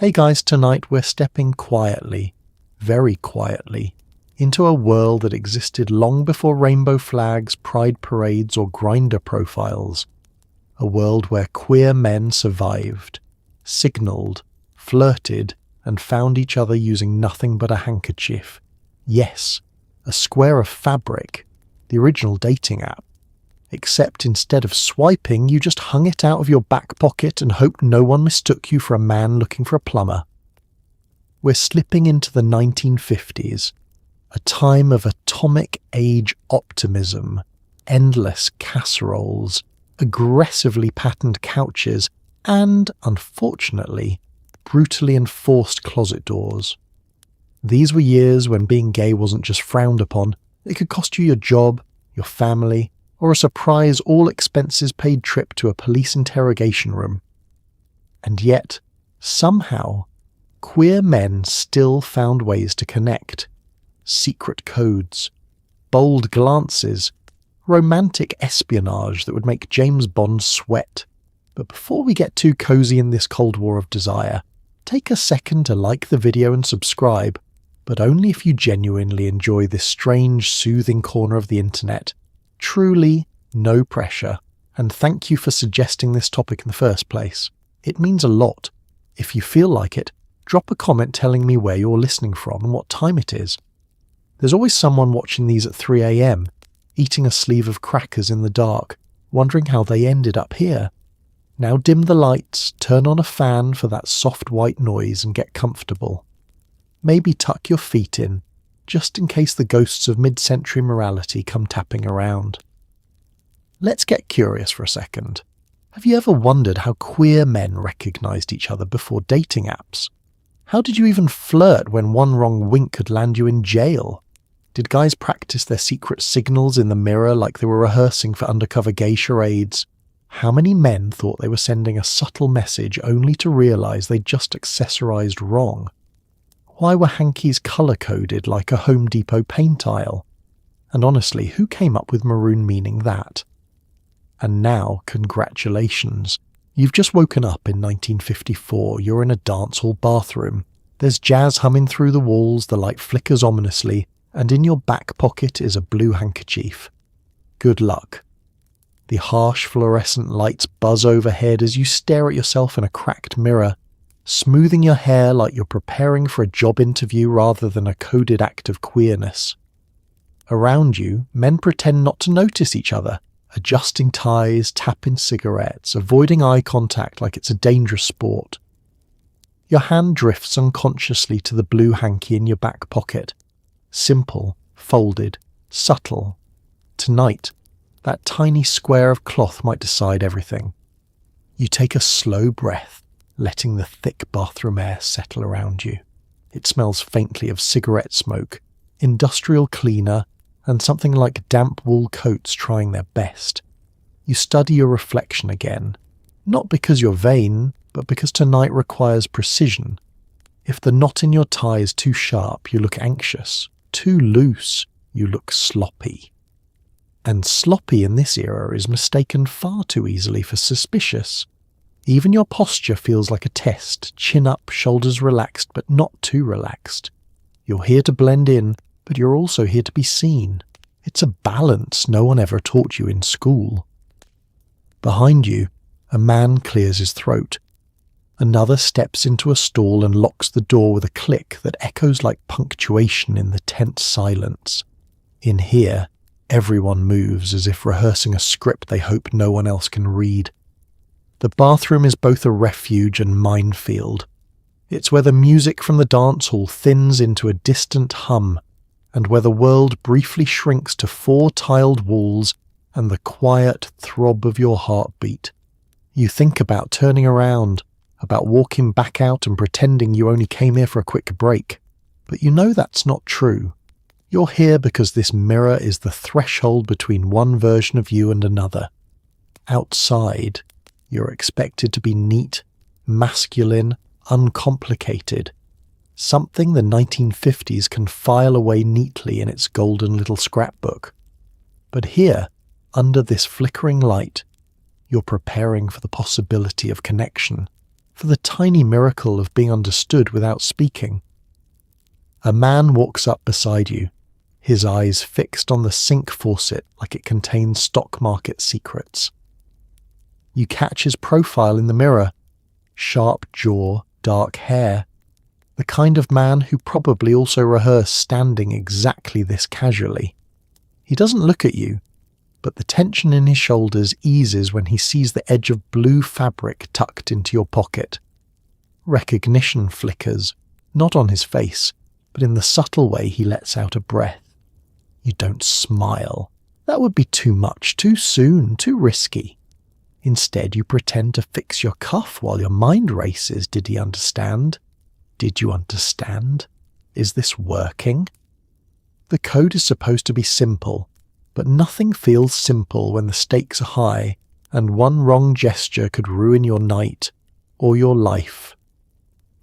Hey guys, tonight we're stepping quietly, very quietly, into a world that existed long before rainbow flags, pride parades or Grindr profiles. A world where queer men survived, signalled, flirted and found each other using nothing but a handkerchief. Yes, a square of fabric, the original dating app. Except instead of swiping, you just hung it out of your back pocket and hoped no one mistook you for a man looking for a plumber. We're slipping into the 1950s, a time of atomic age optimism, endless casseroles, aggressively patterned couches, and, unfortunately, brutally enforced closet doors. These were years when being gay wasn't just frowned upon, it could cost you your job, your family, or a surprise all-expenses-paid trip to a police interrogation room. And yet, somehow, queer men still found ways to connect. Secret codes, bold glances, romantic espionage that would make James Bond sweat. But before we get too cozy in this Cold War of desire, take a second to like the video and subscribe, but only if you genuinely enjoy this strange, soothing corner of the internet. Truly, no pressure, and thank you for suggesting this topic in the first place. It means a lot. If you feel like it, drop a comment telling me where you're listening from and what time it is. There's always someone watching these at 3 a.m, eating a sleeve of crackers in the dark, wondering how they ended up here. Now dim the lights, turn on a fan for that soft white noise and get comfortable. Maybe tuck your feet in, just in case the ghosts of mid-century morality come tapping around. Let's get curious for a second. Have you ever wondered how queer men recognised each other before dating apps? How did you even flirt when one wrong wink could land you in jail? Did guys practice their secret signals in the mirror like they were rehearsing for undercover gay charades? How many men thought they were sending a subtle message only to realise they'd just accessorised wrong? Why were hankies colour-coded like a Home Depot paint aisle? And honestly, who came up with maroon meaning that? And now, congratulations. You've just woken up in 1954, you're in a dance hall bathroom. There's jazz humming through the walls, the light flickers ominously, and in your back pocket is a blue handkerchief. Good luck. The harsh fluorescent lights buzz overhead as you stare at yourself in a cracked mirror, smoothing your hair like you're preparing for a job interview rather than a coded act of queerness. Around you, men pretend not to notice each other, adjusting ties, tapping cigarettes, avoiding eye contact like it's a dangerous sport. Your hand drifts unconsciously to the blue hanky in your back pocket. Simple, folded, subtle. Tonight, that tiny square of cloth might decide everything. You take a slow breath, letting the thick bathroom air settle around you. It smells faintly of cigarette smoke, industrial cleaner, and something like damp wool coats trying their best. You study your reflection again, not because you're vain, but because tonight requires precision. If the knot in your tie is too sharp, you look anxious. Too loose, you look sloppy. And sloppy in this era is mistaken far too easily for suspicious. Even your posture feels like a test, chin up, shoulders relaxed, but not too relaxed. You're here to blend in, but you're also here to be seen. It's a balance no one ever taught you in school. Behind you, a man clears his throat. Another steps into a stall and locks the door with a click that echoes like punctuation in the tense silence. In here, everyone moves as if rehearsing a script they hope no one else can read. The bathroom is both a refuge and minefield. It's where the music from the dance hall thins into a distant hum, and where the world briefly shrinks to 4 tiled walls and the quiet throb of your heartbeat. You think about turning around, about walking back out and pretending you only came here for a quick break. But you know that's not true. You're here because this mirror is the threshold between one version of you and another. Outside, you're expected to be neat, masculine, uncomplicated. Something the 1950s can file away neatly in its golden little scrapbook. But here, under this flickering light, you're preparing for the possibility of connection. for the tiny miracle of being understood without speaking. A man walks up beside you, his eyes fixed on the sink faucet like it contains stock market secrets. You catch his profile in the mirror, sharp jaw, dark hair, the kind of man who probably also rehearsed standing exactly this casually. He doesn't look at you, but the tension in his shoulders eases when he sees the edge of blue fabric tucked into your pocket. Recognition flickers, not on his face, but in the subtle way he lets out a breath. You don't smile. That would be too much, too soon, too risky. Instead, you pretend to fix your cuff while your mind races. Did he understand? Did you understand? Is this working? The code is supposed to be simple, but nothing feels simple when the stakes are high, and one wrong gesture could ruin your night, or your life.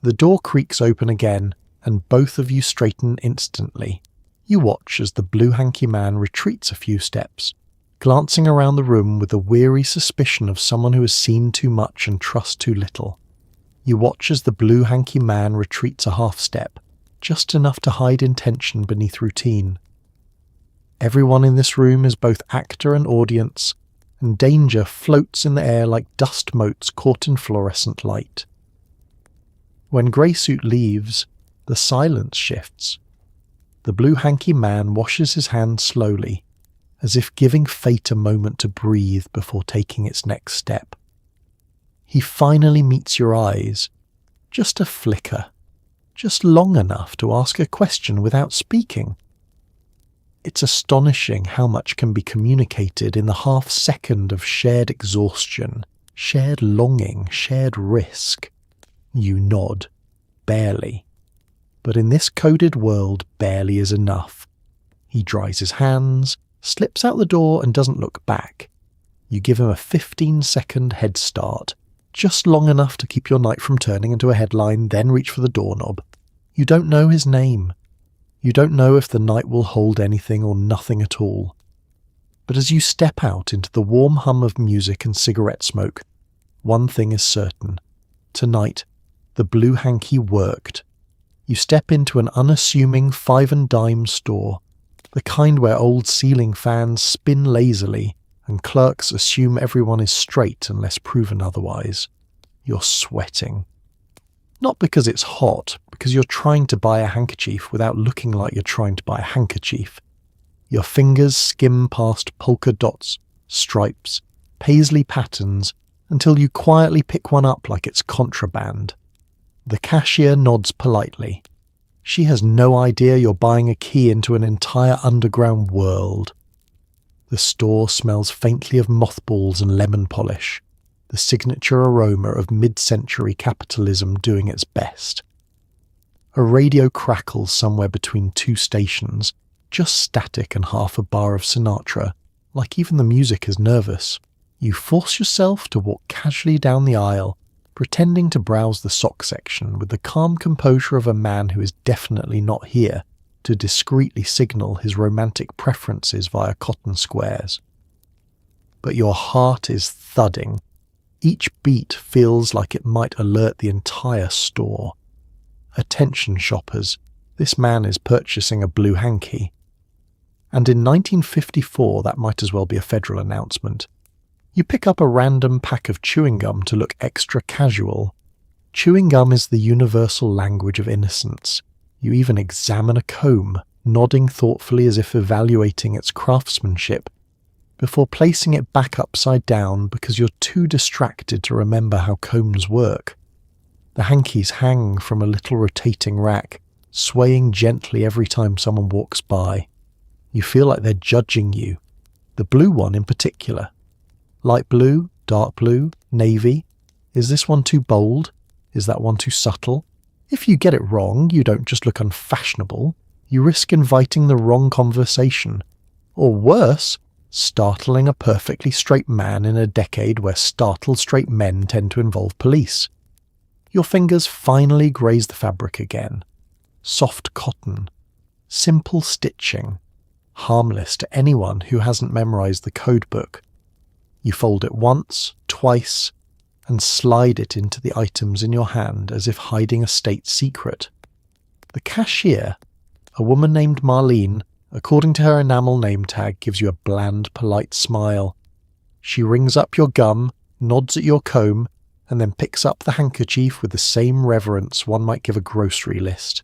The door creaks open again, and both of you straighten instantly. You watch as the blue hanky man retreats a few steps, glancing around the room with the weary suspicion of someone who has seen too much and trusts too little. You watch as the blue hanky man retreats a half step, just enough to hide intention beneath routine. Everyone in this room is both actor and audience, and danger floats in the air like dust motes caught in fluorescent light. When Greysuit leaves, the silence shifts. The blue hanky man washes his hands slowly, as if giving fate a moment to breathe before taking its next step. He finally meets your eyes, just a flicker, just long enough to ask a question without speaking. It's astonishing how much can be communicated in the half-second of shared exhaustion, shared longing, shared risk. You nod, barely. But in this coded world, barely is enough. He dries his hands, slips out the door and doesn't look back. You give him a 15-second head start, just long enough to keep your night from turning into a headline, then reach for the doorknob. You don't know his name. You don't know if the night will hold anything or nothing at all. But as you step out into the warm hum of music and cigarette smoke, one thing is certain. Tonight, the blue hanky worked. You step into an unassuming 5 and dime store, the kind where old ceiling fans spin lazily and clerks assume everyone is straight unless proven otherwise. You're sweating. Not because it's hot, because you're trying to buy a handkerchief without looking like you're trying to buy a handkerchief. Your fingers skim past polka dots, stripes, paisley patterns, until you quietly pick one up like it's contraband. The cashier nods politely. She has no idea you're buying a key into an entire underground world. The store smells faintly of mothballs and lemon polish, the signature aroma of mid-century capitalism doing its best. A radio crackles somewhere between two stations, just static and half a bar of Sinatra, like even the music is nervous. You force yourself to walk casually down the aisle, pretending to browse the sock section with the calm composure of a man who is definitely not here to discreetly signal his romantic preferences via cotton squares. But your heart is thudding. Each beat feels like it might alert the entire store. Attention shoppers, this man is purchasing a blue hanky. And in 1954 that might as well be a federal announcement. You pick up a random pack of chewing gum to look extra casual. Chewing gum is the universal language of innocence. You even examine a comb, nodding thoughtfully as if evaluating its craftsmanship, before placing it back upside down because you're too distracted to remember how combs work. The hankies hang from a little rotating rack, swaying gently every time someone walks by. You feel like they're judging you, the blue one in particular. Light blue, dark blue, navy. Is this one too bold? Is that one too subtle? If you get it wrong, you don't just look unfashionable, you risk inviting the wrong conversation. Or worse, startling a perfectly straight man in a decade where startled straight men tend to involve police. Your fingers finally graze the fabric again. Soft cotton. Simple stitching. Harmless to anyone who hasn't memorized the code book. You fold it once, twice, and slide it into the items in your hand as if hiding a state secret. The cashier, a woman named Marlene, according to her enamel name tag, gives you a bland, polite smile. She rings up your gum, nods at your comb, and then picks up the handkerchief with the same reverence one might give a grocery list.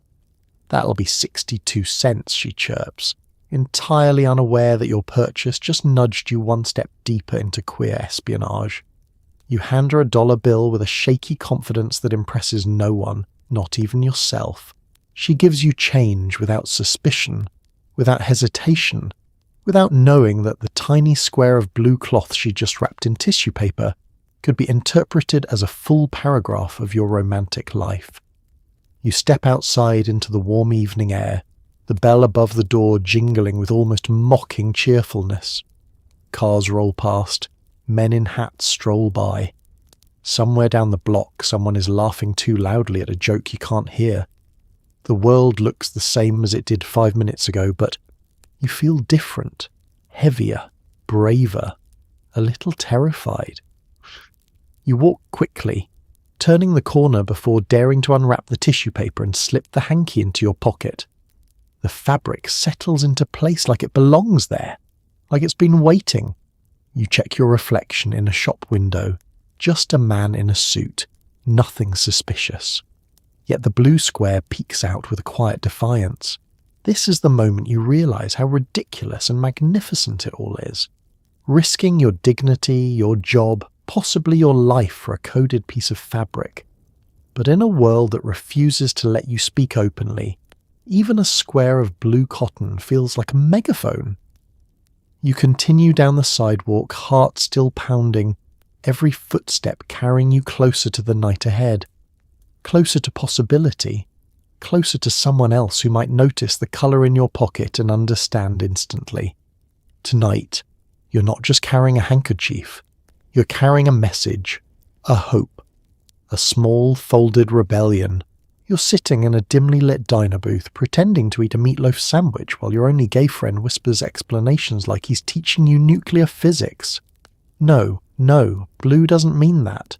"That'll be 62 cents, she chirps, entirely unaware that your purchase just nudged you one step deeper into queer espionage. You hand her a dollar bill with a shaky confidence that impresses no one, not even yourself. She gives you change without suspicion, without hesitation, without knowing that the tiny square of blue cloth she just wrapped in tissue paper could be interpreted as a full paragraph of your romantic life. You step outside into the warm evening air, the bell above the door jingling with almost mocking cheerfulness. Cars roll past, men in hats stroll by. Somewhere down the block someone is laughing too loudly at a joke you can't hear. The world looks the same as it did 5 minutes ago, but you feel different, heavier, braver, a little terrified. You walk quickly, turning the corner before daring to unwrap the tissue paper and slip the hanky into your pocket. The fabric settles into place like it belongs there, like it's been waiting. You check your reflection in a shop window. Just a man in a suit, nothing suspicious. Yet the blue square peeks out with a quiet defiance. This is the moment you realise how ridiculous and magnificent it all is. Risking your dignity, your job, possibly your life for a coded piece of fabric. But in a world that refuses to let you speak openly, even a square of blue cotton feels like a megaphone. You continue down the sidewalk, heart still pounding, every footstep carrying you closer to the night ahead, closer to possibility, closer to someone else who might notice the colour in your pocket and understand instantly. Tonight, you're not just carrying a handkerchief, you're carrying a message, a hope, a small folded rebellion. You're sitting in a dimly lit diner booth pretending to eat a meatloaf sandwich while your only gay friend whispers explanations like he's teaching you nuclear physics. No, blue doesn't mean that.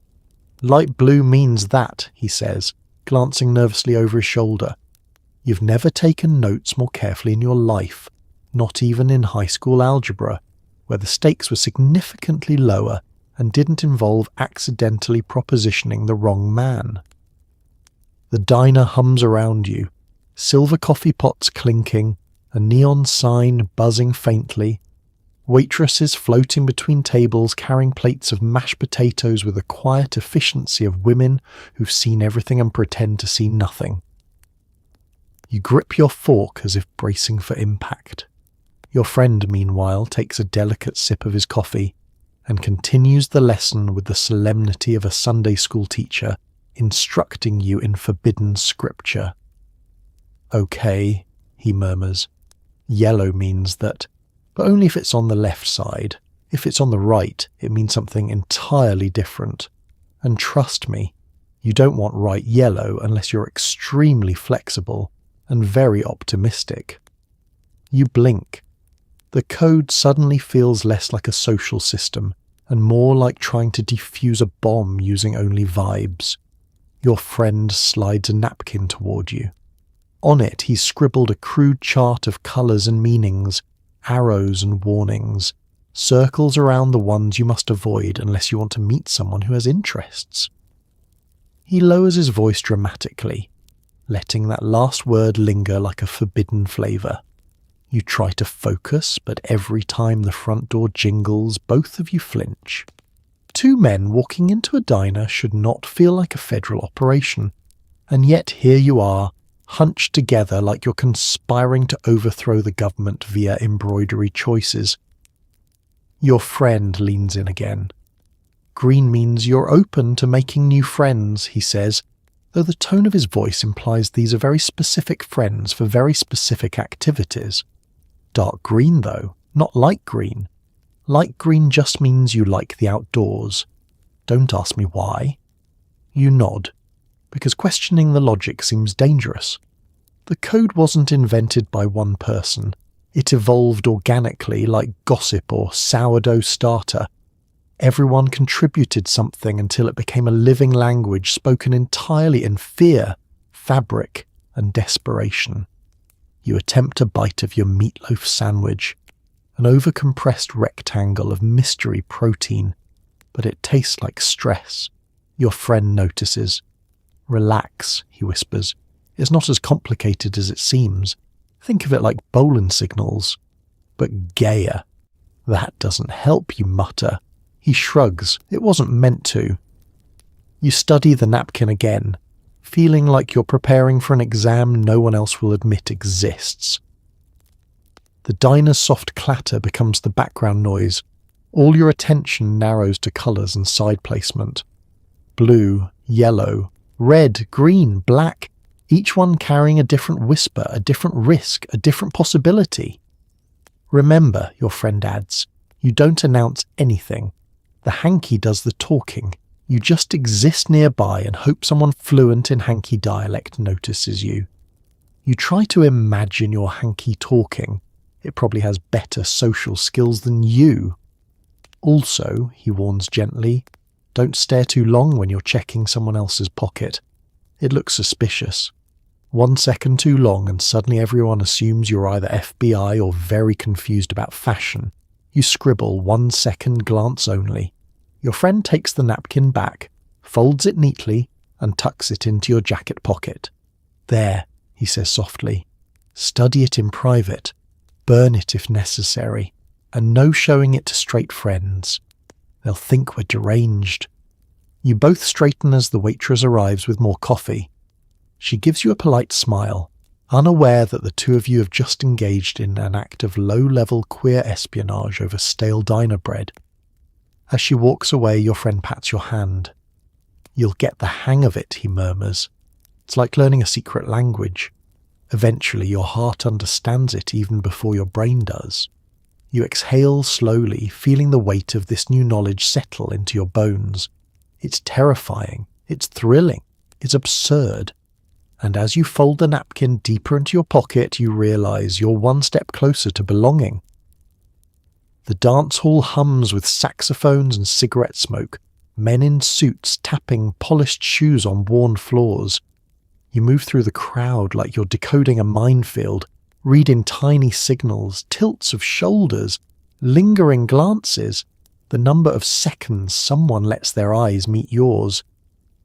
Light blue means that, he says, glancing nervously over his shoulder. You've never taken notes more carefully in your life, not even in high school algebra, where the stakes were significantly lower and didn't involve accidentally propositioning the wrong man. The diner hums around you, silver coffee pots clinking, a neon sign buzzing faintly, waitresses floating between tables carrying plates of mashed potatoes with the quiet efficiency of women who've seen everything and pretend to see nothing. You grip your fork as if bracing for impact. Your friend, meanwhile, takes a delicate sip of his coffee and continues the lesson with the solemnity of a Sunday school teacher instructing you in forbidden scripture. "Okay," he murmurs. "Yellow means that, but only if it's on the left side. If it's on the right, it means something entirely different. And trust me, you don't want right yellow unless you're extremely flexible and very optimistic." You blink. The code suddenly feels less like a social system and more like trying to defuse a bomb using only vibes. Your friend slides a napkin toward you. On it, he's scribbled a crude chart of colours and meanings, arrows and warnings, circles around the ones you must avoid unless you want to meet someone who has interests. He lowers his voice dramatically, letting that last word linger like a forbidden flavour. You try to focus, but every time the front door jingles, both of you flinch. Two men walking into a diner should not feel like a federal operation, and yet here you are, hunched together like you're conspiring to overthrow the government via embroidery choices. Your friend leans in again. "Green means you're open to making new friends," he says, though the tone of his voice implies these are very specific friends for very specific activities. Dark green, though, not light green. Light green just means you like the outdoors. Don't ask me why. You nod, because questioning the logic seems dangerous. The code wasn't invented by one person. It evolved organically like gossip or sourdough starter. Everyone contributed something until it became a living language spoken entirely in fear, fabric, and desperation. You attempt a bite of your meatloaf sandwich, an overcompressed rectangle of mystery protein, but it tastes like stress. Your friend notices. "Relax," he whispers. "It's not as complicated as it seems. Think of it like bowling signals, but gayer." "That doesn't help," you mutter. He shrugs. "It wasn't meant to." You study the napkin again, feeling like you're preparing for an exam no one else will admit exists. The diner's soft clatter becomes the background noise. All your attention narrows to colours and side placement. Blue, yellow, red, green, black, each one carrying a different whisper, a different risk, a different possibility. "Remember," your friend adds, "you don't announce anything. The Hanky does the talking. You just exist nearby and hope someone fluent in Hanky dialect notices you. You try to imagine your Hanky talking. It probably has better social skills than you. Also," he warns gently, "don't stare too long when you're checking someone else's pocket. It looks suspicious. 1 second too long and suddenly everyone assumes you're either FBI or very confused about fashion. You scribble 1 second glance only. Your friend takes the napkin back, folds it neatly, and tucks it into your jacket pocket. "There," he says softly. "Study it in private. Burn it if necessary. And no showing it to straight friends. They'll think we're deranged." You both straighten as the waitress arrives with more coffee. She gives you a polite smile, unaware that the two of you have just engaged in an act of low-level queer espionage over stale diner bread. As she walks away, your friend pats your hand. "You'll get the hang of it," he murmurs. "It's like learning a secret language. Eventually your heart understands it even before your brain does." You exhale slowly, feeling the weight of this new knowledge settle into your bones. It's terrifying, it's thrilling, it's absurd. And as you fold the napkin deeper into your pocket, you realise you're one step closer to belonging. The dance hall hums with saxophones and cigarette smoke, men in suits tapping polished shoes on worn floors. You move through the crowd like you're decoding a minefield, reading tiny signals, tilts of shoulders, lingering glances, the number of seconds someone lets their eyes meet yours.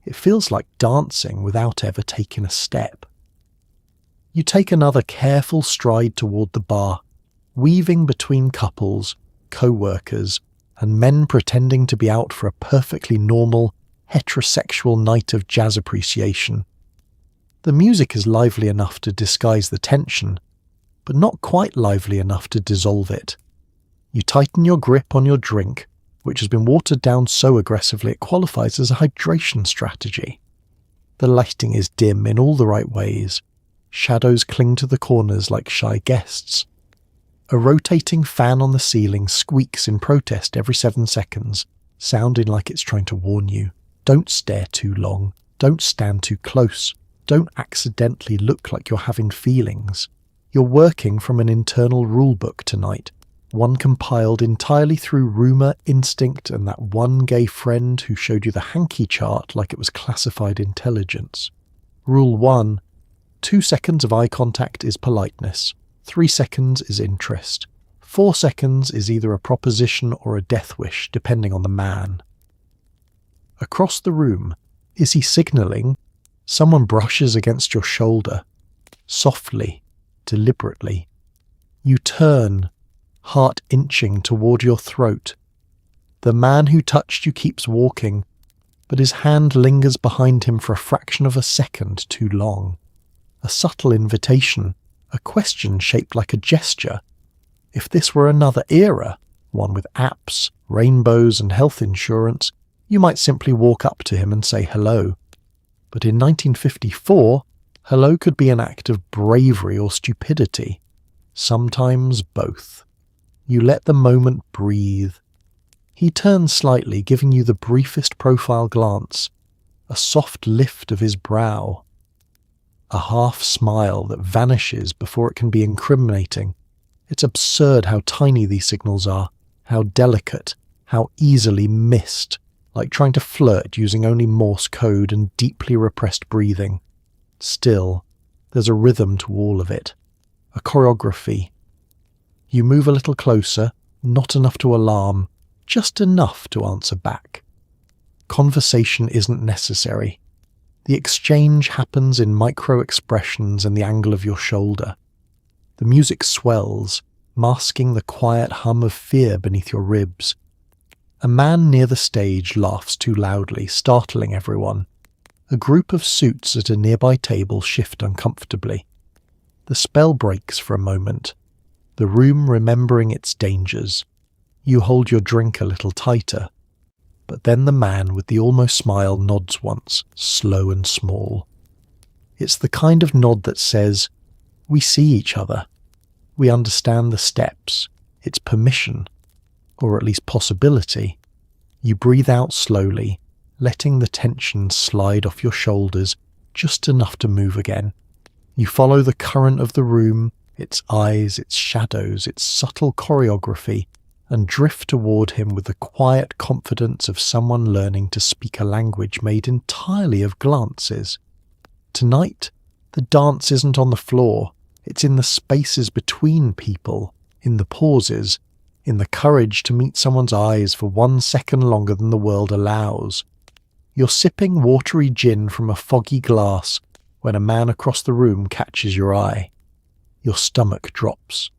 It feels like dancing without ever taking a step. You take another careful stride toward the bar, weaving between couples, co-workers, and men pretending to be out for a perfectly normal, heterosexual night of jazz appreciation. The music is lively enough to disguise the tension, but not quite lively enough to dissolve it. You tighten your grip on your drink, which has been watered down so aggressively it qualifies as a hydration strategy. The lighting is dim in all the right ways. Shadows cling to the corners like shy guests. A rotating fan on the ceiling squeaks in protest every 7 seconds, sounding like it's trying to warn you. Don't stare too long. Don't stand too close. Don't accidentally look like you're having feelings. You're working from an internal rulebook tonight, one compiled entirely through rumour, instinct, and that one gay friend who showed you the Hanky chart like it was classified intelligence. Rule 1. 2 seconds of eye contact is politeness. 3 seconds is interest. 4 seconds is either a proposition or a death wish, depending on the man. Across the room, is he signalling? Someone brushes against your shoulder. Softly, deliberately. You turn, heart inching toward your throat. The man who touched you keeps walking, but his hand lingers behind him for a fraction of a second too long. A subtle invitation, a question shaped like a gesture. If this were another era, one with apps, rainbows and health insurance, you might simply walk up to him and say hello. But in 1954, hello could be an act of bravery or stupidity. Sometimes both. You let the moment breathe. He turns slightly, giving you the briefest profile glance, a soft lift of his brow, a half smile that vanishes before it can be incriminating. It's absurd how tiny these signals are, how delicate, how easily missed, like trying to flirt using only Morse code and deeply repressed breathing. Still, there's a rhythm to all of it, a choreography. You move a little closer, not enough to alarm, just enough to answer back. Conversation isn't necessary. The exchange happens in micro-expressions and the angle of your shoulder. The music swells, masking the quiet hum of fear beneath your ribs. A man near the stage laughs too loudly, startling everyone. A group of suits at a nearby table shift uncomfortably. The spell breaks for a moment, the room remembering its dangers. You hold your drink a little tighter, but then the man with the almost smile nods once, slow and small. It's the kind of nod that says, "We see each other. We understand the steps. It's permission, or at least possibility." You breathe out slowly, letting the tension slide off your shoulders just enough to move again. You follow the current of the room, its eyes, its shadows, its subtle choreography, and drift toward him with the quiet confidence of someone learning to speak a language made entirely of glances. Tonight, the dance isn't on the floor, it's in the spaces between people, in the pauses, in the courage to meet someone's eyes for 1 second longer than the world allows. You're sipping watery gin from a foggy glass when a man across the room catches your eye. Your stomach drops.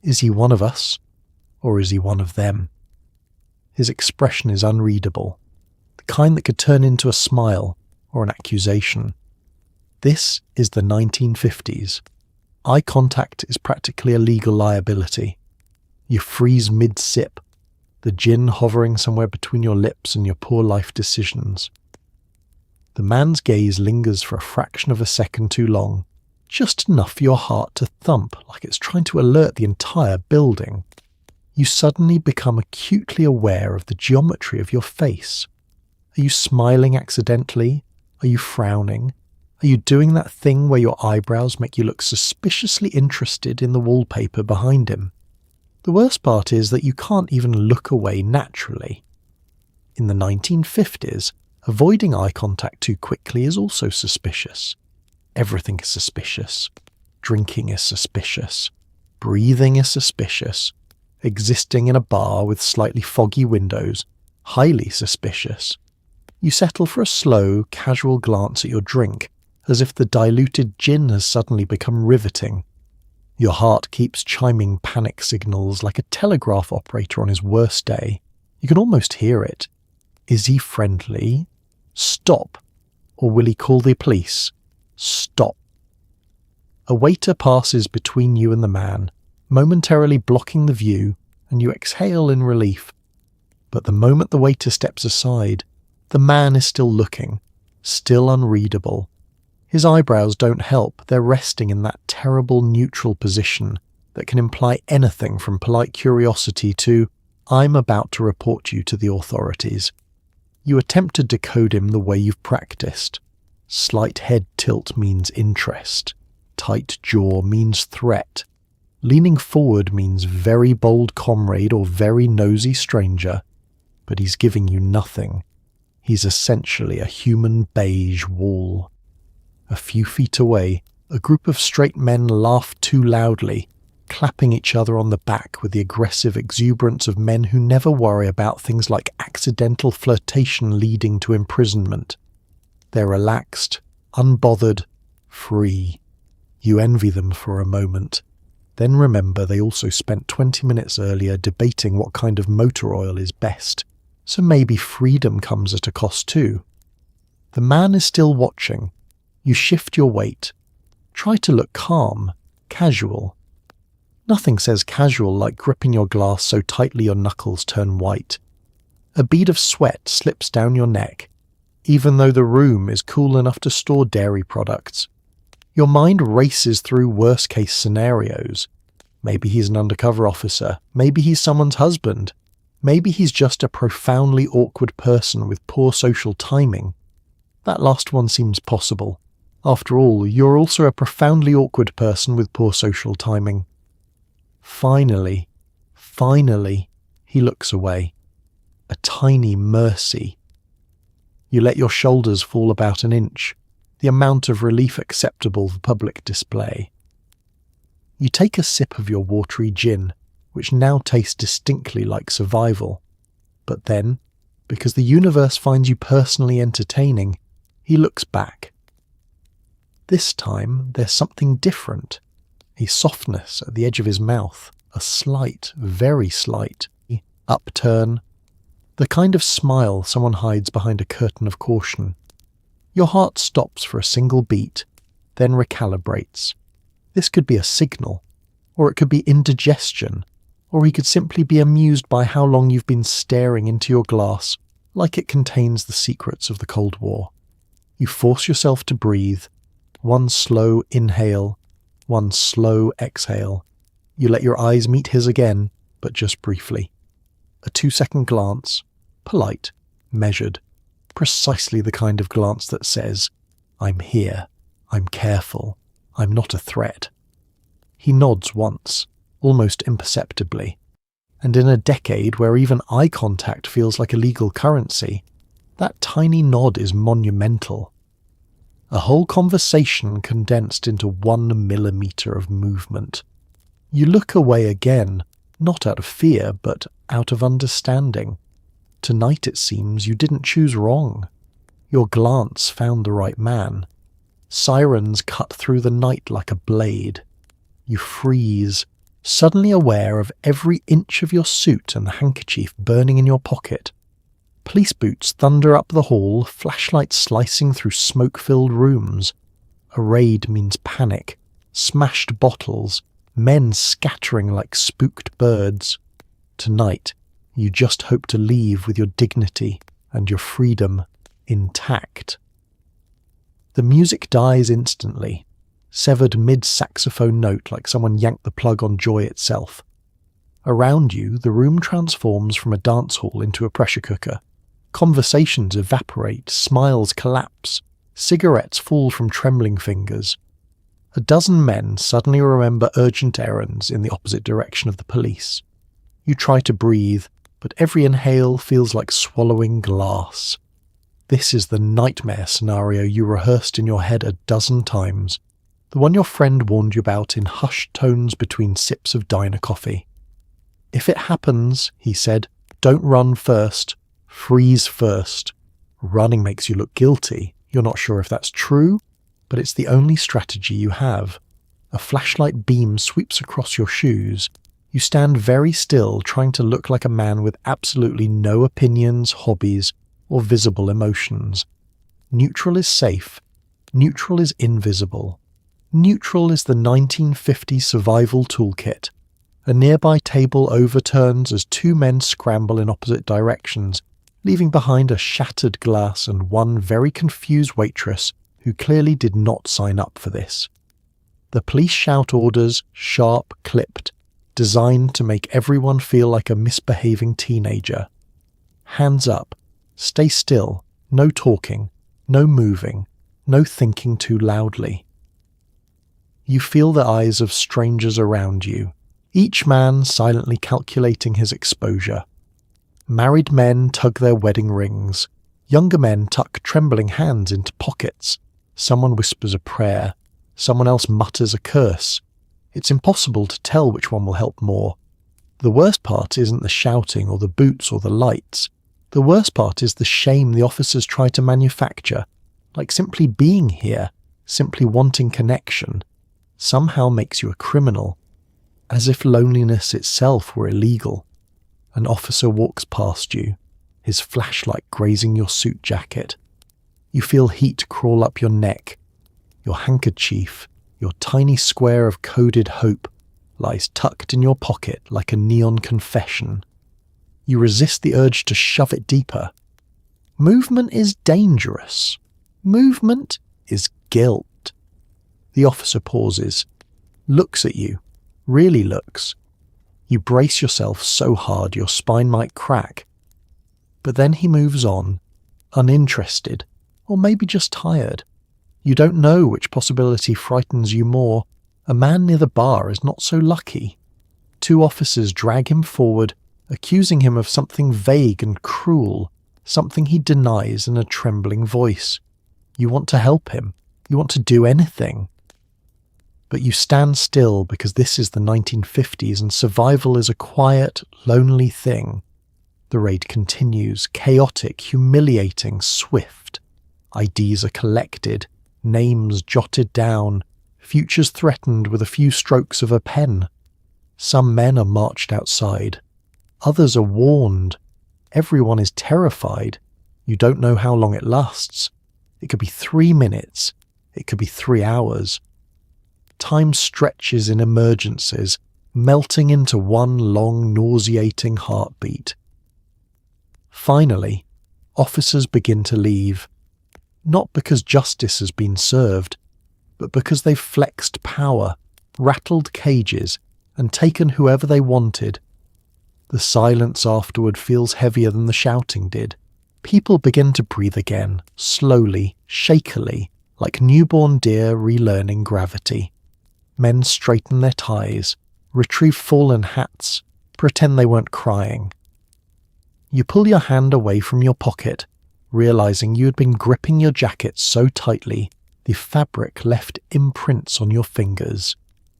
Is he one of us? Or is he one of them? His expression is unreadable, the kind that could turn into a smile or an accusation. This is the 1950s. Eye contact is practically a legal liability. You freeze mid-sip, the gin hovering somewhere between your lips and your poor life decisions. The man's gaze lingers for a fraction of a second too long, just enough for your heart to thump like it's trying to alert the entire building. You suddenly become acutely aware of the geometry of your face. Are you smiling accidentally? Are you frowning? Are you doing that thing where your eyebrows make you look suspiciously interested in the wallpaper behind him? The worst part is that you can't even look away naturally. In the 1950s, avoiding eye contact too quickly is also suspicious. Everything is suspicious. Drinking is suspicious. Breathing is suspicious. Existing in a bar with slightly foggy windows, highly suspicious. You settle for a slow, casual glance at your drink, as if the diluted gin has suddenly become riveting. Your heart keeps chiming panic signals like a telegraph operator on his worst day. You can almost hear it. Is he friendly? Stop. Or will he call the police? Stop. A waiter passes between you and the man, momentarily blocking the view, and you exhale in relief. But the moment the waiter steps aside, the man is still looking, still unreadable. His eyebrows don't help, they're resting in that terrible neutral position that can imply anything from polite curiosity to, "I'm about to report you to the authorities." You attempt to decode him the way you've practiced. Slight head tilt means interest. Tight jaw means threat. Leaning forward means very bold comrade or very nosy stranger, but he's giving you nothing. He's essentially a human beige wall. A few feet away, a group of straight men laugh too loudly, clapping each other on the back with the aggressive exuberance of men who never worry about things like accidental flirtation leading to imprisonment. They're relaxed, unbothered, free. You envy them for a moment. Then remember they also spent 20 minutes earlier debating what kind of motor oil is best, so maybe freedom comes at a cost too. The man is still watching. You shift your weight. Try to look calm, casual. Nothing says casual like gripping your glass so tightly your knuckles turn white. A bead of sweat slips down your neck, even though the room is cool enough to store dairy products. Your mind races through worst-case scenarios. Maybe he's an undercover officer. Maybe he's someone's husband. Maybe he's just a profoundly awkward person with poor social timing. That last one seems possible. After all, you're also a profoundly awkward person with poor social timing. Finally, he looks away. a tiny mercy. You let your shoulders fall about an inch, the amount of relief acceptable for public display. You take a sip of your watery gin, which now tastes distinctly like survival. But then, because the universe finds you personally entertaining, he looks back. This time, there's something different. A softness at the edge of his mouth, a slight, very slight, upturn. The kind of smile someone hides behind a curtain of caution. Your heart stops for a single beat, then recalibrates. This could be a signal, or it could be indigestion, or he could simply be amused by how long you've been staring into your glass like it contains the secrets of the Cold War. You force yourself to breathe, one slow inhale, one slow exhale. You let your eyes meet his again, but just briefly. A 2-second glance, polite, measured, precisely the kind of glance that says, "I'm here, I'm careful, I'm not a threat." He nods once, almost imperceptibly, and in a decade where even eye contact feels like a legal currency, that tiny nod is monumental. A whole conversation condensed into 1 millimeter of movement. You look away again, not out of fear, but out of understanding. Tonight, it seems, you didn't choose wrong. Your glance found the right man. Sirens cut through the night like a blade. You freeze, suddenly aware of every inch of your suit and the handkerchief burning in your pocket. Police boots thunder up the hall, flashlights slicing through smoke-filled rooms. A raid means panic, smashed bottles, men scattering like spooked birds. Tonight, you just hope to leave with your dignity and your freedom intact. The music dies instantly, severed mid-saxophone note like someone yanked the plug on joy itself. Around you, the room transforms from a dance hall into a pressure cooker. Conversations evaporate, smiles collapse, cigarettes fall from trembling fingers. A dozen men suddenly remember urgent errands in the opposite direction of the police. You try to breathe, but every inhale feels like swallowing glass. This is the nightmare scenario you rehearsed in your head a dozen times, the one your friend warned you about in hushed tones between sips of diner coffee. "If it happens," he said, "don't run first, freeze first." Running makes you look guilty. You're not sure if that's true, but it's the only strategy you have. A flashlight beam sweeps across your shoes. You stand very still, trying to look like a man with absolutely no opinions, hobbies, or visible emotions. Neutral is safe. Neutral is invisible. Neutral is the 1950s survival toolkit. A nearby table overturns as 2 men scramble in opposite directions, leaving behind a shattered glass and one very confused waitress who clearly did not sign up for this. The police shout orders, sharp, clipped, designed to make everyone feel like a misbehaving teenager. Hands up, stay still, no talking, no moving, no thinking too loudly. You feel the eyes of strangers around you, each man silently calculating his exposure. Married men tug their wedding rings. Younger men tuck trembling hands into pockets. Someone whispers a prayer. Someone else mutters a curse. It's impossible to tell which one will help more. The worst part isn't the shouting or the boots or the lights. The worst part is the shame the officers try to manufacture, like simply being here, simply wanting connection, somehow makes you a criminal, as if loneliness itself were illegal. An officer walks past you, his flashlight grazing your suit jacket. You feel heat crawl up your neck. Your handkerchief, your tiny square of coded hope, lies tucked in your pocket like a neon confession. You resist the urge to shove it deeper. Movement is dangerous. Movement is guilt. The officer pauses, looks at you, really looks. You brace yourself so hard your spine might crack. But then he moves on, uninterested, or maybe just tired. You don't know which possibility frightens you more. A man near the bar is not so lucky. 2 officers drag him forward, accusing him of something vague and cruel, something he denies in a trembling voice. You want to help him. You want to do anything. But you stand still because this is the 1950s and survival is a quiet, lonely thing. The raid continues, chaotic, humiliating, swift. IDs are collected, names jotted down, futures threatened with a few strokes of a pen. Some men are marched outside. Others are warned. Everyone is terrified. You don't know how long it lasts. It could be 3 minutes. It could be 3 hours. Time stretches in emergencies, melting into one long, nauseating heartbeat. Finally, officers begin to leave. Not because justice has been served, but because they've flexed power, rattled cages, and taken whoever they wanted. The silence afterward feels heavier than the shouting did. People begin to breathe again, slowly, shakily, like newborn deer relearning gravity. Men straighten their ties, retrieve fallen hats, pretend they weren't crying. You pull your hand away from your pocket, realizing you had been gripping your jacket so tightly the fabric left imprints on your fingers.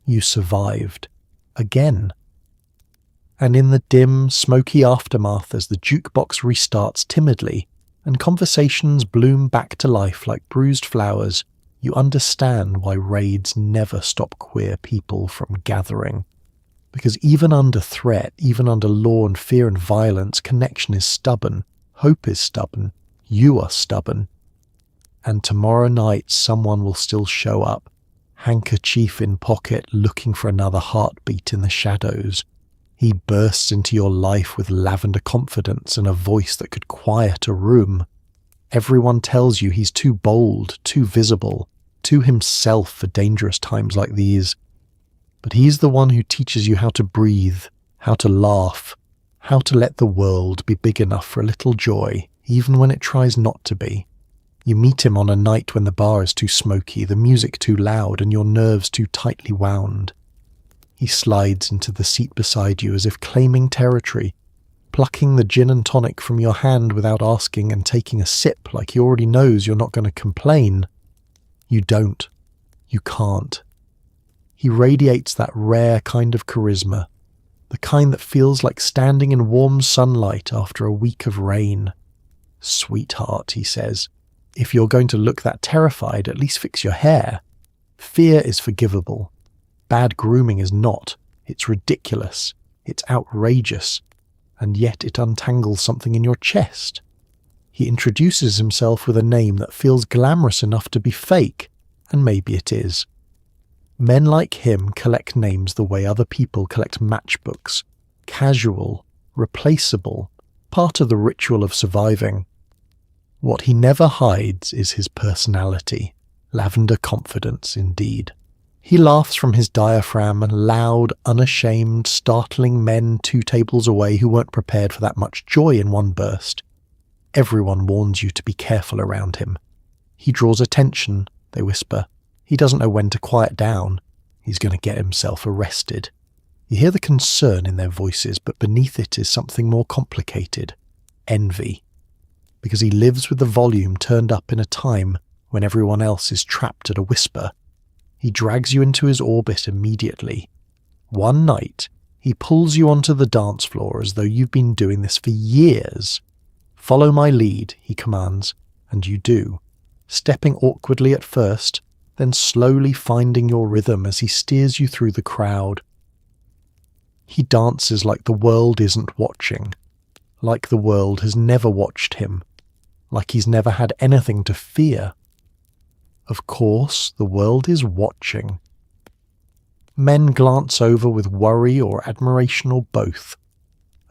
You survived. Again. And in the dim, smoky aftermath as the jukebox restarts timidly and conversations bloom back to life like bruised flowers, you understand why raids never stop queer people from gathering. Because even under threat, even under law and fear and violence, connection is stubborn, hope is stubborn, you are stubborn. And tomorrow night someone will still show up, handkerchief in pocket, looking for another heartbeat in the shadows. He bursts into your life with lavender confidence and a voice that could quiet a room. Everyone tells you he's too bold, too visible, too himself for dangerous times like these. But he's the one who teaches you how to breathe, how to laugh, how to let the world be big enough for a little joy, even when it tries not to be. You meet him on a night when the bar is too smoky, the music too loud, and your nerves too tightly wound. He slides into the seat beside you as if claiming territory, plucking the gin and tonic from your hand without asking and taking a sip like he already knows you're not going to complain. You don't. You can't. He radiates that rare kind of charisma, the kind that feels like standing in warm sunlight after a week of rain. Sweetheart, he says, if you're going to look that terrified, at least fix your hair. Fear is forgivable. Bad grooming is not. It's ridiculous. It's outrageous. And yet it untangles something in your chest. He introduces himself with a name that feels glamorous enough to be fake, and maybe it is. Men like him collect names the way other people collect matchbooks. Casual, replaceable, part of the ritual of surviving. What he never hides is his personality. Lavender confidence, indeed. He laughs from his diaphragm, and loud, unashamed, startling men 2 tables away who weren't prepared for that much joy in one burst. Everyone warns you to be careful around him. He draws attention, they whisper. He doesn't know when to quiet down. He's going to get himself arrested. You hear the concern in their voices, but beneath it is something more complicated. Envy. Because he lives with the volume turned up in a time when everyone else is trapped at a whisper. He drags you into his orbit immediately. One night, he pulls you onto the dance floor as though you've been doing this for years. Follow my lead, he commands, and you do, stepping awkwardly at first, then slowly finding your rhythm as he steers you through the crowd. He dances like the world isn't watching, like the world has never watched him, like he's never had anything to fear. Of course, the world is watching. Men glance over with worry or admiration or both.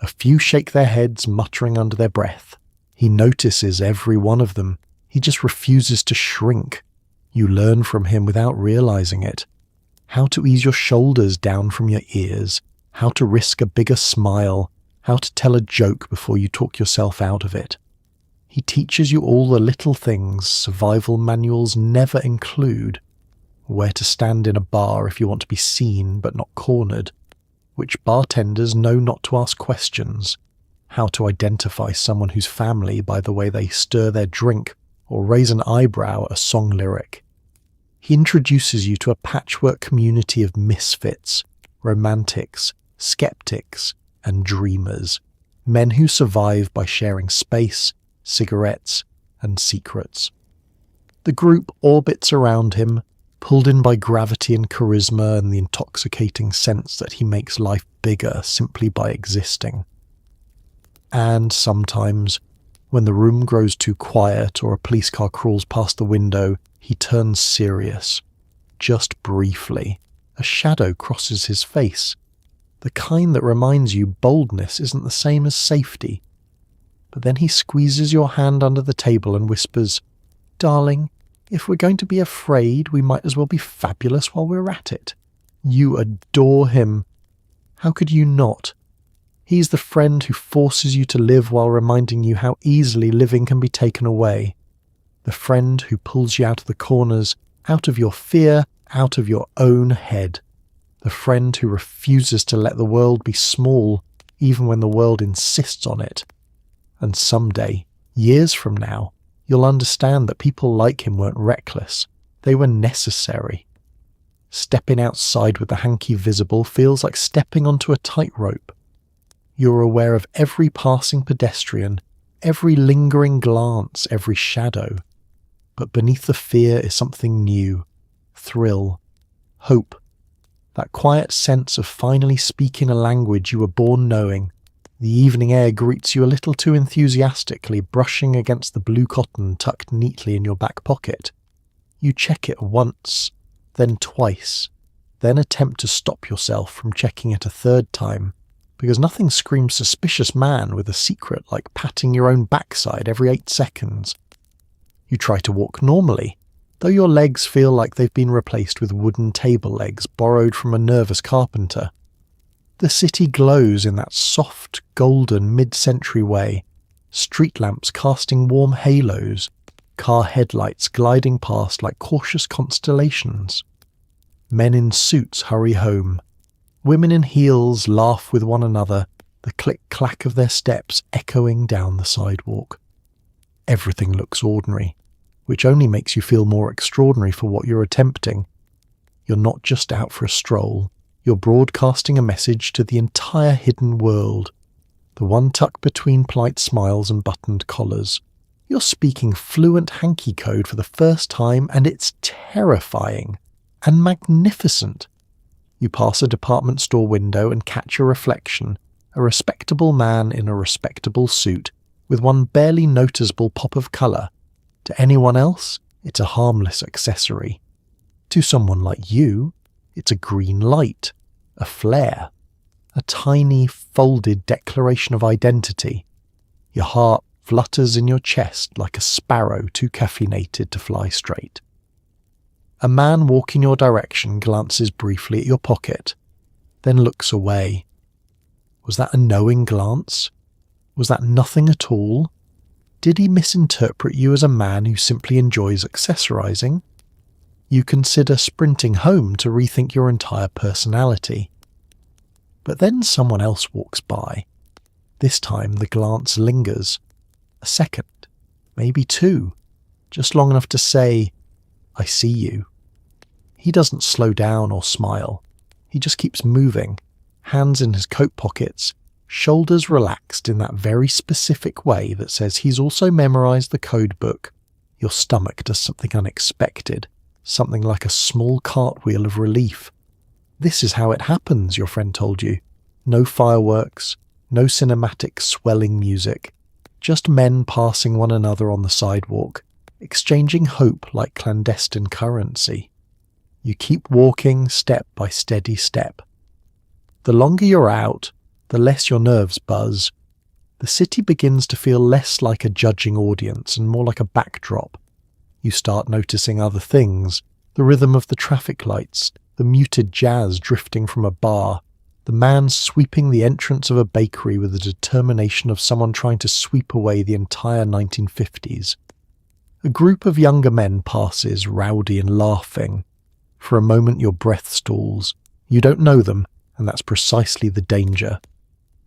A few shake their heads, muttering under their breath. He notices every one of them. He just refuses to shrink. You learn from him without realizing it. How to ease your shoulders down from your ears, how to risk a bigger smile, how to tell a joke before you talk yourself out of it. He teaches you all the little things survival manuals never include. Where to stand in a bar if you want to be seen but not cornered. which bartenders know not to ask questions, how to identify someone whose family by the way they stir their drink or raise an eyebrow at a song lyric. He introduces you to a patchwork community of misfits, romantics, skeptics, and dreamers, men who survive by sharing space, cigarettes, and secrets. The group orbits around him, pulled in by gravity and charisma and the intoxicating sense that he makes life bigger simply by existing. And sometimes, when the room grows too quiet or a police car crawls past the window, he turns serious. Just briefly, a shadow crosses his face, the kind that reminds you boldness isn't the same as safety. But then he squeezes your hand under the table and whispers, "Darling, if we're going to be afraid, we might as well be fabulous while we're at it." You adore him. How could you not? He's the friend who forces you to live while reminding you how easily living can be taken away. The friend who pulls you out of the corners, out of your fear, out of your own head. The friend who refuses to let the world be small, even when the world insists on it. And someday, years from now, you'll understand that people like him weren't reckless. They were necessary. Stepping outside with the hanky visible feels like stepping onto a tightrope. You're aware of every passing pedestrian, every lingering glance, every shadow. But beneath the fear is something new, thrill, hope, that quiet sense of finally speaking a language you were born knowing. The evening air greets you a little too enthusiastically, brushing against the blue cotton tucked neatly in your back pocket. You check it once, then twice, then attempt to stop yourself from checking it a third time, because nothing screams suspicious man with a secret like patting your own backside every 8 seconds. You try to walk normally, though your legs feel like they've been replaced with wooden table legs borrowed from a nervous carpenter. The city glows in that soft, golden mid-century way, street lamps casting warm halos, car headlights gliding past like cautious constellations. Men in suits hurry home. Women in heels laugh with one another, the click-clack of their steps echoing down the sidewalk. Everything looks ordinary, which only makes you feel more extraordinary for what you're attempting. You're not just out for a stroll, you're broadcasting a message to the entire hidden world, the one tucked between polite smiles and buttoned collars. You're speaking fluent Hanky code for the first time, and it's terrifying and magnificent. You pass a department store window and catch your reflection, a respectable man in a respectable suit, with one barely noticeable pop of colour. To anyone else, it's a harmless accessory. To someone like you, it's a green light, a flare, a tiny, folded declaration of identity. Your heart flutters in your chest like a sparrow too caffeinated to fly straight. A man walking your direction glances briefly at your pocket, then looks away. Was that a knowing glance? Was that nothing at all? Did he misinterpret you as a man who simply enjoys accessorizing? You consider sprinting home to rethink your entire personality. But then someone else walks by. This time the glance lingers. A second, maybe 2, just long enough to say, "I see you." He doesn't slow down or smile. He just keeps moving, hands in his coat pockets, shoulders relaxed in that very specific way that says he's also memorized the code book. Your stomach does something unexpected, something like a small cartwheel of relief. This is how it happens, your friend told you. No fireworks, no cinematic swelling music, just men passing one another on the sidewalk, exchanging hope like clandestine currency. You keep walking step by steady step. The longer you're out, the less your nerves buzz. The city begins to feel less like a judging audience and more like a backdrop. You start noticing other things, the rhythm of the traffic lights, the muted jazz drifting from a bar, the man sweeping the entrance of a bakery with the determination of someone trying to sweep away the entire 1950s. A group of younger men passes, rowdy and laughing. For a moment your breath stalls. You don't know them, and that's precisely the danger.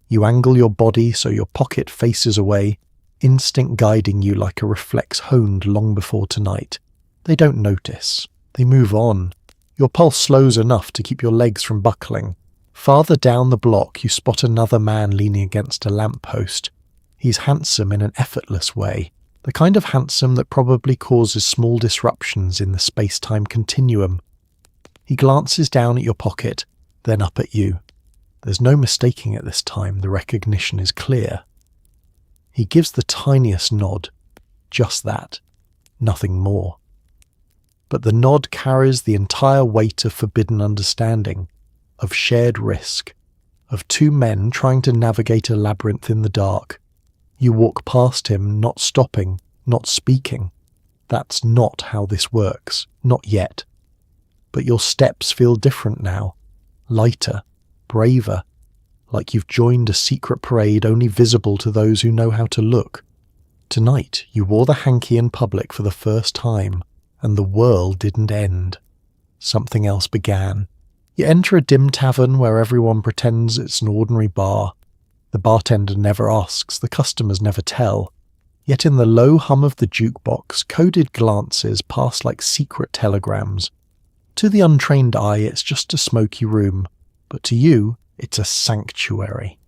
You angle your body so your pocket faces away, instinct guiding you like a reflex honed long before tonight. They don't notice. They move on. Your pulse slows enough to keep your legs from buckling. Farther down the block, you spot another man leaning against a lamppost. He's handsome in an effortless way, the kind of handsome that probably causes small disruptions in the space-time continuum. He glances down at your pocket, then up at you. There's no mistaking it this time, the recognition is clear. He gives the tiniest nod, just that, nothing more. But the nod carries the entire weight of forbidden understanding, of shared risk, of two men trying to navigate a labyrinth in the dark. You walk past him, not stopping, not speaking. That's not how this works, not yet. But your steps feel different now, lighter, braver, like you've joined a secret parade only visible to those who know how to look. Tonight you wore the hanky in public for the first time, and the world didn't end. Something else began. You enter a dim tavern where everyone pretends it's an ordinary bar. The bartender never asks, the customers never tell. Yet in the low hum of the jukebox, coded glances pass like secret telegrams. To the untrained eye, it's just a smoky room, but to you, it's a sanctuary.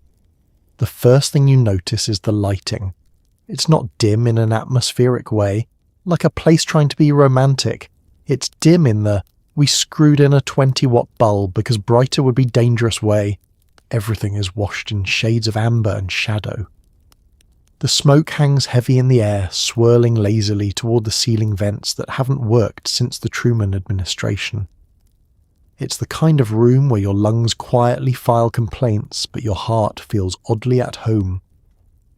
The first thing you notice is the lighting. It's not dim in an atmospheric way, like a place trying to be romantic. It's dim in the, we screwed in a 20-watt bulb because brighter would be dangerous way. Everything is washed in shades of amber and shadow. The smoke hangs heavy in the air, swirling lazily toward the ceiling vents that haven't worked since the Truman administration. It's the kind of room where your lungs quietly file complaints, but your heart feels oddly at home.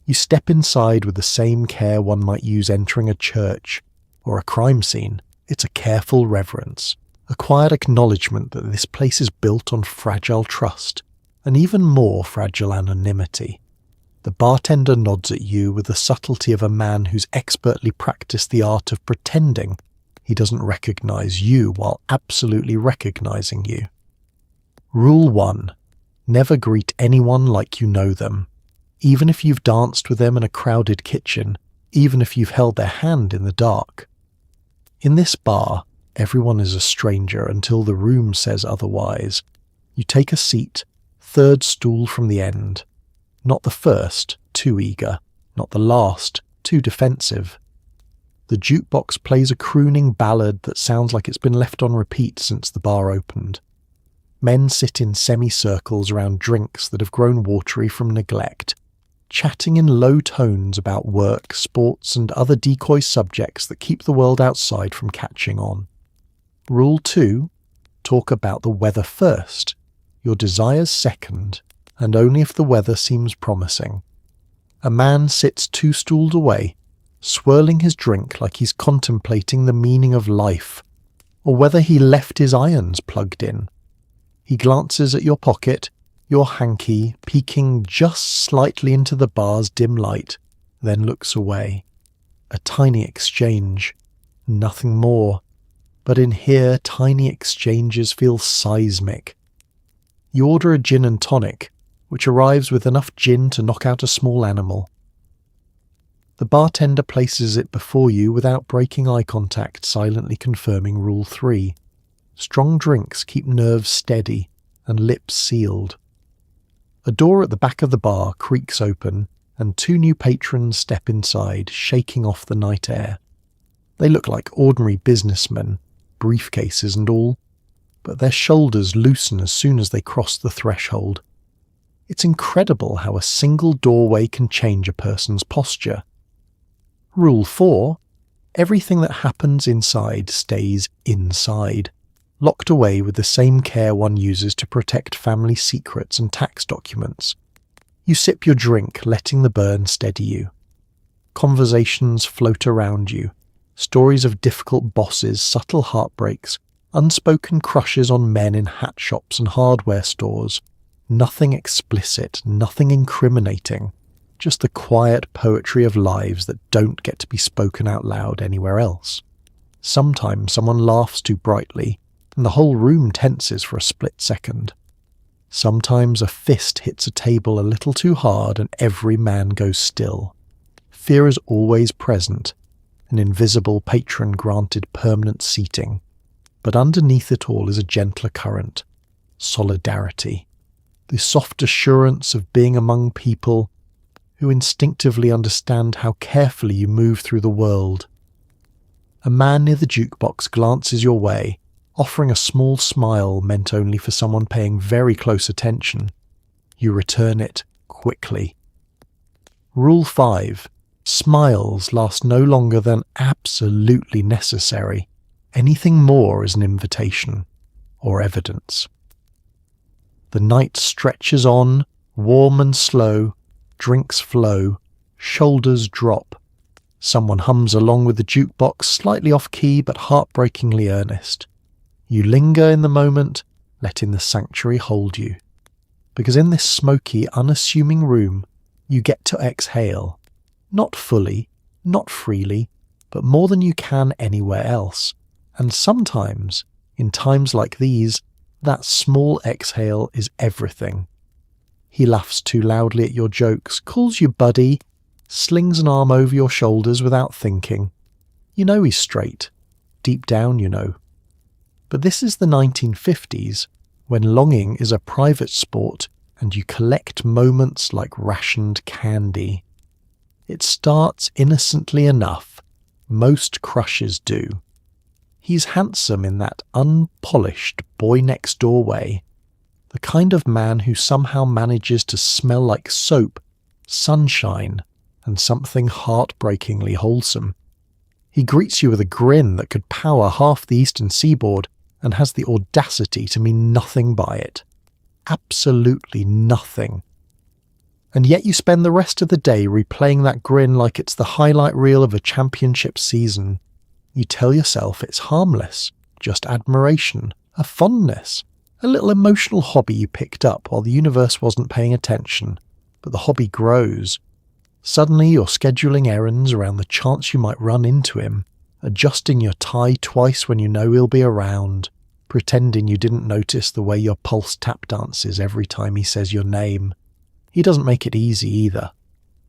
You step inside with the same care one might use entering a church or a crime scene. It's a careful reverence, a quiet acknowledgement that this place is built on fragile trust, and even more fragile anonymity. The bartender nods at you with the subtlety of a man who's expertly practiced the art of pretending he doesn't recognize you while absolutely recognizing you. Rule 1. Never greet anyone like you know them. Even if you've danced with them in a crowded kitchen, even if you've held their hand in the dark. In this bar, everyone is a stranger until the room says otherwise. You take a seat, third stool from the end. Not the first, too eager. Not the last, too defensive. The jukebox plays a crooning ballad that sounds like it's been left on repeat since the bar opened. Men sit in semicircles around drinks that have grown watery from neglect, chatting in low tones about work, sports, and other decoy subjects that keep the world outside from catching on. Rule 2. Talk about the weather first, your desires second, and only if the weather seems promising. A man sits 2 stools away, swirling his drink like he's contemplating the meaning of life, or whether he left his irons plugged in. He glances at your pocket, your hanky peeking just slightly into the bar's dim light, then looks away. A tiny exchange, nothing more. But in here, tiny exchanges feel seismic. You order a gin and tonic, which arrives with enough gin to knock out a small animal. The bartender places it before you without breaking eye contact, silently confirming Rule 3. Strong drinks keep nerves steady and lips sealed. A door at the back of the bar creaks open, and 2 new patrons step inside, shaking off the night air. They look like ordinary businessmen, briefcases and all, but their shoulders loosen as soon as they cross the threshold. It's incredible how a single doorway can change a person's posture. Rule 4. Everything that happens inside stays inside, locked away with the same care one uses to protect family secrets and tax documents. You sip your drink, letting the burn steady you. Conversations float around you. Stories of difficult bosses, subtle heartbreaks, unspoken crushes on men in hat shops and hardware stores. Nothing explicit, nothing incriminating. Just the quiet poetry of lives that don't get to be spoken out loud anywhere else. Sometimes someone laughs too brightly, and the whole room tenses for a split second. Sometimes a fist hits a table a little too hard and every man goes still. Fear is always present, an invisible patron granted permanent seating. But underneath it all is a gentler current, solidarity, the soft assurance of being among people who instinctively understand how carefully you move through the world. A man near the jukebox glances your way, offering a small smile meant only for someone paying very close attention. You return it quickly. Rule 5. Smiles last no longer than absolutely necessary. Anything more is an invitation or evidence. The night stretches on, warm and slow, drinks flow, shoulders drop. Someone hums along with the jukebox, slightly off-key but heartbreakingly earnest. You linger in the moment, letting the sanctuary hold you. Because in this smoky, unassuming room, you get to exhale. Not fully, not freely, but more than you can anywhere else. And sometimes, in times like these, that small exhale is everything. He laughs too loudly at your jokes, calls you buddy, slings an arm over your shoulders without thinking. You know he's straight. Deep down, you know. But this is the 1950s, when longing is a private sport and you collect moments like rationed candy. It starts innocently enough. Most crushes do. He's handsome in that unpolished boy-next-door way, the kind of man who somehow manages to smell like soap, sunshine, and something heartbreakingly wholesome. He greets you with a grin that could power half the eastern seaboard and has the audacity to mean nothing by it. Absolutely nothing. And yet you spend the rest of the day replaying that grin like it's the highlight reel of a championship season. You tell yourself it's harmless, just admiration, a fondness, a little emotional hobby you picked up while the universe wasn't paying attention. But the hobby grows. Suddenly you're scheduling errands around the chance you might run into him, adjusting your tie twice when you know he'll be around, pretending you didn't notice the way your pulse tap dances every time he says your name. He doesn't make it easy either.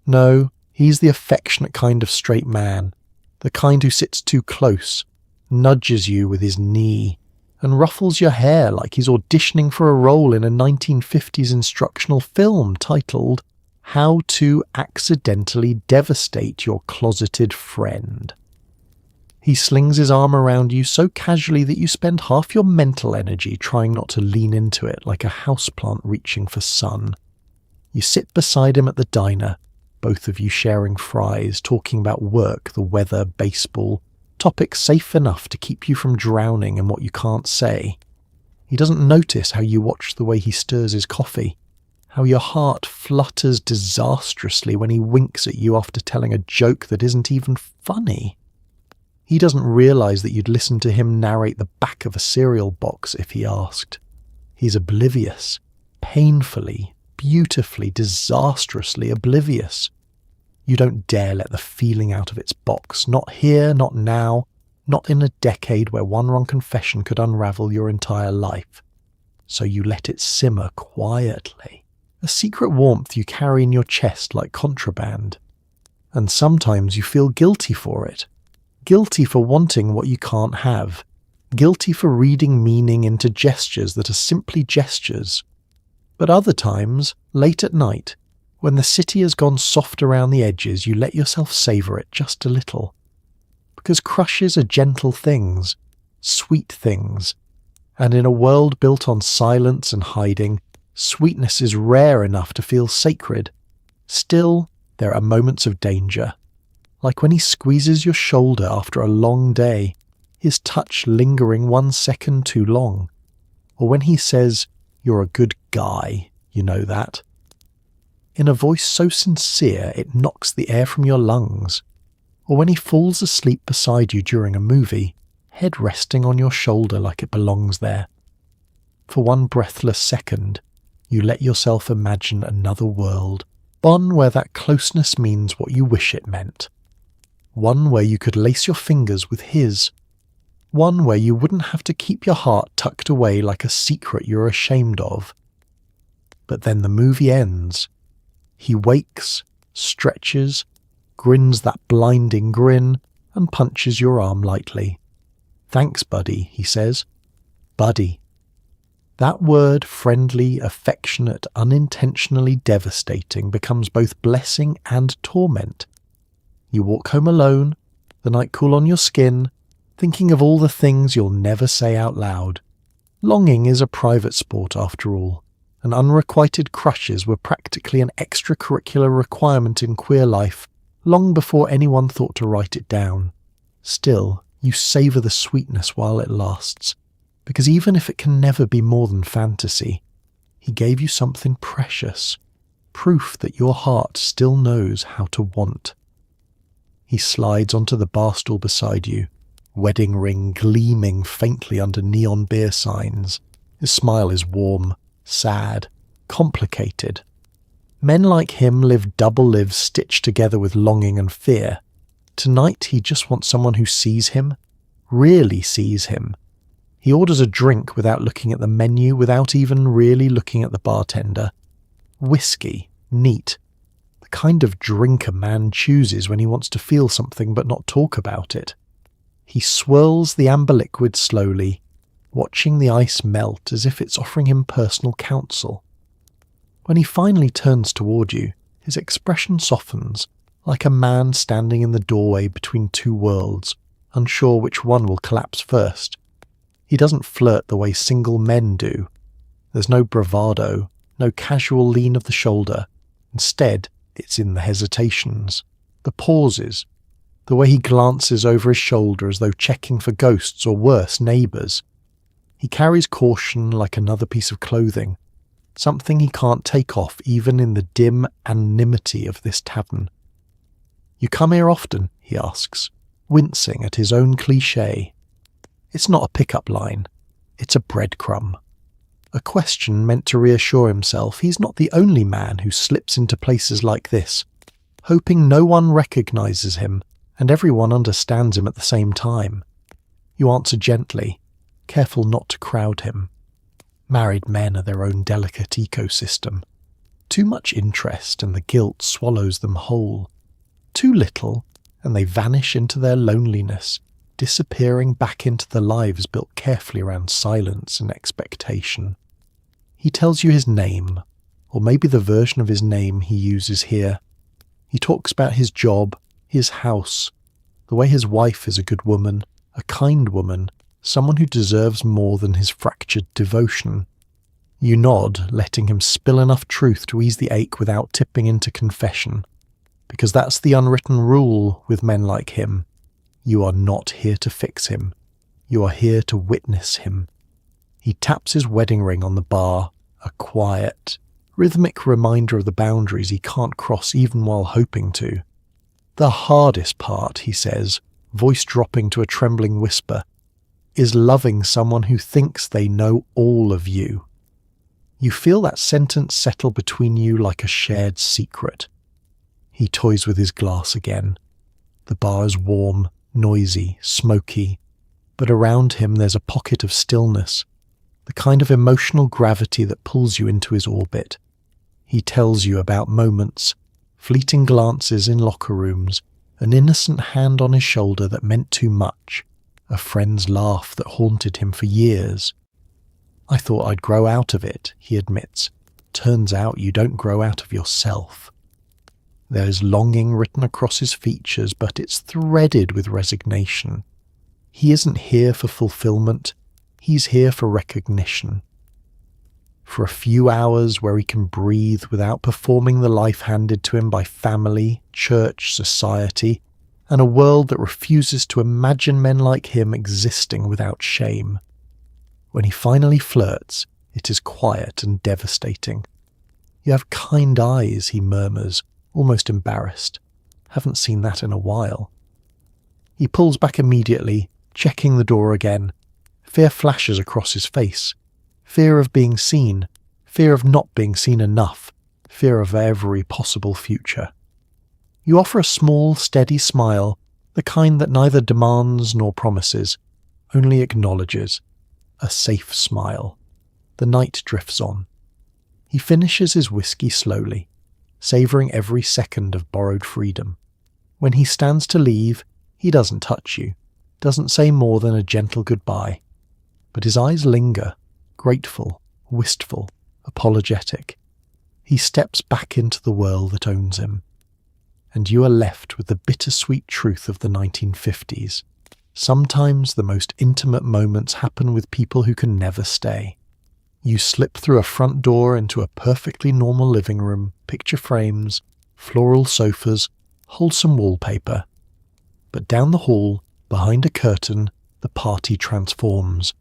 No, he's the affectionate kind of straight man, the kind who sits too close, nudges you with his knee, and ruffles your hair like he's auditioning for a role in a 1950s instructional film titled How to Accidentally Devastate Your Closeted Friend. He slings his arm around you so casually that you spend half your mental energy trying not to lean into it like a houseplant reaching for sun. You sit beside him at the diner, both of you sharing fries, talking about work, the weather, baseball, topics safe enough to keep you from drowning in what you can't say. He doesn't notice how you watch the way he stirs his coffee, how your heart flutters disastrously when he winks at you after telling a joke that isn't even funny. He doesn't realise that you'd listen to him narrate the back of a cereal box if he asked. He's oblivious, painfully, beautifully, disastrously oblivious. You don't dare let the feeling out of its box, not here, not now, not in a decade where one wrong confession could unravel your entire life. So you let it simmer quietly, a secret warmth you carry in your chest like contraband. And sometimes you feel guilty for it, guilty for wanting what you can't have, guilty for reading meaning into gestures that are simply gestures. But other times, late at night, when the city has gone soft around the edges, you let yourself savour it just a little. Because crushes are gentle things, sweet things, and in a world built on silence and hiding, sweetness is rare enough to feel sacred. Still, there are moments of danger, like when he squeezes your shoulder after a long day, his touch lingering 1 second too long, or when he says, "You're a good guy, you know that," in a voice so sincere it knocks the air from your lungs, or when he falls asleep beside you during a movie, head resting on your shoulder like it belongs there. For one breathless second, you let yourself imagine another world, one where that closeness means what you wish it meant, one where you could lace your fingers with his, one where you wouldn't have to keep your heart tucked away like a secret you're ashamed of. But then the movie ends. He wakes, stretches, grins that blinding grin, and punches your arm lightly. "Thanks, buddy," he says. Buddy. That word, friendly, affectionate, unintentionally devastating, becomes both blessing and torment. You walk home alone, the night cool on your skin, thinking of all the things you'll never say out loud. Longing is a private sport after all, and unrequited crushes were practically an extracurricular requirement in queer life long before anyone thought to write it down. Still, you savour the sweetness while it lasts, because even if it can never be more than fantasy, he gave you something precious, proof that your heart still knows how to want. He slides onto the bar stool beside you, wedding ring gleaming faintly under neon beer signs. His smile is warm, sad, complicated. Men like him live double lives stitched together with longing and fear. Tonight he just wants someone who sees him, really sees him. He orders a drink without looking at the menu, without even really looking at the bartender. Whiskey, neat. The kind of drink a man chooses when he wants to feel something but not talk about it. He swirls the amber liquid slowly, watching the ice melt as if it's offering him personal counsel. When he finally turns toward you, his expression softens, like a man standing in the doorway between two worlds, unsure which one will collapse first. He doesn't flirt the way single men do. There's no bravado, no casual lean of the shoulder. Instead, it's in the hesitations, the pauses, the way he glances over his shoulder as though checking for ghosts or worse, neighbours. He carries caution like another piece of clothing, something he can't take off even in the dim anonymity of this tavern. "You come here often?" he asks, wincing at his own cliché. It's not a pick-up line, it's a breadcrumb. A question meant to reassure himself he's not the only man who slips into places like this, hoping no one recognises him and everyone understands him at the same time. You answer gently, careful not to crowd him. Married men are their own delicate ecosystem. Too much interest and the guilt swallows them whole. Too little, and they vanish into their loneliness, disappearing back into the lives built carefully around silence and expectation. He tells you his name, or maybe the version of his name he uses here. He talks about his job, his house, the way his wife is a good woman, a kind woman, someone who deserves more than his fractured devotion. You nod, letting him spill enough truth to ease the ache without tipping into confession, because that's the unwritten rule with men like him. You are not here to fix him. You are here to witness him. He taps his wedding ring on the bar, a quiet, rhythmic reminder of the boundaries he can't cross even while hoping to. "The hardest part," he says, voice dropping to a trembling whisper, "is loving someone who thinks they know all of you." You feel that sentence settle between you like a shared secret. He toys with his glass again. The bar is warm, noisy, smoky, but around him there's a pocket of stillness, the kind of emotional gravity that pulls you into his orbit. He tells you about moments, fleeting glances in locker rooms, an innocent hand on his shoulder that meant too much, a friend's laugh that haunted him for years. "I thought I'd grow out of it," he admits. "Turns out you don't grow out of yourself." There's longing written across his features, but it's threaded with resignation. He isn't here for fulfillment, he's here for recognition. For a few hours where he can breathe without performing the life handed to him by family, church, society, and a world that refuses to imagine men like him existing without shame. When he finally flirts, it is quiet and devastating. "You have kind eyes," he murmurs, almost embarrassed. "Haven't seen that in a while." He pulls back immediately, checking the door again. Fear flashes across his face. Fear of being seen, fear of not being seen enough, fear of every possible future. You offer a small, steady smile, the kind that neither demands nor promises, only acknowledges. A safe smile. The night drifts on. He finishes his whiskey slowly, savouring every second of borrowed freedom. When he stands to leave, he doesn't touch you, doesn't say more than a gentle goodbye. But his eyes linger, grateful, wistful, apologetic. He steps back into the world that owns him. And you are left with the bittersweet truth of the 1950s. Sometimes the most intimate moments happen with people who can never stay. You slip through a front door into a perfectly normal living room, picture frames, floral sofas, wholesome wallpaper. But down the hall, behind a curtain, the party transforms.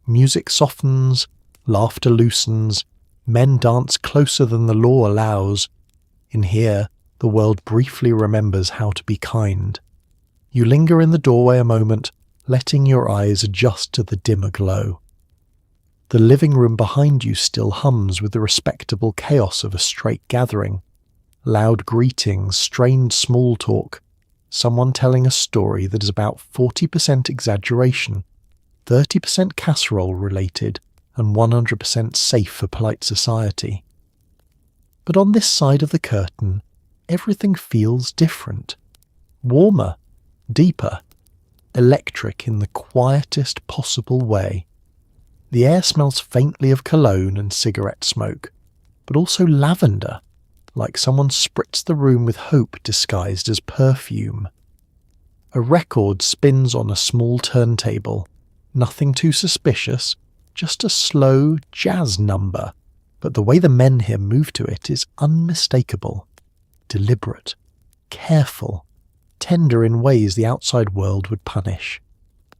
Music softens, laughter loosens, men dance closer than the law allows. In here, the world briefly remembers how to be kind. You linger in the doorway a moment, letting your eyes adjust to the dimmer glow. The living room behind you still hums with the respectable chaos of a straight gathering. Loud greetings, strained small talk, someone telling a story that is about 40% exaggeration, 30% casserole related, and 100% safe for polite society. But on this side of the curtain, everything feels different. Warmer, deeper, electric in the quietest possible way. The air smells faintly of cologne and cigarette smoke, but also lavender, like someone spritzed the room with hope disguised as perfume. A record spins on a small turntable. Nothing too suspicious, just a slow jazz number, but the way the men here move to it is unmistakable, deliberate, careful, tender in ways the outside world would punish.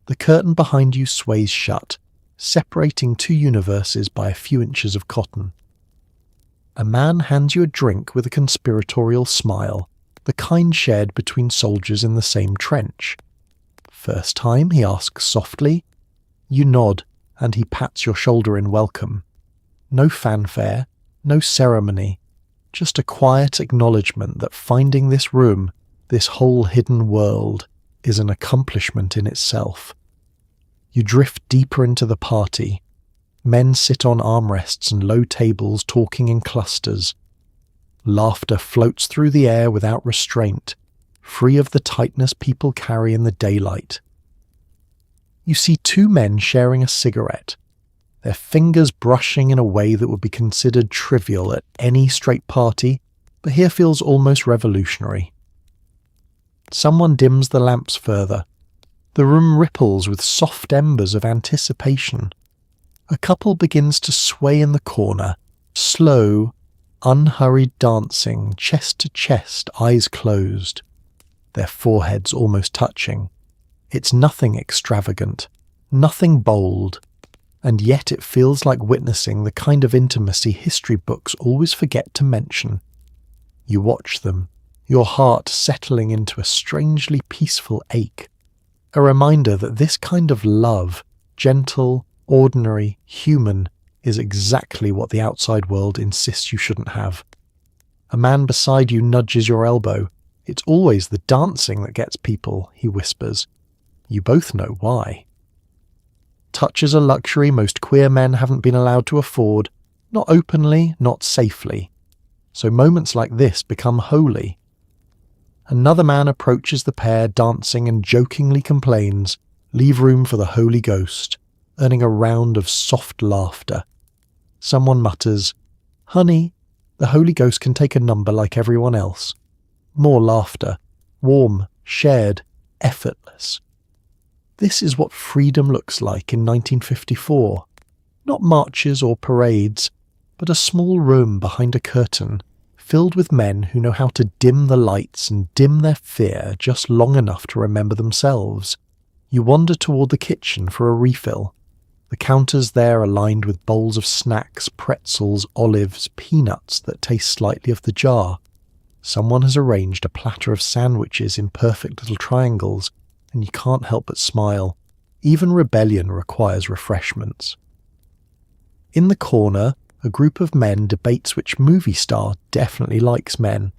The curtain behind you sways shut, separating two universes by a few inches of cotton. A man hands you a drink with a conspiratorial smile, the kind shared between soldiers in the same trench. First time, he asks softly. You nod, and he pats your shoulder in welcome. No fanfare, no ceremony, just a quiet acknowledgement that finding this room, this whole hidden world, is an accomplishment in itself. You drift deeper into the party. Men sit on armrests and low tables talking in clusters. Laughter floats through the air without restraint, free of the tightness people carry in the daylight. You see two men sharing a cigarette, their fingers brushing in a way that would be considered trivial at any straight party, but here feels almost revolutionary. Someone dims the lamps further. The room ripples with soft embers of anticipation. A couple begins to sway in the corner, slow, unhurried dancing, chest to chest, eyes closed, their foreheads almost touching. It's nothing extravagant, nothing bold, and yet it feels like witnessing the kind of intimacy history books always forget to mention. You watch them, your heart settling into a strangely peaceful ache, a reminder that this kind of love, gentle, ordinary, human, is exactly what the outside world insists you shouldn't have. A man beside you nudges your elbow. It's always the dancing that gets people, he whispers. You both know why. Touch is a luxury most queer men haven't been allowed to afford, not openly, not safely. So moments like this become holy. Another man approaches the pair dancing and jokingly complains, "Leave room for the Holy Ghost," earning a round of soft laughter. Someone mutters, "Honey, the Holy Ghost can take a number like everyone else." More laughter, warm, shared, effortless. This is what freedom looks like in 1954. Not marches or parades, but a small room behind a curtain, filled with men who know how to dim the lights and dim their fear just long enough to remember themselves. You wander toward the kitchen for a refill. The counters there are lined with bowls of snacks, pretzels, olives, peanuts that taste slightly of the jar. Someone has arranged a platter of sandwiches in perfect little triangles, and you can't help but smile. Even rebellion requires refreshments. In the corner, a group of men debates which movie star definitely likes men.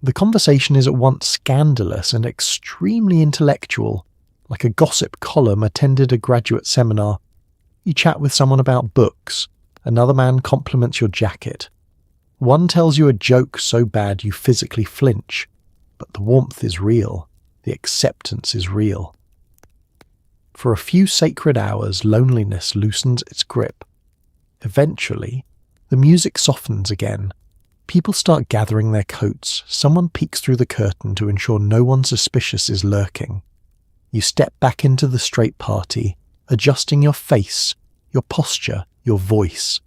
The conversation is at once scandalous and extremely intellectual, like a gossip column attended a graduate seminar. You chat with someone about books, Another man compliments your jacket. One tells you a joke so bad you physically flinch, but the warmth is real, the acceptance is real. For a few sacred hours, loneliness loosens its grip. Eventually, the music softens again. People start gathering their coats. Someone peeks through the curtain to ensure no one suspicious is lurking. You step back into the straight party, adjusting your face, your posture, your voice.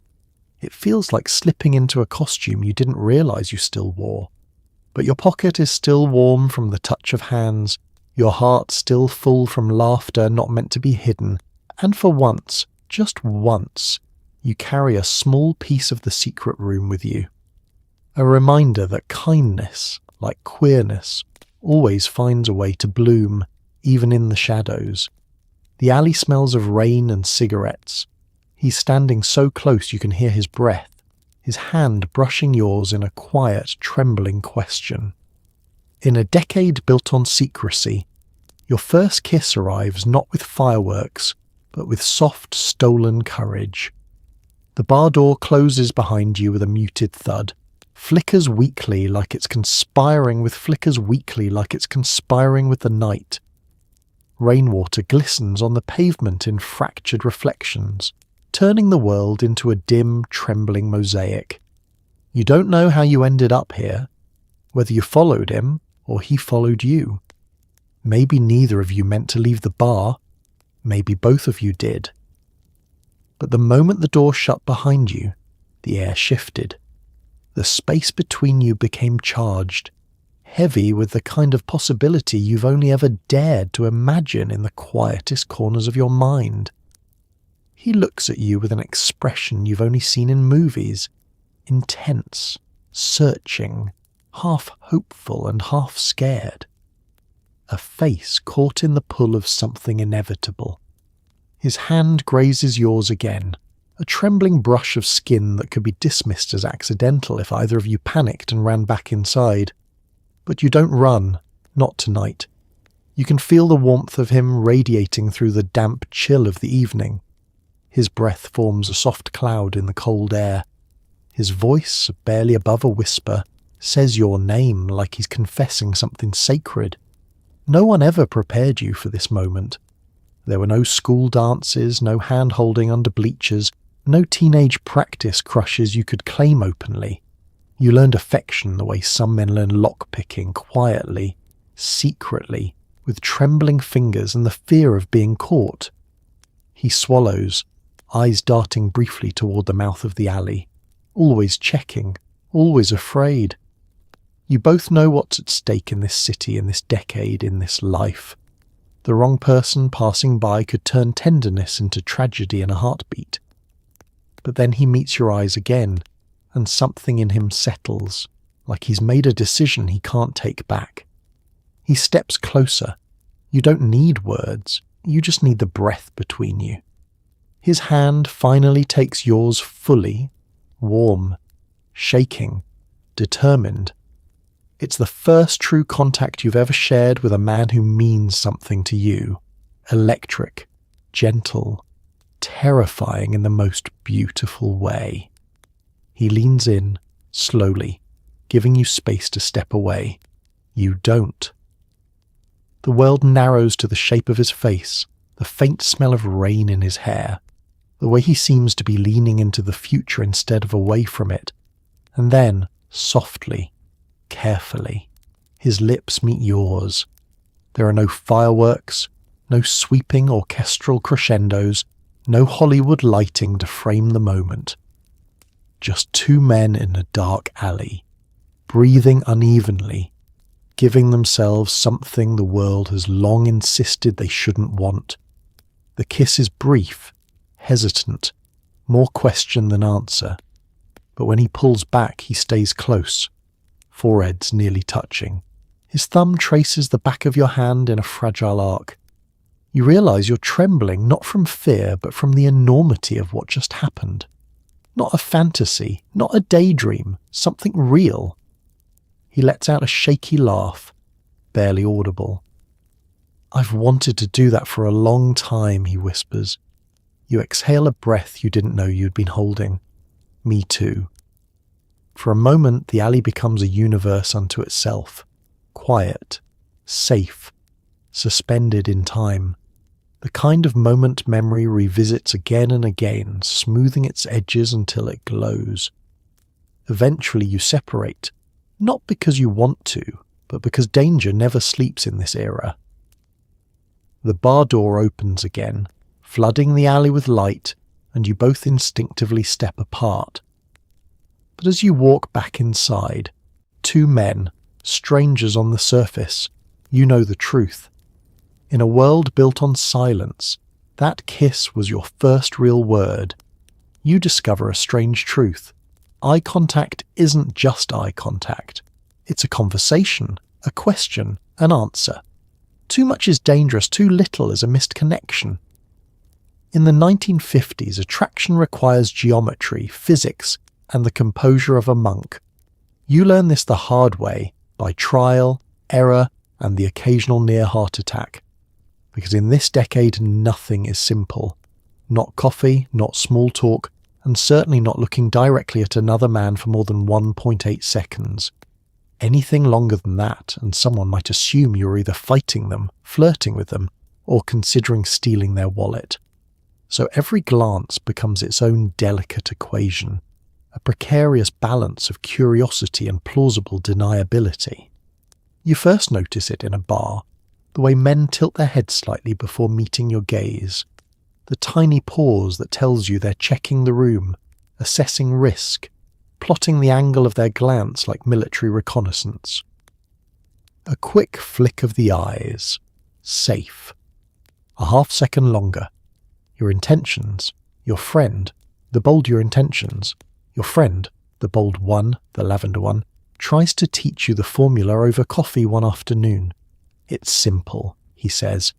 It feels like slipping into a costume you didn't realize you still wore. But your pocket is still warm from the touch of hands, your heart still full from laughter not meant to be hidden, and for once, just once, you carry a small piece of the secret room with you. A reminder that kindness, like queerness, always finds a way to bloom, even in the shadows. The alley smells of rain and cigarettes. He's standing so close you can hear his breath, his hand brushing yours in a quiet, trembling question. In a decade built on secrecy, your first kiss arrives not with fireworks, but with soft, stolen courage. The bar door closes behind you with a muted thud, flickers weakly like it's conspiring with the night. Rainwater glistens on the pavement in fractured reflections, turning the world into a dim, trembling mosaic. You don't know how you ended up here, whether you followed him or he followed you. Maybe neither of you meant to leave the bar, maybe both of you did. But the moment the door shut behind you, the air shifted. The space between you became charged, heavy with the kind of possibility you've only ever dared to imagine in the quietest corners of your mind. He looks at you with an expression you've only seen in movies, intense, searching, half hopeful and half scared. A face caught in the pull of something inevitable. His hand grazes yours again, a trembling brush of skin that could be dismissed as accidental if either of you panicked and ran back inside. But you don't run, not tonight. You can feel the warmth of him radiating through the damp chill of the evening. His breath forms a soft cloud in the cold air. His voice, barely above a whisper, says your name like he's confessing something sacred. No one ever prepared you for this moment. There were no school dances, no hand-holding under bleachers, no teenage practice crushes you could claim openly. You learned affection the way some men learn lockpicking, quietly, secretly, with trembling fingers and the fear of being caught. He swallows, eyes darting briefly toward the mouth of the alley, always checking, always afraid. You both know what's at stake in this city, in this decade, in this life. The wrong person passing by could turn tenderness into tragedy in a heartbeat. But then he meets your eyes again, and something in him settles, like he's made a decision he can't take back. He steps closer. You don't need words, you just need the breath between you. His hand finally takes yours fully, warm, shaking, determined. It's the first true contact you've ever shared with a man who means something to you. Electric, gentle, terrifying in the most beautiful way. He leans in, slowly, giving you space to step away. You don't. The world narrows to the shape of his face, the faint smell of rain in his hair, the way he seems to be leaning into the future instead of away from it. And then, softly, carefully, his lips meet yours. There are no fireworks, no sweeping orchestral crescendos, no Hollywood lighting to frame the moment. Just two men in a dark alley, breathing unevenly, giving themselves something the world has long insisted they shouldn't want. The kiss is brief, hesitant, more question than answer. But when he pulls back, he stays close, foreheads nearly touching. His thumb traces the back of your hand in a fragile arc. You realize you're trembling not from fear, but from the enormity of what just happened. Not a fantasy, not a daydream, something real. He lets out a shaky laugh, barely audible. "I've wanted to do that for a long time," he whispers. You exhale a breath you didn't know you'd been holding. Me too. For a moment, the alley becomes a universe unto itself. Quiet, safe, suspended in time. The kind of moment memory revisits again and again, smoothing its edges until it glows. Eventually you separate, not because you want to, but because danger never sleeps in this era. The bar door opens again, flooding the alley with light, and you both instinctively step apart. But as you walk back inside, two men, strangers on the surface, you know the truth. In a world built on silence, that kiss was your first real word. You discover a strange truth. Eye contact isn't just eye contact. It's a conversation, a question, an answer. Too much is dangerous, too little is a missed connection. In the 1950s, attraction requires geometry, physics, and the composure of a monk. You learn this the hard way, by trial, error, and the occasional near heart attack. Because in this decade, nothing is simple. Not coffee, not small talk, and certainly not looking directly at another man for more than 1.8 seconds. Anything longer than that, and someone might assume you're either fighting them, flirting with them, or considering stealing their wallet. So every glance becomes its own delicate equation, a precarious balance of curiosity and plausible deniability. You first notice it in a bar, the way men tilt their heads slightly before meeting your gaze, the tiny pause that tells you they're checking the room, assessing risk, plotting the angle of their glance like military reconnaissance. A quick flick of the eyes. Safe. A half-second longer. Your intentions. Your friend. The bold your intentions. Your friend, the bold one, the lavender one, tries to teach you the formula over coffee one afternoon. It's simple, he says,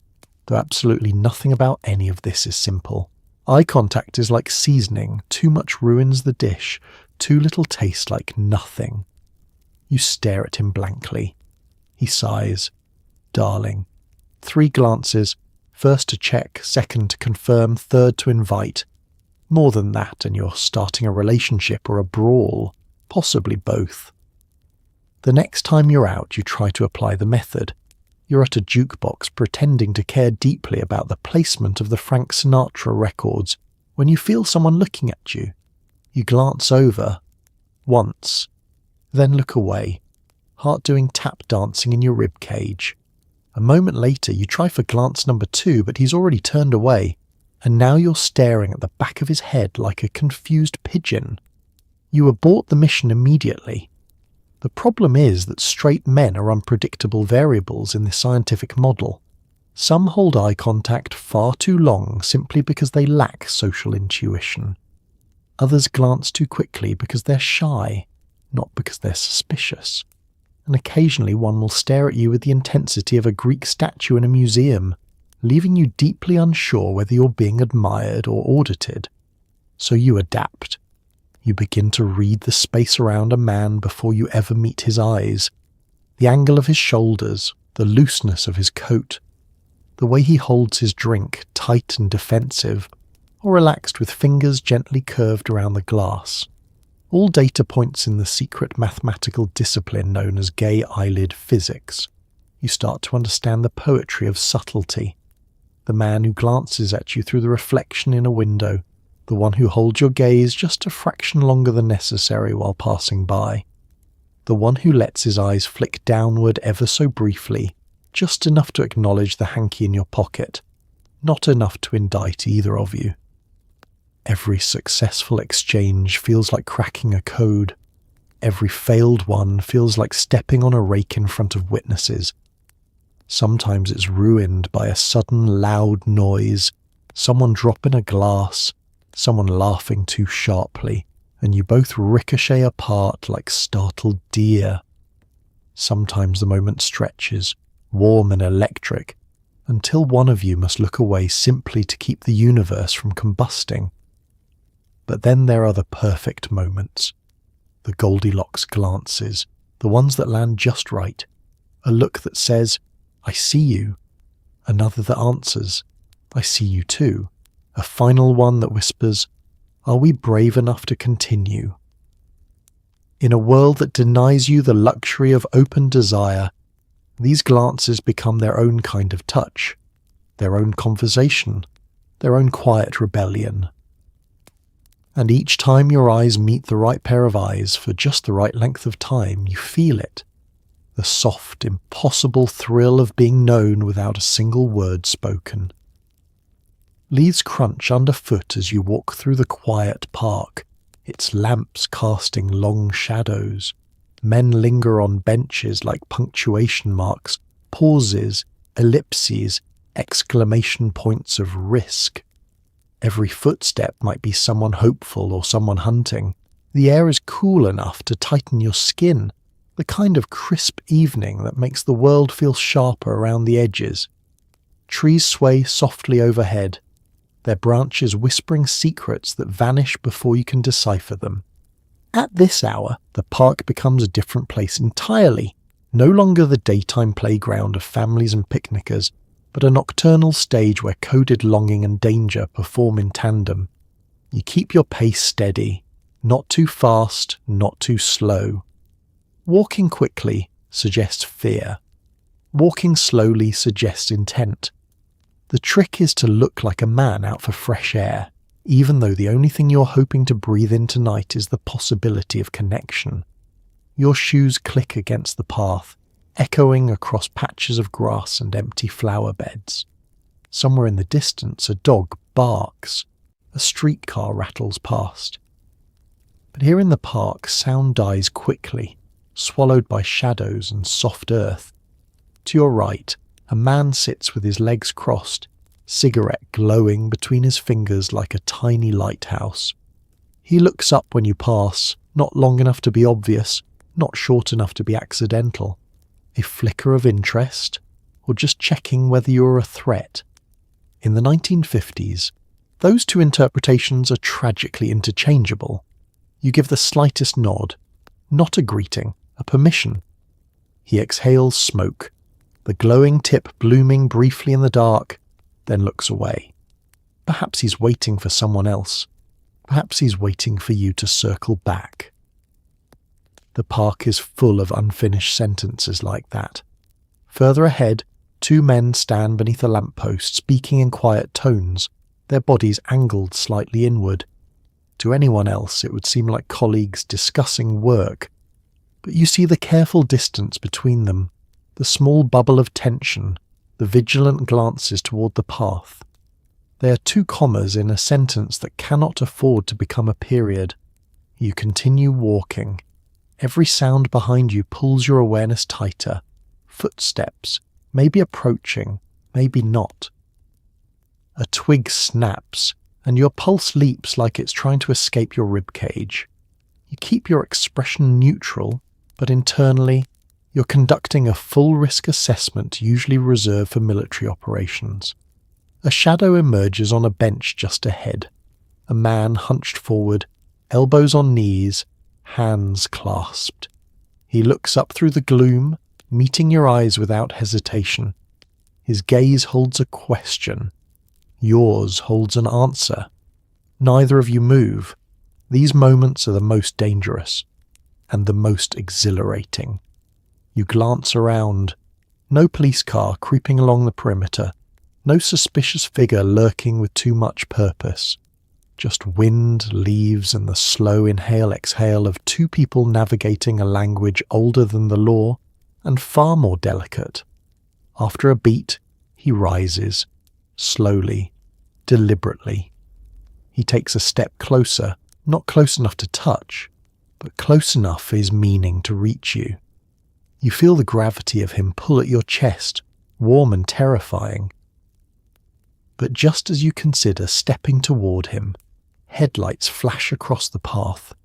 though absolutely nothing about any of this is simple. Eye contact is like seasoning. Too much ruins the dish. Too little tastes like nothing. You stare at him blankly. He sighs. Darling. 3 glances, first to check, second to confirm, third to invite. More than that, and you're starting a relationship or a brawl, possibly both. The next time you're out, you try to apply the method. You're at a jukebox pretending to care deeply about the placement of the Frank Sinatra records when you feel someone looking at you. You glance over. Once. Then look away, heart doing tap dancing in your rib cage. A moment later, you try for glance number 2, but he's already turned away, and now you're staring at the back of his head like a confused pigeon. You abort the mission immediately. The problem is that straight men are unpredictable variables in this scientific model. Some hold eye contact far too long simply because they lack social intuition. Others glance too quickly because they're shy, not because they're suspicious. And occasionally one will stare at you with the intensity of a Greek statue in a museum, leaving you deeply unsure whether you're being admired or audited. So you adapt. You begin to read the space around a man before you ever meet his eyes, the angle of his shoulders, the looseness of his coat, the way he holds his drink, tight and defensive, or relaxed with fingers gently curved around the glass. All data points in the secret mathematical discipline known as gay eyelid physics. You start to understand the poetry of subtlety. The man who glances at you through the reflection in a window, the one who holds your gaze just a fraction longer than necessary while passing by, the one who lets his eyes flick downward ever so briefly, just enough to acknowledge the hanky in your pocket, not enough to indict either of you. Every successful exchange feels like cracking a code. Every failed one feels like stepping on a rake in front of witnesses. Sometimes it's ruined by a sudden loud noise, someone dropping a glass, someone laughing too sharply, and you both ricochet apart like startled deer. Sometimes the moment stretches, warm and electric, until one of you must look away simply to keep the universe from combusting. But then there are the perfect moments, the Goldilocks glances, the ones that land just right, a look that says, "I see you," another that answers, "I see you too," a final one that whispers, "Are we brave enough to continue?" In a world that denies you the luxury of open desire, these glances become their own kind of touch, their own conversation, their own quiet rebellion. And each time your eyes meet the right pair of eyes for just the right length of time, you feel it. The soft, impossible thrill of being known without a single word spoken. Leaves crunch underfoot as you walk through the quiet park, its lamps casting long shadows. Men linger on benches like punctuation marks, pauses, ellipses, exclamation points of risk. Every footstep might be someone hopeful or someone hunting. The air is cool enough to tighten your skin, the kind of crisp evening that makes the world feel sharper around the edges. Trees sway softly overhead, their branches whispering secrets that vanish before you can decipher them. At this hour, the park becomes a different place entirely, no longer the daytime playground of families and picnickers, but a nocturnal stage where coded longing and danger perform in tandem. You keep your pace steady, not too fast, not too slow. Walking quickly suggests fear. Walking slowly suggests intent. The trick is to look like a man out for fresh air, even though the only thing you're hoping to breathe in tonight is the possibility of connection. Your shoes click against the path, echoing across patches of grass and empty flower beds. Somewhere in the distance, a dog barks. A streetcar rattles past. But here in the park, sound dies quickly, swallowed by shadows and soft earth. To your right, a man sits with his legs crossed, cigarette glowing between his fingers like a tiny lighthouse. He looks up when you pass, not long enough to be obvious, not short enough to be accidental. A flicker of interest, or just checking whether you're a threat. In the 1950s, those two interpretations are tragically interchangeable. You give the slightest nod, not a greeting, a permission. He exhales smoke, the glowing tip blooming briefly in the dark, then looks away. Perhaps he's waiting for someone else. Perhaps he's waiting for you to circle back. The park is full of unfinished sentences like that. Further ahead, two men stand beneath a lamppost, speaking in quiet tones, their bodies angled slightly inward. To anyone else, it would seem like colleagues discussing work, but you see the careful distance between them, the small bubble of tension, the vigilant glances toward the path. They are two commas in a sentence that cannot afford to become a period. You continue walking. Every sound behind you pulls your awareness tighter. Footsteps, maybe approaching, maybe not. A twig snaps, and your pulse leaps like it's trying to escape your ribcage. You keep your expression neutral, but internally, you're conducting a full risk assessment usually reserved for military operations. A shadow emerges on a bench just ahead. A man hunched forward, elbows on knees, hands clasped. He looks up through the gloom, meeting your eyes without hesitation. His gaze holds a question. Yours holds an answer. Neither of you move. These moments are the most dangerous and the most exhilarating. You glance around. No police car creeping along the perimeter. No suspicious figure lurking with too much purpose. Just wind, leaves, and the slow inhale-exhale of two people navigating a language older than the law and far more delicate. After a beat, he rises, slowly, deliberately. He takes a step closer, not close enough to touch, but close enough for his meaning to reach you. You feel the gravity of him pull at your chest, warm and terrifying. But just as you consider stepping toward him, headlights flash across the path.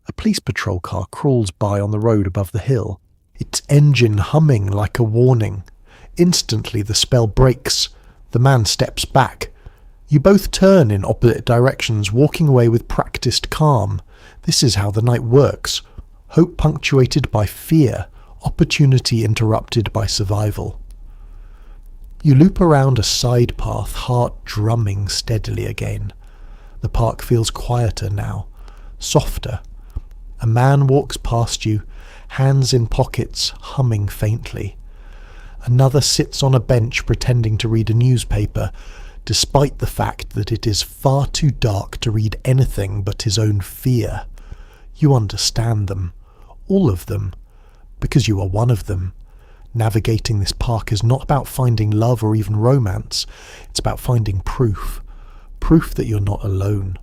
A police patrol car crawls by on the road above the hill, its engine humming like a warning. Instantly the spell breaks. The man steps back. You both turn in opposite directions, walking away with practiced calm. This is how the night works. Hope punctuated by fear, opportunity interrupted by survival. You loop around a side path, heart drumming steadily again. The park feels quieter now, softer. A man walks past you, hands in pockets, humming faintly. Another sits on a bench pretending to read a newspaper, despite the fact that it is far too dark to read anything but his own fear. You understand them, all of them, because you are one of them. Navigating this park is not about finding love or even romance. It's about finding proof. Proof that you're not alone.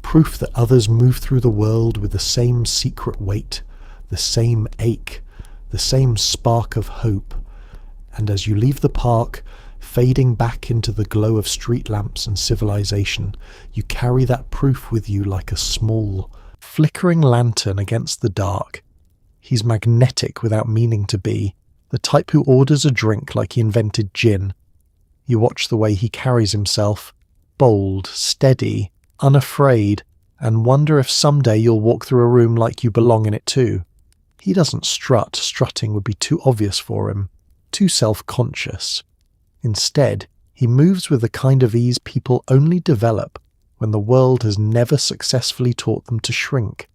Proof that others move through the world with the same secret weight, the same ache, the same spark of hope. And as you leave the park, fading back into the glow of street lamps and civilization, you carry that proof with you like a small, flickering lantern against the dark. He's magnetic without meaning to be, the type who orders a drink like he invented gin. You watch the way he carries himself, bold, steady, unafraid, and wonder if someday you'll walk through a room like you belong in it too. He doesn't strut. Strutting would be too obvious for him, too self-conscious. Instead, he moves with the kind of ease people only develop when the world has never successfully taught them to shrink.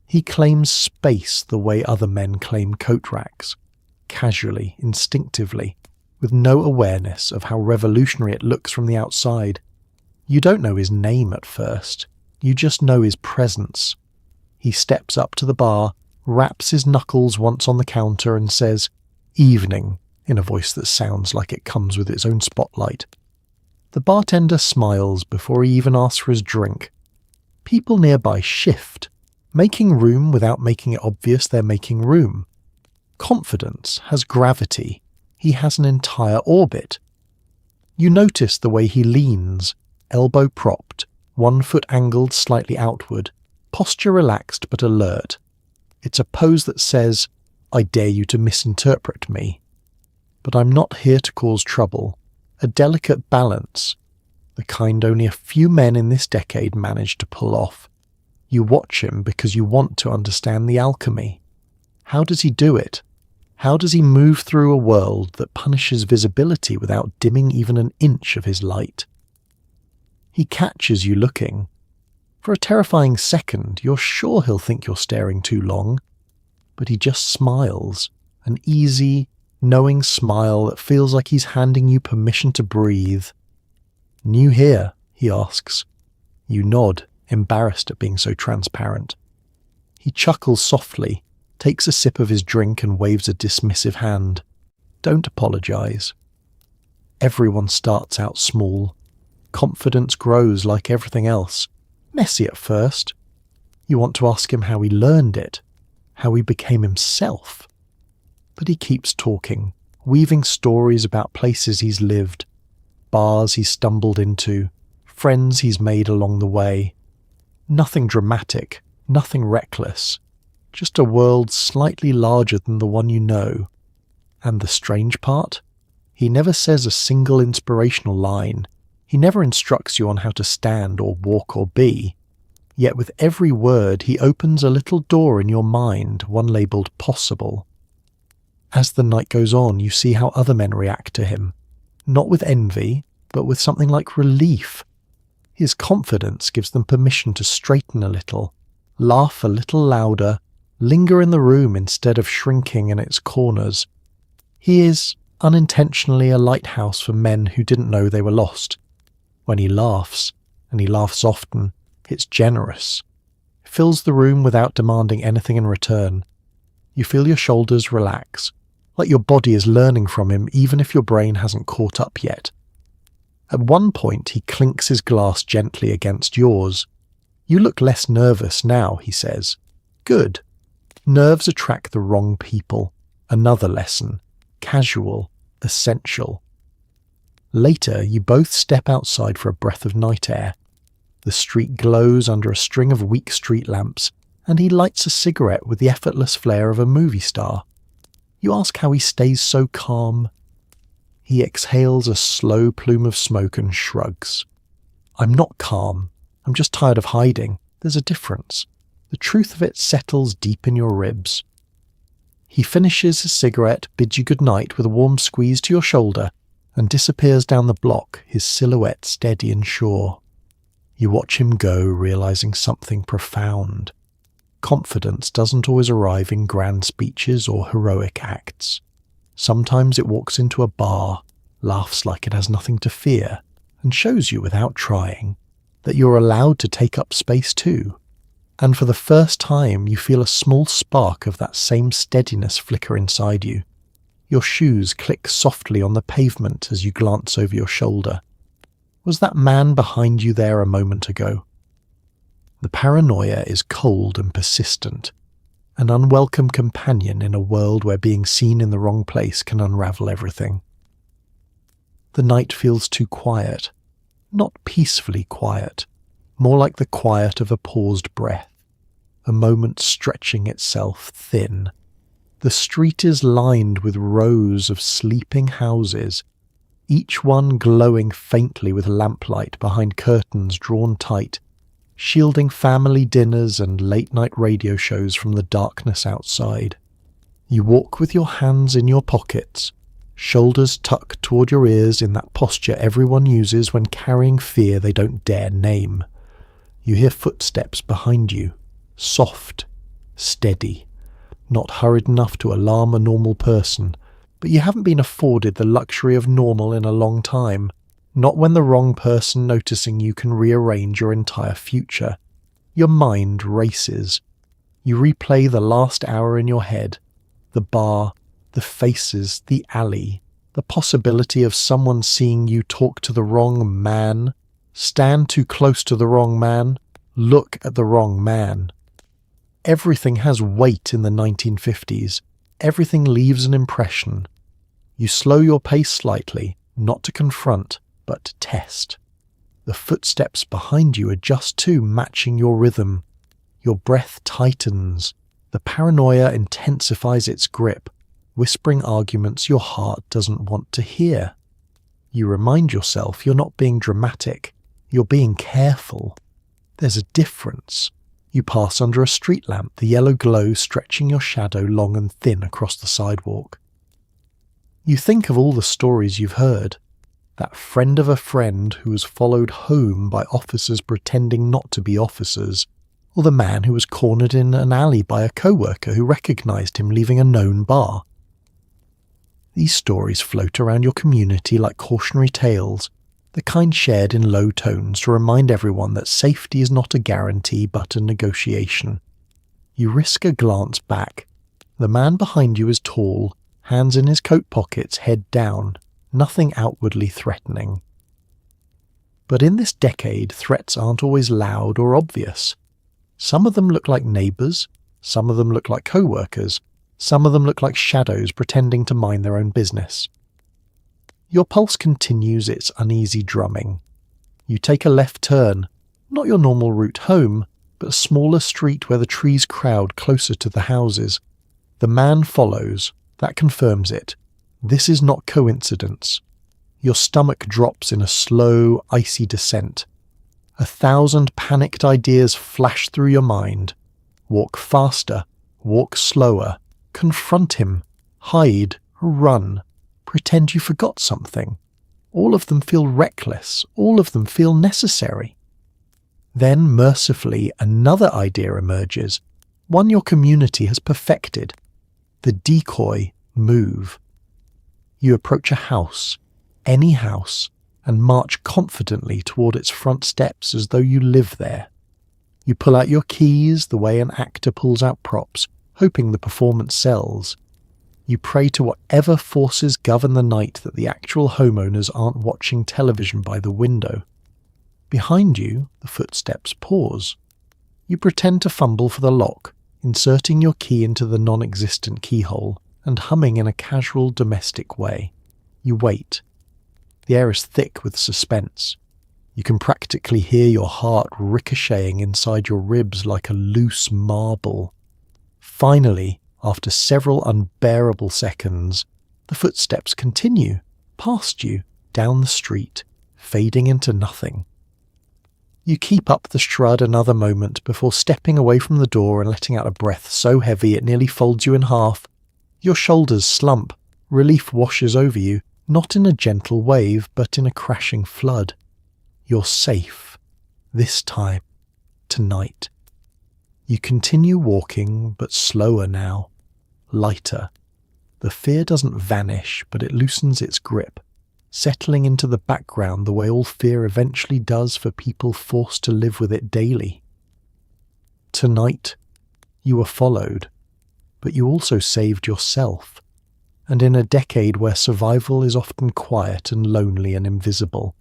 He claims space the way other men claim coat racks, casually, instinctively, with no awareness of how revolutionary it looks from the outside. You don't know his name at first, you just know his presence. He steps up to the bar, raps his knuckles once on the counter and says, "Evening," in a voice that sounds like it comes with its own spotlight. The bartender smiles before he even asks for his drink. People nearby shift, making room without making it obvious they're making room. Confidence has gravity. He has an entire orbit. You notice the way he leans, elbow propped, one foot angled slightly outward, posture relaxed but alert. It's a pose that says, "I dare you to misinterpret me. But I'm not here to cause trouble." A delicate balance, the kind only a few men in this decade manage to pull off. You watch him because you want to understand the alchemy. How does he do it? How does he move through a world that punishes visibility without dimming even an inch of his light? He catches you looking. For a terrifying second, you're sure he'll think you're staring too long, but he just smiles, an easy, knowing smile that feels like he's handing you permission to breathe. "New here?" he asks. You nod, embarrassed at being so transparent. He chuckles softly, takes a sip of his drink and waves a dismissive hand. "Don't apologize." Everyone starts out small. Confidence grows like everything else. Messy at first. You want to ask him how he learned it, how he became himself. But he keeps talking, weaving stories about places he's lived, bars he's stumbled into, friends he's made along the way. Nothing dramatic, nothing reckless, just a world slightly larger than the one you know. And the strange part? He never says a single inspirational line. He never instructs you on how to stand or walk or be. Yet with every word he opens a little door in your mind, one labelled possible. As the night goes on, you see how other men react to him. Not with envy, but with something like relief. His confidence gives them permission to straighten a little, laugh a little louder, linger in the room instead of shrinking in its corners. He is, unintentionally, a lighthouse for men who didn't know they were lost. When he laughs, and he laughs often, it's generous. It fills the room without demanding anything in return. You feel your shoulders relax, like your body is learning from him even if your brain hasn't caught up yet. At one point he clinks his glass gently against yours. "You look less nervous now," he says. "Good. Nerves attract the wrong people. Another lesson. Casual. Essential." Later, you both step outside for a breath of night air. The street glows under a string of weak street lamps, and he lights a cigarette with the effortless flair of a movie star. You ask how he stays so calm. He exhales a slow plume of smoke and shrugs. "I'm not calm. I'm just tired of hiding. There's a difference. The truth of it settles deep in your ribs." He finishes his cigarette, bids you good night with a warm squeeze to your shoulder, and disappears down the block, his silhouette steady and sure. You watch him go, realizing something profound. Confidence doesn't always arrive in grand speeches or heroic acts. Sometimes it walks into a bar, laughs like it has nothing to fear, and shows you without trying that you're allowed to take up space too. And for the first time, you feel a small spark of that same steadiness flicker inside you. Your shoes click softly on the pavement as you glance over your shoulder. Was that man behind you there a moment ago? The paranoia is cold and persistent, an unwelcome companion in a world where being seen in the wrong place can unravel everything. The night feels too quiet, not peacefully quiet, more like the quiet of a paused breath, a moment stretching itself thin. The street is lined with rows of sleeping houses, each one glowing faintly with lamplight behind curtains drawn tight, shielding family dinners and late-night radio shows from the darkness outside. You walk with your hands in your pockets, shoulders tucked toward your ears in that posture everyone uses when carrying fear they don't dare name. You hear footsteps behind you, soft, steady, not hurried enough to alarm a normal person, but you haven't been afforded the luxury of normal in a long time, not when the wrong person noticing you can rearrange your entire future. Your mind races. You replay the last hour in your head, the bar, the faces, the alley, the possibility of someone seeing you talk to the wrong man, stand too close to the wrong man, look at the wrong man. Everything has weight in the 1950s. Everything leaves an impression. You slow your pace slightly, not to confront, but to test. The footsteps behind you adjust too, matching your rhythm. Your breath tightens. The paranoia intensifies its grip, whispering arguments your heart doesn't want to hear. You remind yourself you're not being dramatic, you're being careful. There's a difference. You pass under a street lamp, the yellow glow stretching your shadow long and thin across the sidewalk. You think of all the stories you've heard. That friend of a friend who was followed home by officers pretending not to be officers, or the man who was cornered in an alley by a co-worker who recognized him leaving a known bar. These stories float around your community like cautionary tales, the kind shared in low tones to remind everyone that safety is not a guarantee but a negotiation. You risk a glance back. The man behind you is tall, hands in his coat pockets, head down, nothing outwardly threatening. But in this decade, threats aren't always loud or obvious. Some of them look like neighbours, some of them look like co-workers, some of them look like shadows pretending to mind their own business. Your pulse continues its uneasy drumming. You take a left turn, not your normal route home, but a smaller street where the trees crowd closer to the houses. The man follows. That confirms it. This is not coincidence. Your stomach drops in a slow, icy descent. 1,000 panicked ideas flash through your mind. Walk faster, walk slower, confront him, hide, run, pretend you forgot something. All of them feel reckless, all of them feel necessary. Then, mercifully, another idea emerges, one your community has perfected. The decoy move. You approach a house, any house, and march confidently toward its front steps as though you live there. You pull out your keys the way an actor pulls out props, hoping the performance sells. You pray to whatever forces govern the night that the actual homeowners aren't watching television by the window. Behind you, the footsteps pause. You pretend to fumble for the lock, inserting your key into the non-existent keyhole and humming in a casual domestic way. You wait. The air is thick with suspense. You can practically hear your heart ricocheting inside your ribs like a loose marble. Finally, after several unbearable seconds, the footsteps continue, past you, down the street, fading into nothing. You keep up the strut another moment before stepping away from the door and letting out a breath so heavy it nearly folds you in half. Your shoulders slump, relief washes over you, Not in a gentle wave, but in a crashing flood. You're safe. This time. Tonight. You continue walking, but slower now. Lighter. The fear doesn't vanish, but it loosens its grip, settling into the background the way all fear eventually does for people forced to live with it daily. Tonight, you were followed, but you also saved yourself. And in a decade where survival is often quiet and lonely and invisible,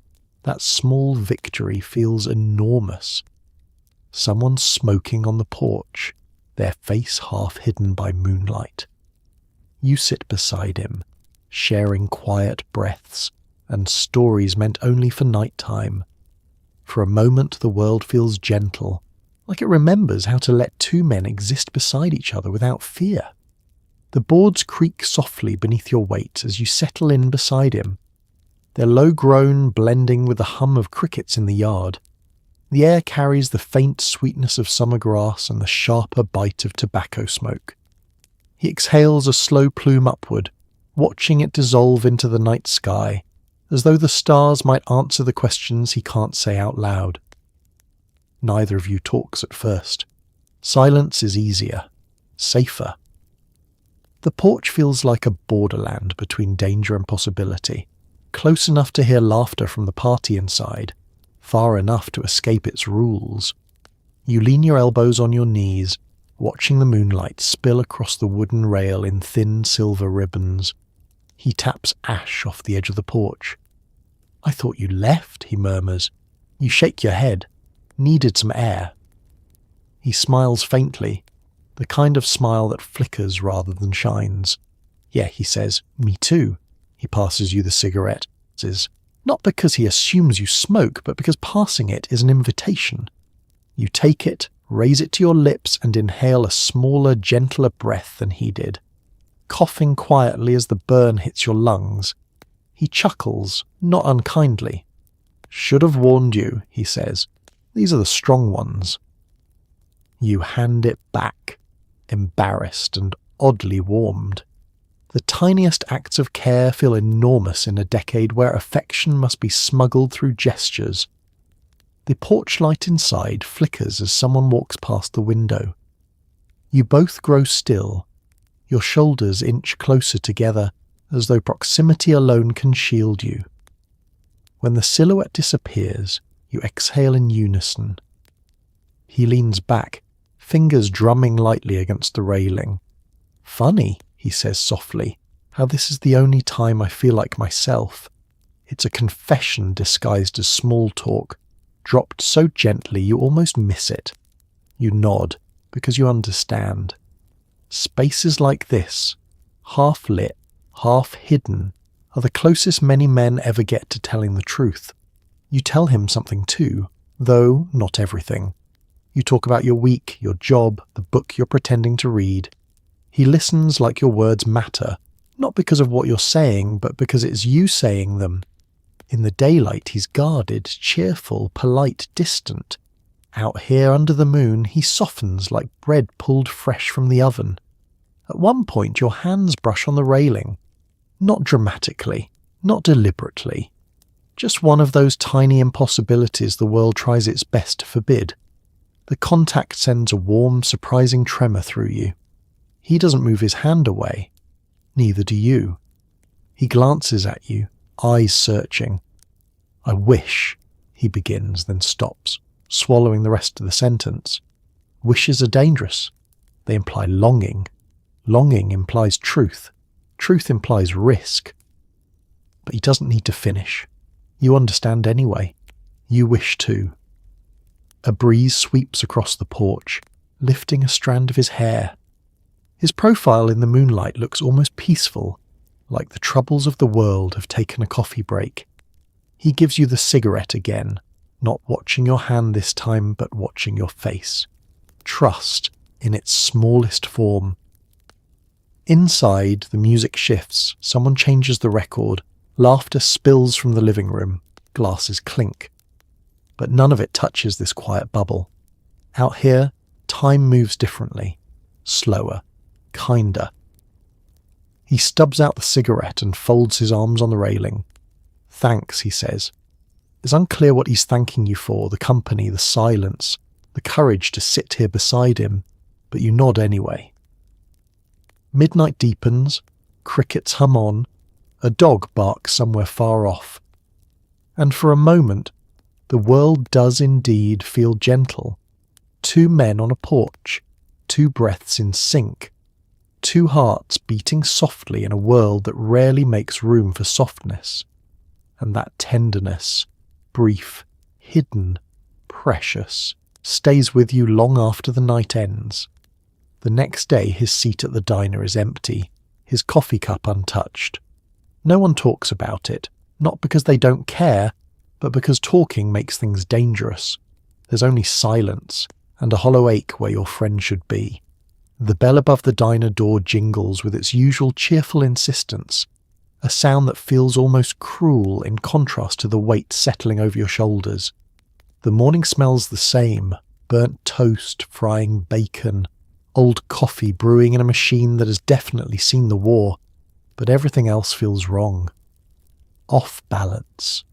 that small victory feels enormous. Someone smoking on the porch, their face half hidden by moonlight. You sit beside him, sharing quiet breaths and stories meant only for nighttime. For a moment the world feels gentle, like it remembers how to let two men exist beside each other without fear. The boards creak softly beneath your weight as you settle in beside him, their low groan blending with the hum of crickets in the yard. The air carries the faint sweetness of summer grass and the sharper bite of tobacco smoke. He exhales a slow plume upward, watching it dissolve into the night sky, as though the stars might answer the questions he can't say out loud. Neither of you talks at first. Silence is easier, safer. The porch feels like a borderland between danger and possibility, close enough to hear laughter from the party inside, far enough to escape its rules. You lean your elbows on your knees, watching the moonlight spill across the wooden rail in thin silver ribbons. He taps ash off the edge of the porch. "I thought you left," he murmurs. You shake your head. Needed some air. He smiles faintly, the kind of smile that flickers rather than shines. "Yeah," he says, "me too." He passes you the cigarette. Not because he assumes you smoke, but because passing it is an invitation. You take it, raise it to your lips, and inhale a smaller, gentler breath than he did, coughing quietly as the burn hits your lungs. He chuckles, not unkindly. "Should have warned you," he says. "These are the strong ones." You hand it back, embarrassed and oddly warmed. The tiniest acts of care feel enormous in a decade where affection must be smuggled through gestures. The porch light inside flickers as someone walks past the window. You both grow still, your shoulders inch closer together, as though proximity alone can shield you. When the silhouette disappears, you exhale in unison. He leans back, fingers drumming lightly against the railing. "Funny," he says softly, "how this is the only time I feel like myself." It's a confession disguised as small talk, dropped so gently you almost miss it. You nod, because you understand. Spaces like this, half lit, half hidden, are the closest many men ever get to telling the truth. You tell him something too, though not everything. You talk about your week, your job, the book you're pretending to read. He listens like your words matter, not because of what you're saying, but because it's you saying them. In the daylight he's guarded, cheerful, polite, distant. Out here under the moon he softens like bread pulled fresh from the oven. At one point your hands brush on the railing. Not dramatically, not deliberately. Just one of those tiny impossibilities the world tries its best to forbid. The contact sends a warm, surprising tremor through you. He doesn't move his hand away. Neither do you. He glances at you, eyes searching. "I wish," he begins, then stops, swallowing the rest of the sentence. Wishes are dangerous. They imply longing. Longing implies truth. Truth implies risk. But he doesn't need to finish. You understand anyway. You wish too. A breeze sweeps across the porch, lifting a strand of his hair. His profile in the moonlight looks almost peaceful, like the troubles of the world have taken a coffee break. He gives you the cigarette again, not watching your hand this time, but watching your face. Trust in its smallest form. Inside, the music shifts. Someone changes the record. Laughter spills from the living room. Glasses clink. But none of it touches this quiet bubble. Out here, time moves differently. Slower. Kinder. He stubs out the cigarette and folds his arms on the railing. "Thanks," he says. It's unclear what he's thanking you for, the company, the silence, the courage to sit here beside him, but you nod anyway. Midnight deepens, crickets hum on, a dog barks somewhere far off. And for a moment, the world does indeed feel gentle. 2 men on a porch, 2 breaths in sync, 2 hearts beating softly in a world that rarely makes room for softness. And that tenderness, brief, hidden, precious, stays with you long after the night ends. The next day his seat at the diner is empty, his coffee cup untouched. No one talks about it, not because they don't care, but because talking makes things dangerous. There's only silence, and a hollow ache where your friend should be. The bell above the diner door jingles with its usual cheerful insistence, a sound that feels almost cruel in contrast to the weight settling over your shoulders. The morning smells the same, burnt toast, frying bacon, old coffee brewing in a machine that has definitely seen the war, but everything else feels wrong. Off balance,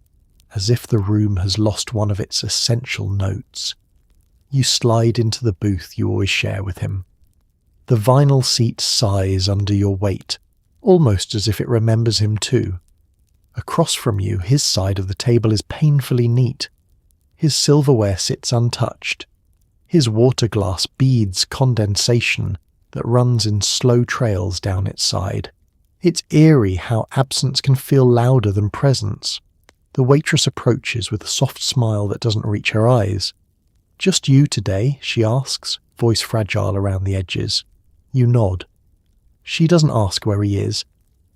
as if the room has lost one of its essential notes. You slide into the booth you always share with him. The vinyl seat sighs under your weight, almost as if it remembers him too. Across from you, his side of the table is painfully neat. His silverware sits untouched. His water glass beads condensation that runs in slow trails down its side. It's eerie how absence can feel louder than presence. The waitress approaches with a soft smile that doesn't reach her eyes. "Just you today?" she asks, voice fragile around the edges. You nod. She doesn't ask where he is.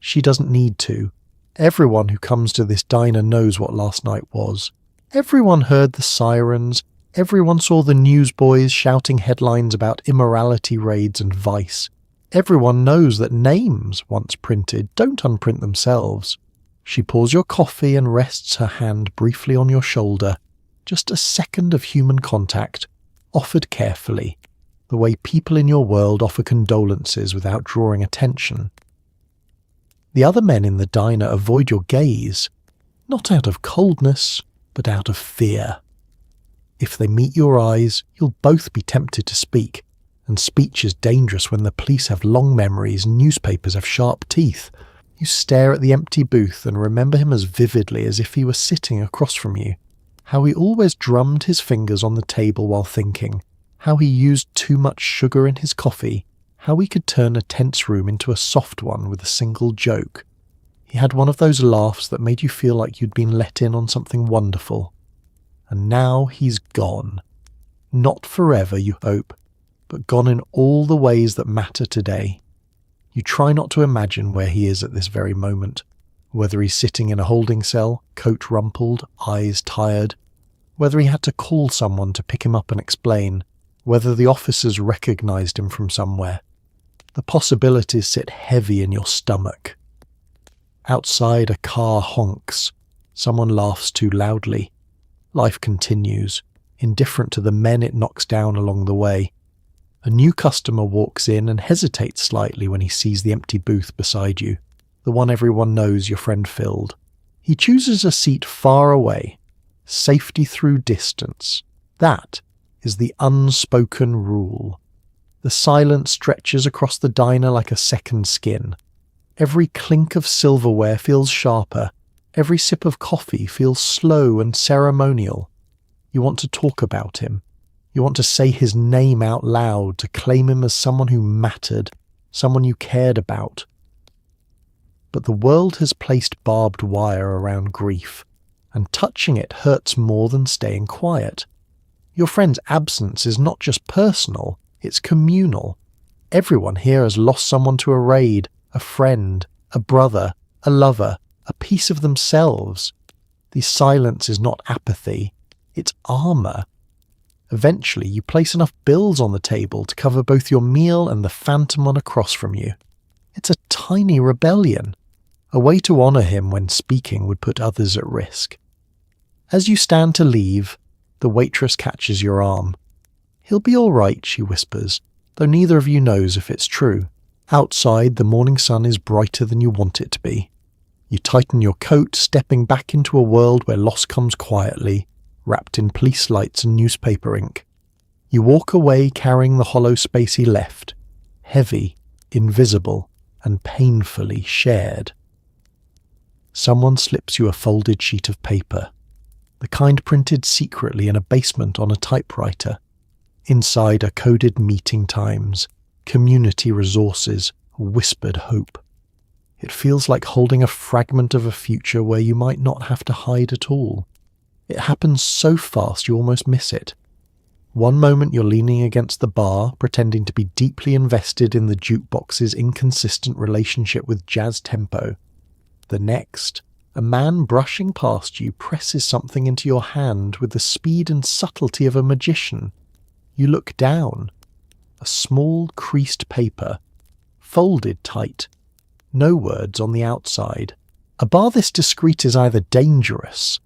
She doesn't need to. Everyone who comes to this diner knows what last night was. Everyone heard the sirens. Everyone saw the newsboys shouting headlines about immorality raids and vice. Everyone knows that names, once printed, don't unprint themselves. She pours your coffee and rests her hand briefly on your shoulder. Just a second of human contact, offered carefully, the way people in your world offer condolences without drawing attention. The other men in the diner avoid your gaze, not out of coldness, but out of fear. If they meet your eyes, you'll both be tempted to speak, and speech is dangerous when the police have long memories and newspapers have sharp teeth. You stare at the empty booth and remember him as vividly as if he were sitting across from you. How he always drummed his fingers on the table while thinking. How he used too much sugar in his coffee. How he could turn a tense room into a soft one with a single joke. He had one of those laughs that made you feel like you'd been let in on something wonderful. And now he's gone. Not forever, you hope, but gone in all the ways that matter today. You try not to imagine where he is at this very moment. Whether he's sitting in a holding cell, coat rumpled, eyes tired. Whether he had to call someone to pick him up and explain. Whether the officers recognised him from somewhere. The possibilities sit heavy in your stomach. Outside, a car honks. Someone laughs too loudly. Life continues, indifferent to the men it knocks down along the way. A new customer walks in and hesitates slightly when he sees the empty booth beside you, the one everyone knows your friend filled. He chooses a seat far away. Safety through distance. That is the unspoken rule. The silence stretches across the diner like a second skin. Every clink of silverware feels sharper. Every sip of coffee feels slow and ceremonial. You want to talk about him. You want to say his name out loud, to claim him as someone who mattered, someone you cared about. But the world has placed barbed wire around grief, and touching it hurts more than staying quiet. Your friend's absence is not just personal, it's communal. Everyone here has lost someone to a raid, a friend, a brother, a lover, a piece of themselves. The silence is not apathy, it's armour. Eventually, you place enough bills on the table to cover both your meal and the phantom one across from you. It's a tiny rebellion, a way to honour him when speaking would put others at risk. As you stand to leave, the waitress catches your arm. "He'll be all right," she whispers, though neither of you knows if it's true. Outside, the morning sun is brighter than you want it to be. You tighten your coat, stepping back into a world where loss comes quietly, wrapped in police lights and newspaper ink. You walk away carrying the hollow space he left, heavy, invisible, and painfully shared. Someone slips you a folded sheet of paper, the kind printed secretly in a basement on a typewriter. Inside are coded meeting times, community resources, whispered hope. It feels like holding a fragment of a future where you might not have to hide at all. It happens so fast you almost miss it. One moment you're leaning against the bar, pretending to be deeply invested in the jukebox's inconsistent relationship with jazz tempo. The next, a man brushing past you presses something into your hand with the speed and subtlety of a magician. You look down. A small, creased paper, folded tight. No words on the outside. A bar this discreet is either dangerous,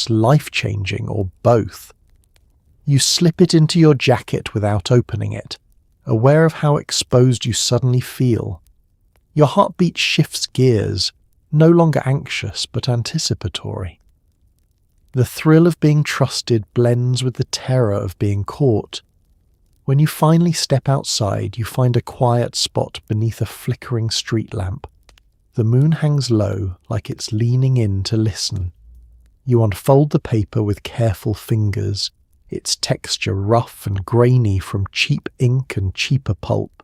life-changing, or both. You slip it into your jacket without opening it, aware of how exposed you suddenly feel. Your heartbeat shifts gears, no longer anxious but anticipatory. The thrill of being trusted blends with the terror of being caught. When you finally step outside, you find a quiet spot beneath a flickering street lamp. The moon hangs low, like it's leaning in to listen. You unfold the paper with careful fingers, its texture rough and grainy from cheap ink and cheaper pulp.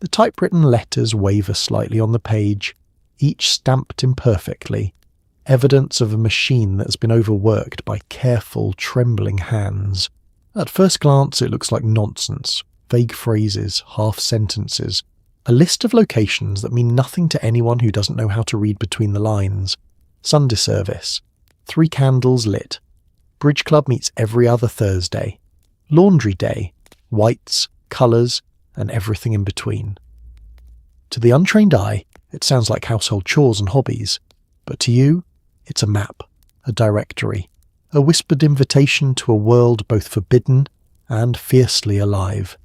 The typewritten letters waver slightly on the page, each stamped imperfectly, evidence of a machine that has been overworked by careful, trembling hands. At first glance, it looks like nonsense, vague phrases, half-sentences, a list of locations that mean nothing to anyone who doesn't know how to read between the lines. Sunday service, 3 candles lit. Bridge club meets every other Thursday. Laundry day, whites, colours, and everything in between. To the untrained eye, it sounds like household chores and hobbies, but to you, it's a map, a directory, a whispered invitation to a world both forbidden and fiercely alive.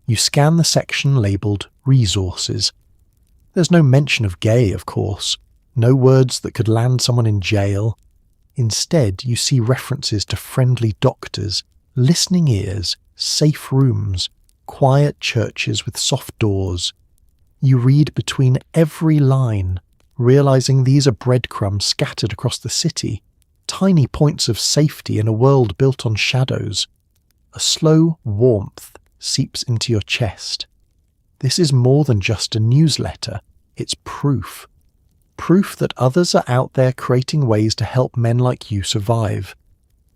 You scan the section labelled Resources. There's no mention of gay, of course, no words that could land someone in jail. Instead, you see references to friendly doctors, listening ears, safe rooms, quiet churches with soft doors. You read between every line, realizing these are breadcrumbs scattered across the city, tiny points of safety in a world built on shadows. A slow warmth seeps into your chest. This is more than just a newsletter, it's proof. Proof that others are out there creating ways to help men like you survive.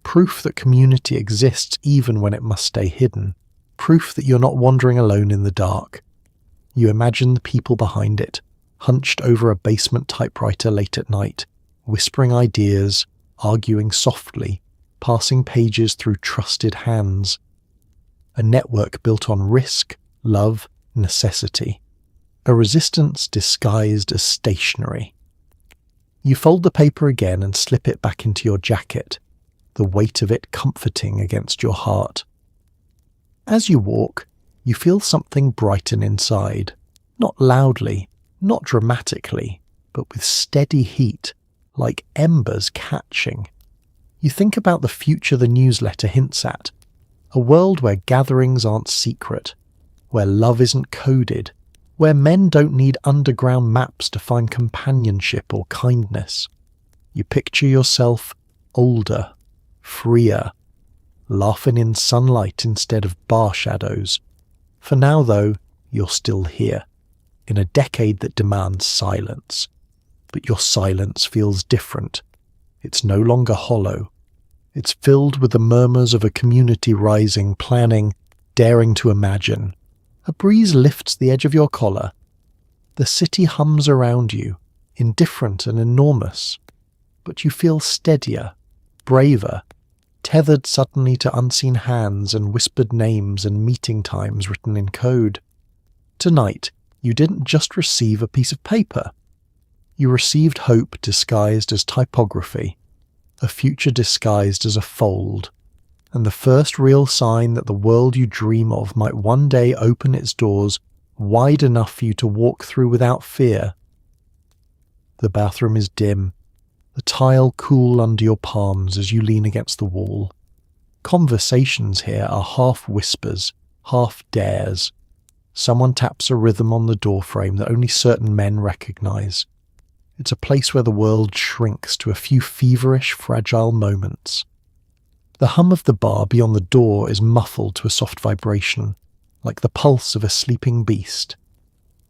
Proof that community exists even when it must stay hidden. Proof that you're not wandering alone in the dark. You imagine the people behind it, hunched over a basement typewriter late at night, whispering ideas, arguing softly, passing pages through trusted hands. A network built on risk, love, necessity. A resistance disguised as stationery. You fold the paper again and slip it back into your jacket, the weight of it comforting against your heart. As you walk, you feel something brighten inside, not loudly, not dramatically, but with steady heat, like embers catching. You think about the future the newsletter hints at, a world where gatherings aren't secret, where love isn't coded, where men don't need underground maps to find companionship or kindness. You picture yourself older, freer, laughing in sunlight instead of bar shadows. For now, though, you're still here, in a decade that demands silence. But your silence feels different. It's no longer hollow. It's filled with the murmurs of a community rising, planning, daring to imagine. A breeze lifts the edge of your collar. The city hums around you, indifferent and enormous. But you feel steadier, braver, tethered suddenly to unseen hands and whispered names and meeting times written in code. Tonight, you didn't just receive a piece of paper. You received hope disguised as typography, a future disguised as a fold, and the first real sign that the world you dream of might one day open its doors wide enough for you to walk through without fear. The bathroom is dim, the tile cool under your palms as you lean against the wall. Conversations here are half whispers, half dares. Someone taps a rhythm on the doorframe that only certain men recognize. It's a place where the world shrinks to a few feverish, fragile moments. The hum of the bar beyond the door is muffled to a soft vibration, like the pulse of a sleeping beast.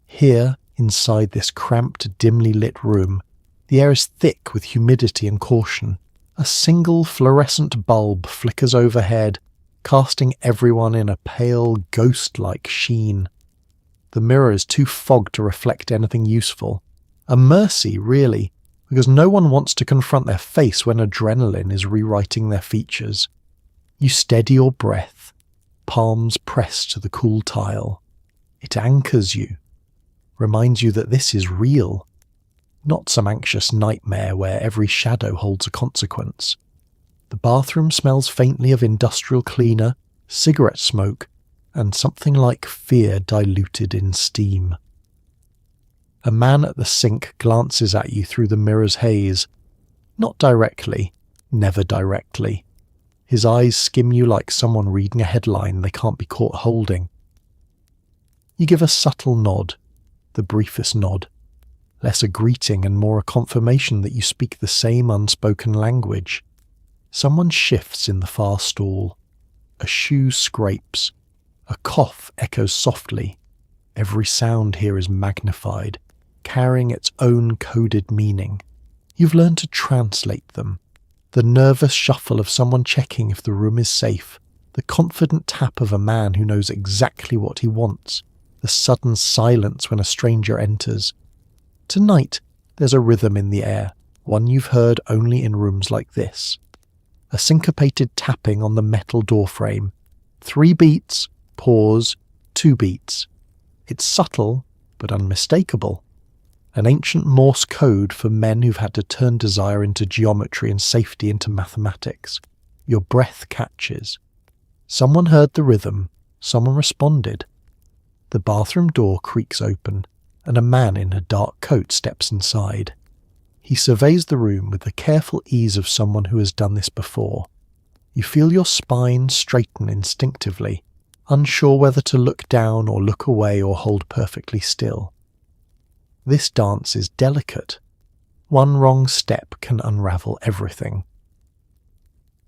Here, inside this cramped, dimly lit room, the air is thick with humidity and caution. A single fluorescent bulb flickers overhead, casting everyone in a pale, ghost-like sheen. The mirror is too fogged to reflect anything useful. A mercy, really, because no one wants to confront their face when adrenaline is rewriting their features. You steady your breath, palms pressed to the cool tile. It anchors you, reminds you that this is real, not some anxious nightmare where every shadow holds a consequence. The bathroom smells faintly of industrial cleaner, cigarette smoke, and something like fear diluted in steam. A man at the sink glances at you through the mirror's haze. Not directly, never directly. His eyes skim you like someone reading a headline they can't be caught holding. You give a subtle nod, the briefest nod, less a greeting and more a confirmation that you speak the same unspoken language. Someone shifts in the far stall. A shoe scrapes. A cough echoes softly. Every sound here is magnified, carrying its own coded meaning. You've learned to translate them. The nervous shuffle of someone checking if the room is safe, the confident tap of a man who knows exactly what he wants, the sudden silence when a stranger enters. Tonight, there's a rhythm in the air, one you've heard only in rooms like this. A syncopated tapping on the metal doorframe. 3 beats, pause, 2 beats. It's subtle, but unmistakable. An ancient Morse code for men who've had to turn desire into geometry and safety into mathematics. Your breath catches. Someone heard the rhythm. Someone responded. The bathroom door creaks open, and a man in a dark coat steps inside. He surveys the room with the careful ease of someone who has done this before. You feel your spine straighten instinctively, unsure whether to look down or look away or hold perfectly still. This dance is delicate. One wrong step can unravel everything.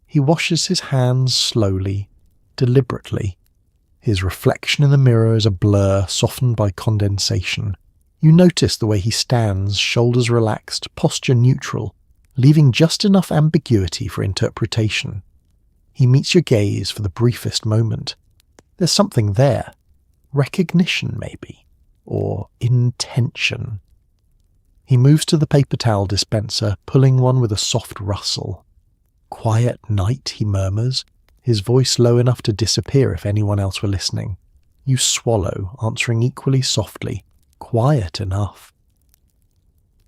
He washes his hands slowly, deliberately. His reflection in the mirror is a blur softened by condensation. You notice the way he stands, shoulders relaxed, posture neutral, leaving just enough ambiguity for interpretation. He meets your gaze for the briefest moment. There's something there. Recognition, maybe. Or intention. He moves to the paper towel dispenser, pulling one with a soft rustle. "Quiet night," he murmurs, his voice low enough to disappear if anyone else were listening. You swallow, answering equally softly. Quiet enough.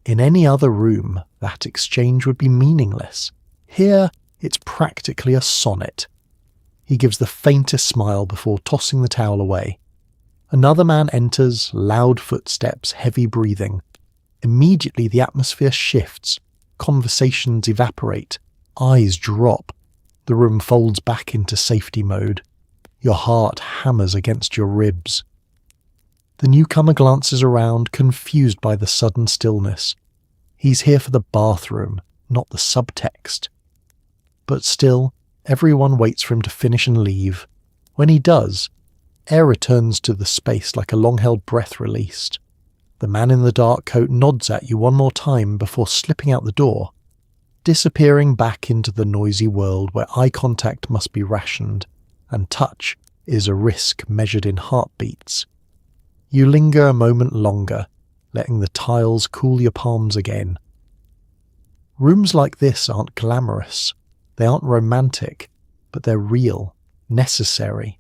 In any other room, that exchange would be meaningless. Here, it's practically a sonnet. He gives the faintest smile before tossing the towel away. Another man enters, loud footsteps, heavy breathing. Immediately the atmosphere shifts, conversations evaporate, eyes drop. The room folds back into safety mode. Your heart hammers against your ribs. The newcomer glances around, confused by the sudden stillness. He's here for the bathroom, not the subtext. But still, everyone waits for him to finish and leave. When he does, air returns to the space like a long-held breath released. The man in the dark coat nods at you one more time before slipping out the door, disappearing back into the noisy world where eye contact must be rationed, and touch is a risk measured in heartbeats. You linger a moment longer, letting the tiles cool your palms again. Rooms like this aren't glamorous. They aren't romantic, but they're real, necessary.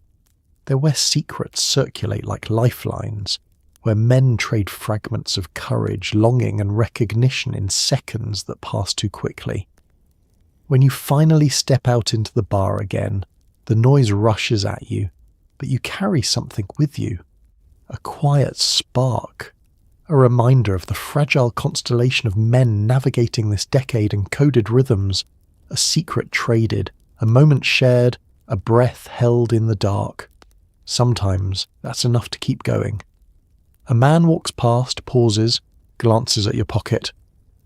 They're where secrets circulate like lifelines, where men trade fragments of courage, longing and recognition in seconds that pass too quickly. When you finally step out into the bar again, The noise rushes at you, but you carry something with you. A quiet spark. A reminder of the fragile constellation of men navigating this decade in coded rhythms. A secret traded, a moment shared, a breath held in the dark. Sometimes that's enough to keep going. A man walks past, pauses, glances at your pocket.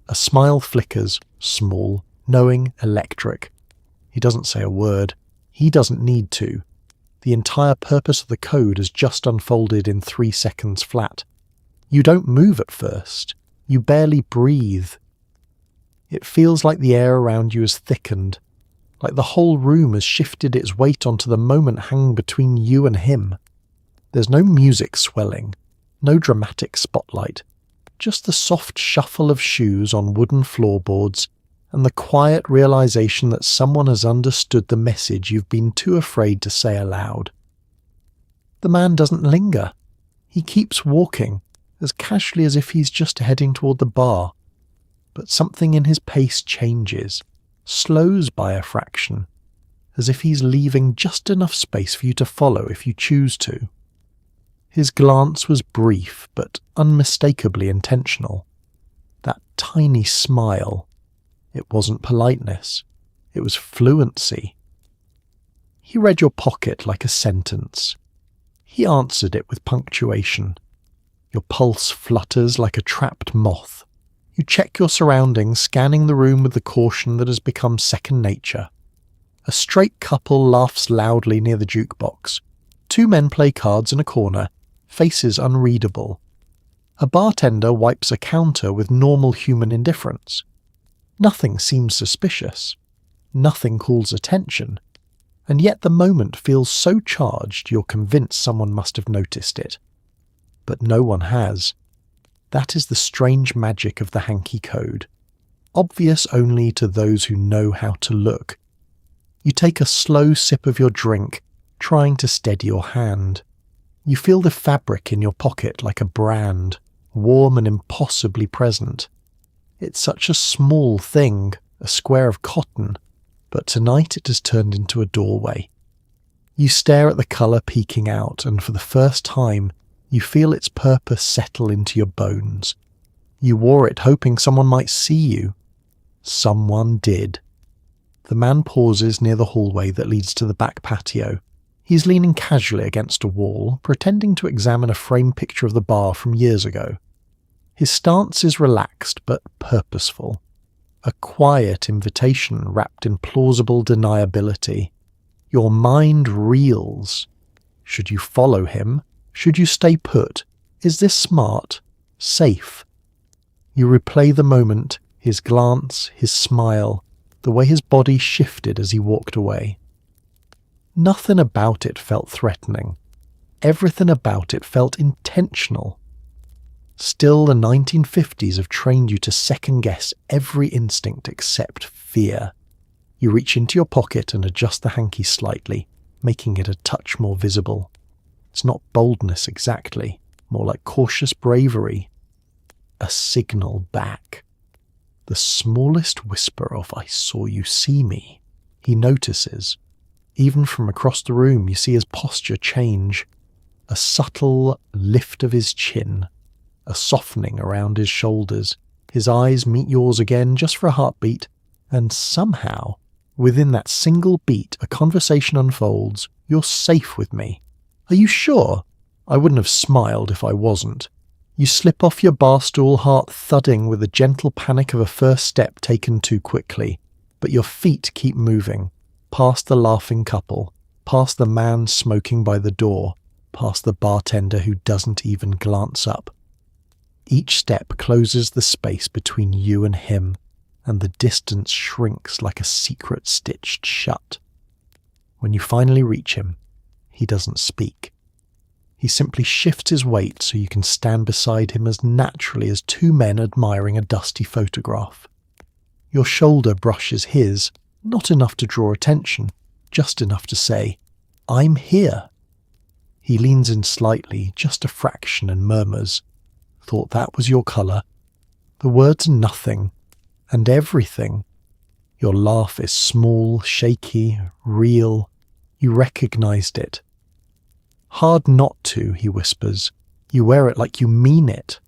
A smile flickers, small, knowing, electric. He doesn't say a word. He doesn't need to. The entire purpose of the code has just unfolded in 3 seconds flat. You don't move at first. You barely breathe. It feels like the air around you has thickened, like the whole room has shifted its weight onto the moment hanging between you and him. There's no music swelling, no dramatic spotlight, just the soft shuffle of shoes on wooden floorboards and the quiet realization that someone has understood the message you've been too afraid to say aloud. The man doesn't linger. He keeps walking, as casually as if he's just heading toward the bar. But something in his pace changes, slows by a fraction, as if he's leaving just enough space for you to follow if you choose to. His glance was brief but unmistakably intentional. That tiny smile, it wasn't politeness, it was fluency. He read your pocket like a sentence. He answered it with punctuation. Your pulse flutters like a trapped moth. You check your surroundings, scanning the room with the caution that has become second nature. A straight couple laughs loudly near the jukebox. 2 men play cards in a corner, faces unreadable. A bartender wipes a counter with normal human indifference. Nothing seems suspicious. Nothing calls attention. And yet the moment feels so charged you're convinced someone must have noticed it. But no one has. That is the strange magic of the Hanky code, obvious only to those who know how to look. You take a slow sip of your drink, trying to steady your hand. You feel the fabric in your pocket like a brand, warm and impossibly present. It's such a small thing, a square of cotton, but tonight it has turned into a doorway. You stare at the colour peeking out, and for the first time, you feel its purpose settle into your bones. You wore it hoping someone might see you. Someone did. The man pauses near the hallway that leads to the back patio. He's leaning casually against a wall, pretending to examine a framed picture of the bar from years ago. His stance is relaxed but purposeful. A quiet invitation wrapped in plausible deniability. Your mind reels. Should you follow him? Should you stay put? Is this smart? Safe? You replay the moment, his glance, his smile, the way his body shifted as he walked away. Nothing about it felt threatening. Everything about it felt intentional. Still, the 1950s have trained you to second-guess every instinct except fear. You reach into your pocket and adjust the hanky slightly, making it a touch more visible. It's not boldness exactly, more like cautious bravery. A signal back. The smallest whisper of "I saw you see me." He notices. Even from across the room you see his posture change. A subtle lift of his chin. A softening around his shoulders. His eyes meet yours again just for a heartbeat, and somehow, within that single beat, a conversation unfolds. "You're safe with me." "Are you sure?" "I wouldn't have smiled if I wasn't." You slip off your bar stool, heart thudding with the gentle panic of a first step taken too quickly, but your feet keep moving, past the laughing couple, past the man smoking by the door, past the bartender who doesn't even glance up. Each step closes the space between you and him, and the distance shrinks like a secret stitched shut. When you finally reach him, he doesn't speak. He simply shifts his weight so you can stand beside him as naturally as 2 men admiring a dusty photograph. Your shoulder brushes his, not enough to draw attention, just enough to say, "I'm here." He leans in slightly, just a fraction, and murmurs, "Thought that was your colour." The words are nothing, and everything. Your laugh is small, shaky, real. You recognized it. "Hard not to," he whispers. "You wear it like you mean it."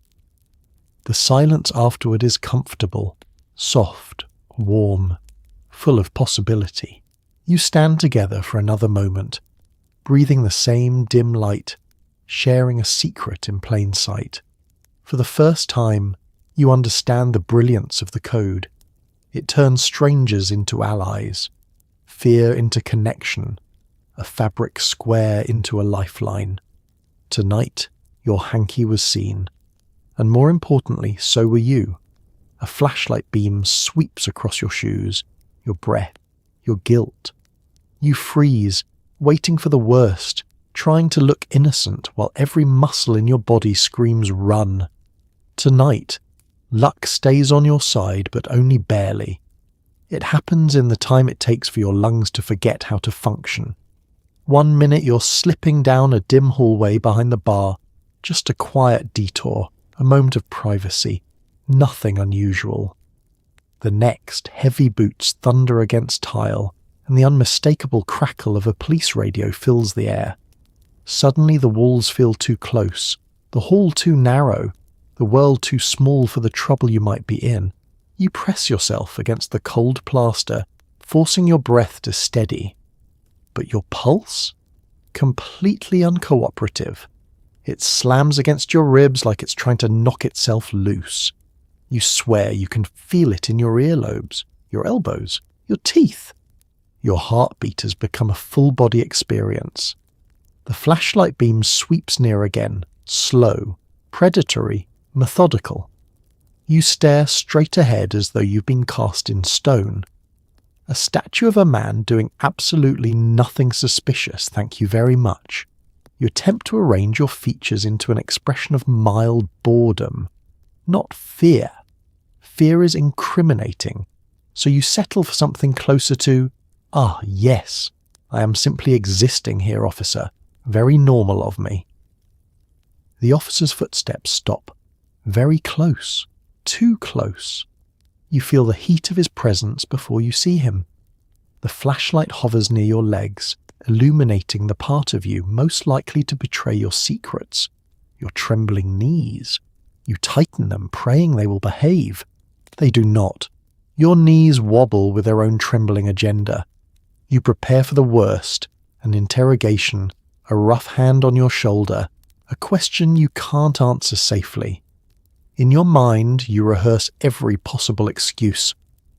The silence afterward is comfortable, soft, warm, full of possibility. You stand together for another moment, breathing the same dim light, sharing a secret in plain sight. For the first time, you understand the brilliance of the code. It turns strangers into allies, fear into connection, a fabric square into a lifeline. Tonight, your hanky was seen, and more importantly, so were you. A flashlight beam sweeps across your shoes, your breath, your guilt. You freeze, waiting for the worst, trying to look innocent while every muscle in your body screams run. Tonight, luck stays on your side, but only barely. It happens in the time it takes for your lungs to forget how to function. 1 minute you're slipping down a dim hallway behind the bar, just a quiet detour, a moment of privacy, nothing unusual. The next, heavy boots thunder against tile, and the unmistakable crackle of a police radio fills the air. Suddenly the walls feel too close, the hall too narrow, the world too small for the trouble you might be in. You press yourself against the cold plaster, forcing your breath to steady. But your pulse? Completely uncooperative. It slams against your ribs like it's trying to knock itself loose. You swear you can feel it in your earlobes, your elbows, your teeth. Your heartbeat has become a full-body experience. The flashlight beam sweeps near again, slow, predatory, methodical. You stare straight ahead as though you've been cast in stone. A statue of a man doing absolutely nothing suspicious, thank you very much. You attempt to arrange your features into an expression of mild boredom, not fear. Fear is incriminating, so you settle for something closer to, "Ah, yes, I am simply existing here, officer. Very normal of me." The officer's footsteps stop, very close, too close. You feel the heat of his presence before you see him. The flashlight hovers near your legs, illuminating the part of you most likely to betray your secrets, your trembling knees. You tighten them, praying they will behave. They do not. Your knees wobble with their own trembling agenda. You prepare for the worst, an interrogation, a rough hand on your shoulder, a question you can't answer safely. In your mind, you rehearse every possible excuse.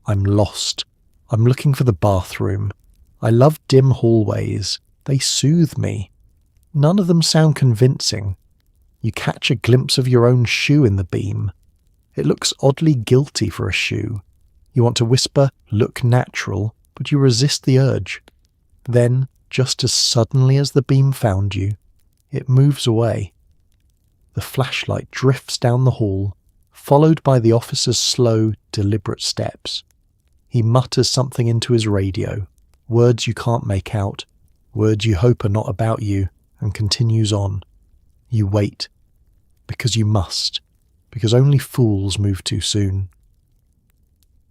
I'm lost. I'm looking for the bathroom. I love dim hallways. They soothe me. None of them sound convincing. You catch a glimpse of your own shoe in the beam. It looks oddly guilty for a shoe. You want to whisper, "Look natural," but you resist the urge. Then, just as suddenly as the beam found you, it moves away. The flashlight drifts down the hall, followed by the officer's slow, deliberate steps. He mutters something into his radio, words you can't make out, words you hope are not about you, and continues on. You wait, because you must, because only fools move too soon.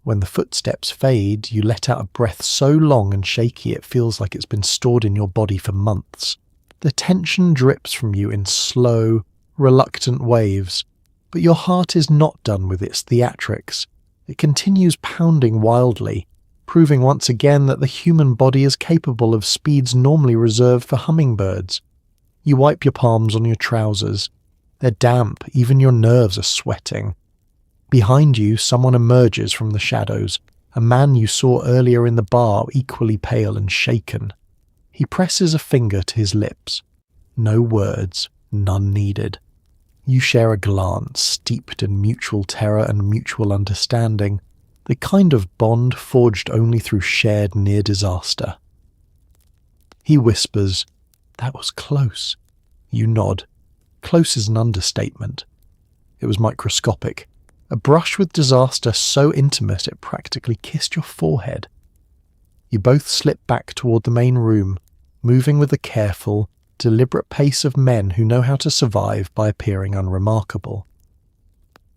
When the footsteps fade, you let out a breath so long and shaky it feels like it's been stored in your body for months. The tension drips from you in slow, reluctant waves, but your heart is not done with its theatrics. It continues pounding wildly, proving once again that the human body is capable of speeds normally reserved for hummingbirds. You wipe your palms on your trousers. They're damp, even your nerves are sweating. Behind you, someone emerges from the shadows, a man you saw earlier in the bar, equally pale and shaken. He presses a finger to his lips. No words, none needed. You share a glance, steeped in mutual terror and mutual understanding, the kind of bond forged only through shared near disaster. He whispers, "That was close." You nod. Close is an understatement. It was microscopic. A brush with disaster so intimate it practically kissed your forehead. You both slip back toward the main room, moving with the careful, deliberate pace of men who know how to survive by appearing unremarkable.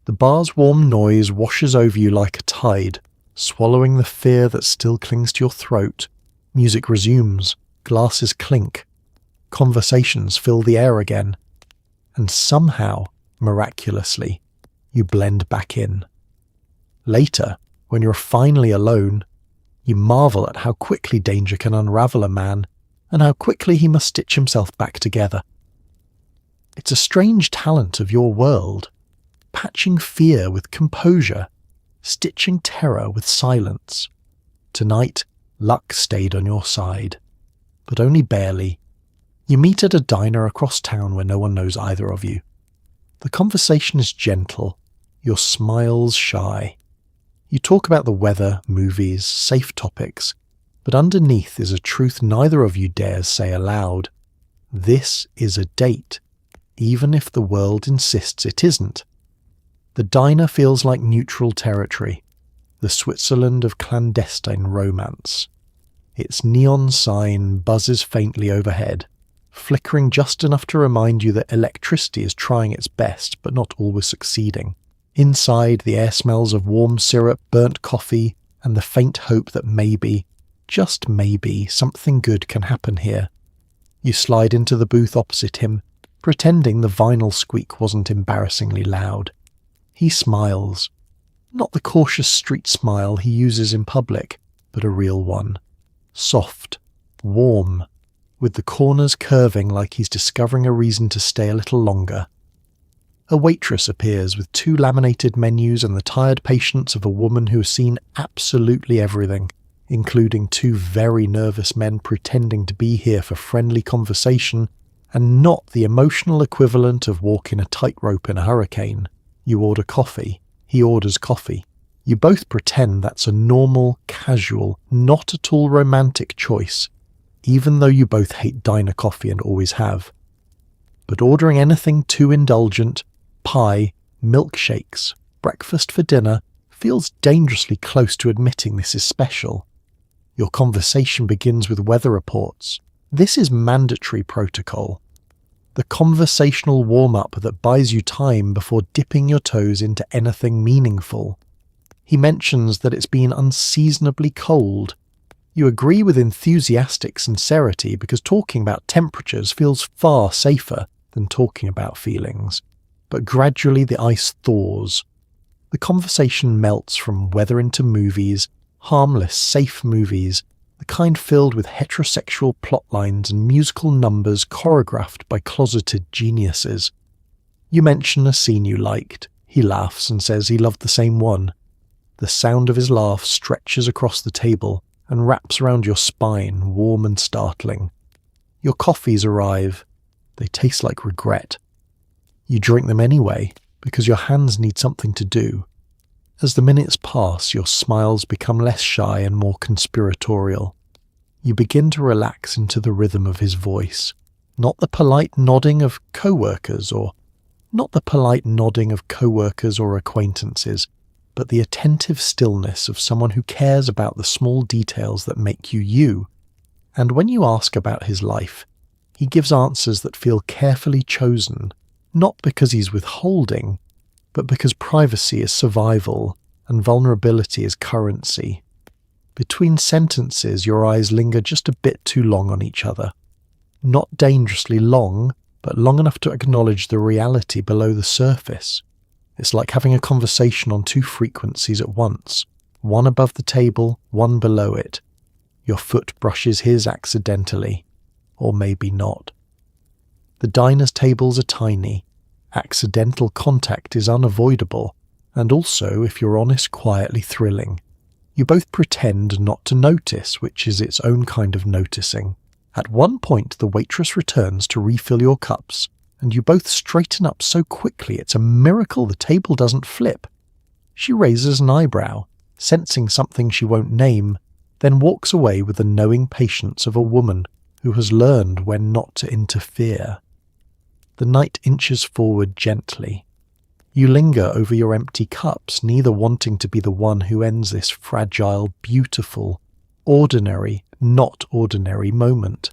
The bar's warm noise washes over you like a tide, swallowing the fear that still clings to your throat. Music resumes, Glasses clink. Conversations fill the air again. And somehow, miraculously, you blend back in. Later, when you're finally alone, you marvel at how quickly danger can unravel a man and how quickly he must stitch himself back together. It's a strange talent of your world, patching fear with composure, stitching terror with silence. Tonight, luck stayed on your side, but only barely. You meet at a diner across town where no one knows either of you. The conversation is gentle, your smiles shy. You talk about the weather, movies, safe topics, but underneath is a truth neither of you dares say aloud. This is a date, even if the world insists it isn't. The diner feels like neutral territory, the Switzerland of clandestine romance. Its neon sign buzzes faintly overhead, flickering just enough to remind you that electricity is trying its best but not always succeeding. Inside, the air smells of warm syrup, burnt coffee, and the faint hope that maybe, just maybe, something good can happen here. You slide into the booth opposite him, pretending the vinyl squeak wasn't embarrassingly loud. He smiles. Not the cautious street smile he uses in public, but a real one. Soft, warm, with the corners curving like he's discovering a reason to stay a little longer. A waitress appears with 2 laminated menus and the tired patience of a woman who has seen absolutely everything, including 2 very nervous men pretending to be here for friendly conversation and not the emotional equivalent of walking a tightrope in a hurricane. You order coffee, he orders coffee. You both pretend that's a normal, casual, not at all romantic choice, even though you both hate diner coffee and always have. But ordering anything too indulgent, pie, milkshakes, breakfast for dinner, feels dangerously close to admitting this is special. Your conversation begins with weather reports. This is mandatory protocol. The conversational warm-up that buys you time before dipping your toes into anything meaningful. He mentions that it's been unseasonably cold. You agree with enthusiastic sincerity because talking about temperatures feels far safer than talking about feelings. But gradually the ice thaws. The conversation melts from weather into movies, harmless, safe movies, the kind filled with heterosexual plotlines and musical numbers choreographed by closeted geniuses. You mention a scene you liked. He laughs and says he loved the same one. The sound of his laugh stretches across the table and wraps around your spine, warm and startling. Your coffees arrive. They taste like regret. You drink them anyway, because your hands need something to do. As the minutes pass, your smiles become less shy and more conspiratorial. You begin to relax into the rhythm of his voice, not the polite nodding of co-workers or acquaintances, but the attentive stillness of someone who cares about the small details that make you you. And when you ask about his life, he gives answers that feel carefully chosen, not because he's withholding, but because privacy is survival and vulnerability is currency. Between sentences, your eyes linger just a bit too long on each other. Not dangerously long, but long enough to acknowledge the reality below the surface. It's like having a conversation on 2 frequencies at once, one above the table, one below it. Your foot brushes his accidentally, or maybe not. The diner's tables are tiny. Accidental contact is unavoidable, and also, if you're honest, quietly thrilling. You both pretend not to notice, which is its own kind of noticing. At one point, the waitress returns to refill your cups, and you both straighten up so quickly it's a miracle the table doesn't flip. She raises an eyebrow, sensing something she won't name, then walks away with the knowing patience of a woman who has learned when not to interfere. The night inches forward gently. You linger over your empty cups, neither wanting to be the one who ends this fragile, beautiful, ordinary, not ordinary moment.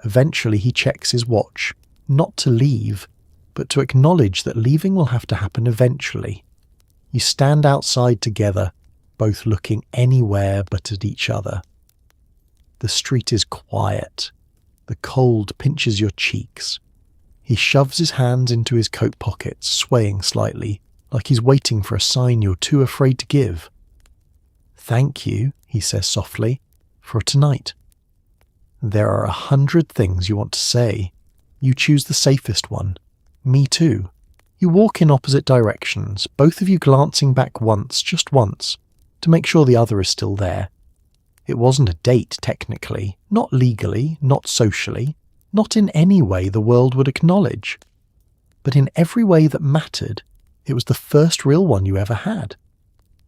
Eventually he checks his watch, not to leave, but to acknowledge that leaving will have to happen eventually. You stand outside together, both looking anywhere but at each other. The street is quiet. The cold pinches your cheeks. He shoves his hands into his coat pockets, swaying slightly, like he's waiting for a sign you're too afraid to give. "Thank you," he says softly, "for tonight." There are 100 things you want to say. You choose the safest one. Me too. You walk in opposite directions, both of you glancing back once, just once, to make sure the other is still there. It wasn't a date, technically, not legally, not socially, not in any way the world would acknowledge. But in every way that mattered, it was the first real one you ever had.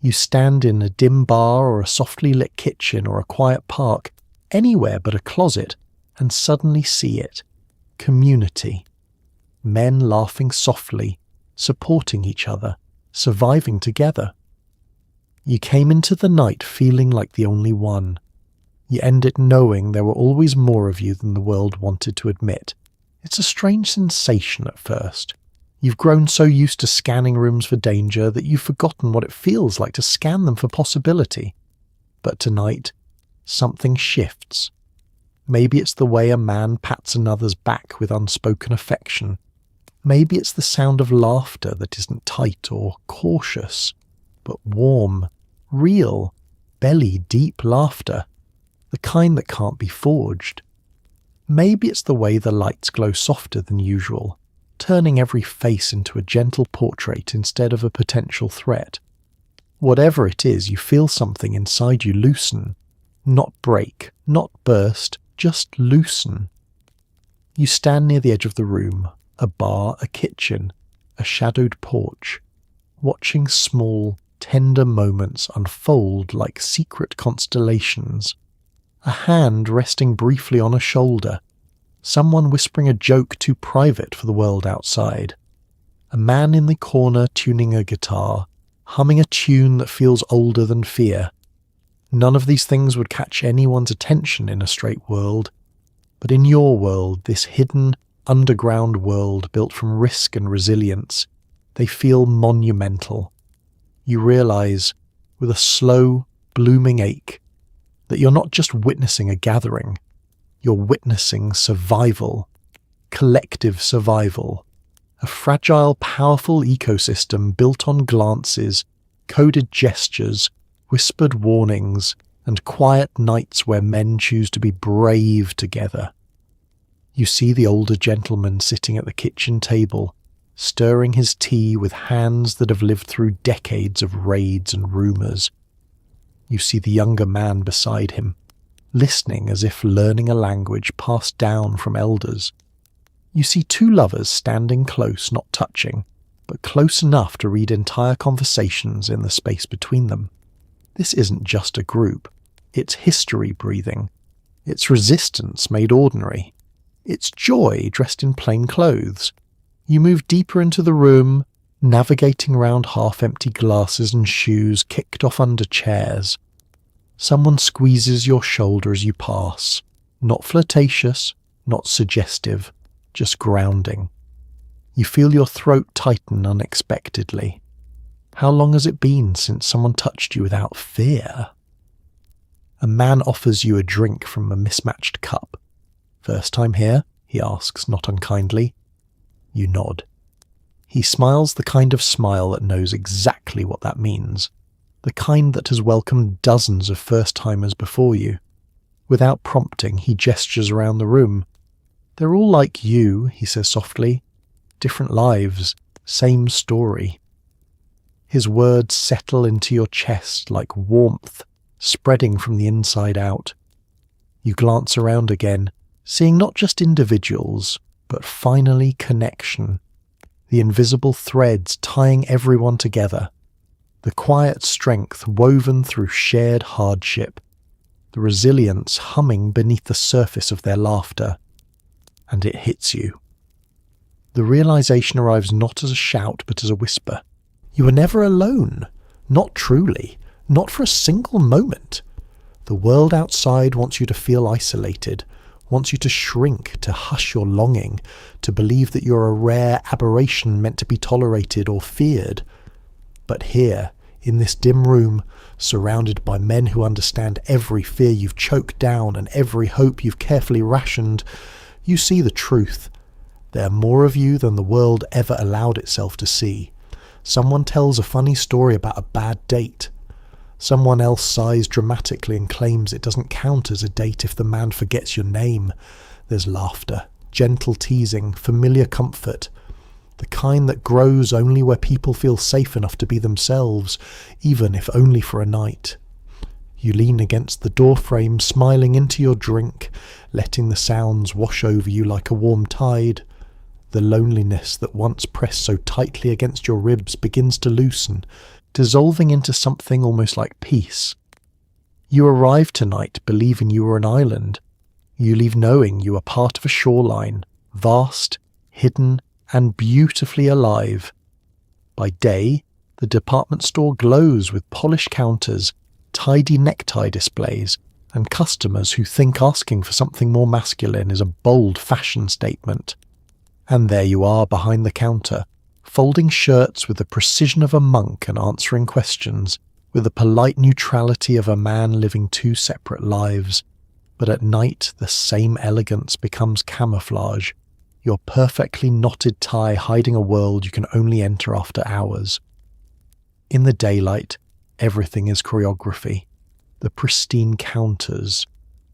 You stand in a dim bar or a softly lit kitchen or a quiet park, anywhere but a closet, and suddenly see it. Community. Men laughing softly, supporting each other, surviving together. You came into the night feeling like the only one. You end it knowing there were always more of you than the world wanted to admit. It's a strange sensation at first. You've grown so used to scanning rooms for danger that you've forgotten what it feels like to scan them for possibility. But tonight, something shifts. Maybe it's the way a man pats another's back with unspoken affection. Maybe it's the sound of laughter that isn't tight or cautious, but warm, real, belly-deep laughter, the kind that can't be forged. Maybe it's the way the lights glow softer than usual, turning every face into a gentle portrait instead of a potential threat. Whatever it is, you feel something inside you loosen. Not break, not burst, just loosen. You stand near the edge of the room, a bar, a kitchen, a shadowed porch, watching small, tender moments unfold like secret constellations. A hand resting briefly on a shoulder, someone whispering a joke too private for the world outside, a man in the corner tuning a guitar, humming a tune that feels older than fear. None of these things would catch anyone's attention in a straight world, but in your world, this hidden, underground world built from risk and resilience, they feel monumental. You realize, with a slow, blooming ache, that you're not just witnessing a gathering, you're witnessing survival, collective survival, a fragile, powerful ecosystem built on glances, coded gestures, whispered warnings, and quiet nights where men choose to be brave together. You see the older gentleman sitting at the kitchen table, stirring his tea with hands that have lived through decades of raids and rumours. You see the younger man beside him, listening as if learning a language passed down from elders. You see two lovers standing close, not touching, but close enough to read entire conversations in the space between them. This isn't just a group. It's history breathing. It's resistance made ordinary. It's joy dressed in plain clothes. You move deeper into the room, navigating round half-empty glasses and shoes kicked off under chairs. Someone squeezes your shoulder as you pass. Not flirtatious, not suggestive, just grounding. You feel your throat tighten unexpectedly. How long has it been since someone touched you without fear? A man offers you a drink from a mismatched cup. "First time here?" he asks, not unkindly. You nod. He smiles the kind of smile that knows exactly what that means, the kind that has welcomed dozens of first-timers before you. Without prompting, he gestures around the room. "They're all like you," he says softly. "Different lives, same story." His words settle into your chest like warmth, spreading from the inside out. You glance around again, seeing not just individuals, but finally connection. The invisible threads tying everyone together. The quiet strength woven through shared hardship. The resilience humming beneath the surface of their laughter. And it hits you. The realization arrives not as a shout, but as a whisper. You are never alone. Not truly. Not for a single moment. The world outside wants you to feel isolated, wants you to shrink, to hush your longing, to believe that you're a rare aberration meant to be tolerated or feared. But here, In this dim room, surrounded by men who understand every fear you've choked down and every hope you've carefully rationed, you see the truth. There are more of you than the world ever allowed itself to see. Someone tells a funny story about a bad date. Someone else sighs dramatically and claims it doesn't count as a date if the man forgets your name. There's laughter, gentle teasing, familiar comfort. The kind that grows only where people feel safe enough to be themselves, even if only for a night. You lean against the doorframe, smiling into your drink, letting the sounds wash over you like a warm tide. The loneliness that once pressed so tightly against your ribs begins to loosen, dissolving into something almost like peace. You arrive tonight believing you are an island. You leave knowing you are part of a shoreline, vast, hidden, and beautifully alive. By day, the department store glows with polished counters, tidy necktie displays, and customers who think asking for something more masculine is a bold fashion statement. And there you are behind the counter, folding shirts with the precision of a monk and answering questions, with the polite neutrality of a man living two separate lives. But at night, the same elegance becomes camouflage, your perfectly knotted tie hiding a world you can only enter after hours. In the daylight, everything is choreography. The pristine counters,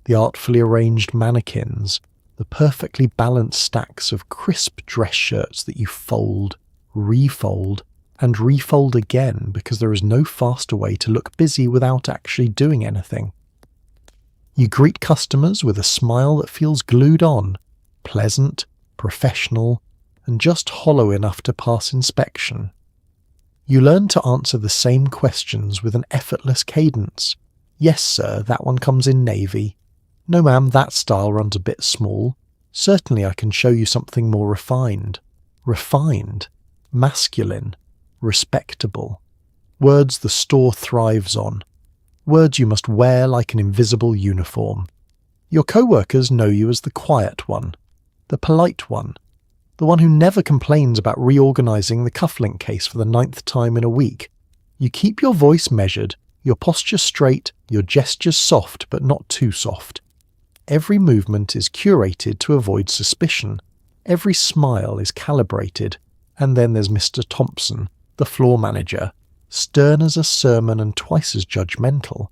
the artfully arranged mannequins, the perfectly balanced stacks of crisp dress shirts that you fold, refold, and refold again because there is no faster way to look busy without actually doing anything. You greet customers with a smile that feels glued on, pleasant, professional, and just hollow enough to pass inspection. You learn to answer the same questions with an effortless cadence. Yes, sir, that one comes in navy. No, ma'am, that style runs a bit small. Certainly I can show you something more refined. Refined, masculine, respectable. Words the store thrives on. Words you must wear like an invisible uniform. Your co-workers know you as the quiet one, the polite one, the one who never complains about reorganizing the cufflink case for the 9th time in a week. You keep your voice measured, your posture straight, your gestures soft but not too soft. Every movement is curated to avoid suspicion. Every smile is calibrated. And then there's Mr. Thompson, the floor manager, stern as a sermon and twice as judgmental.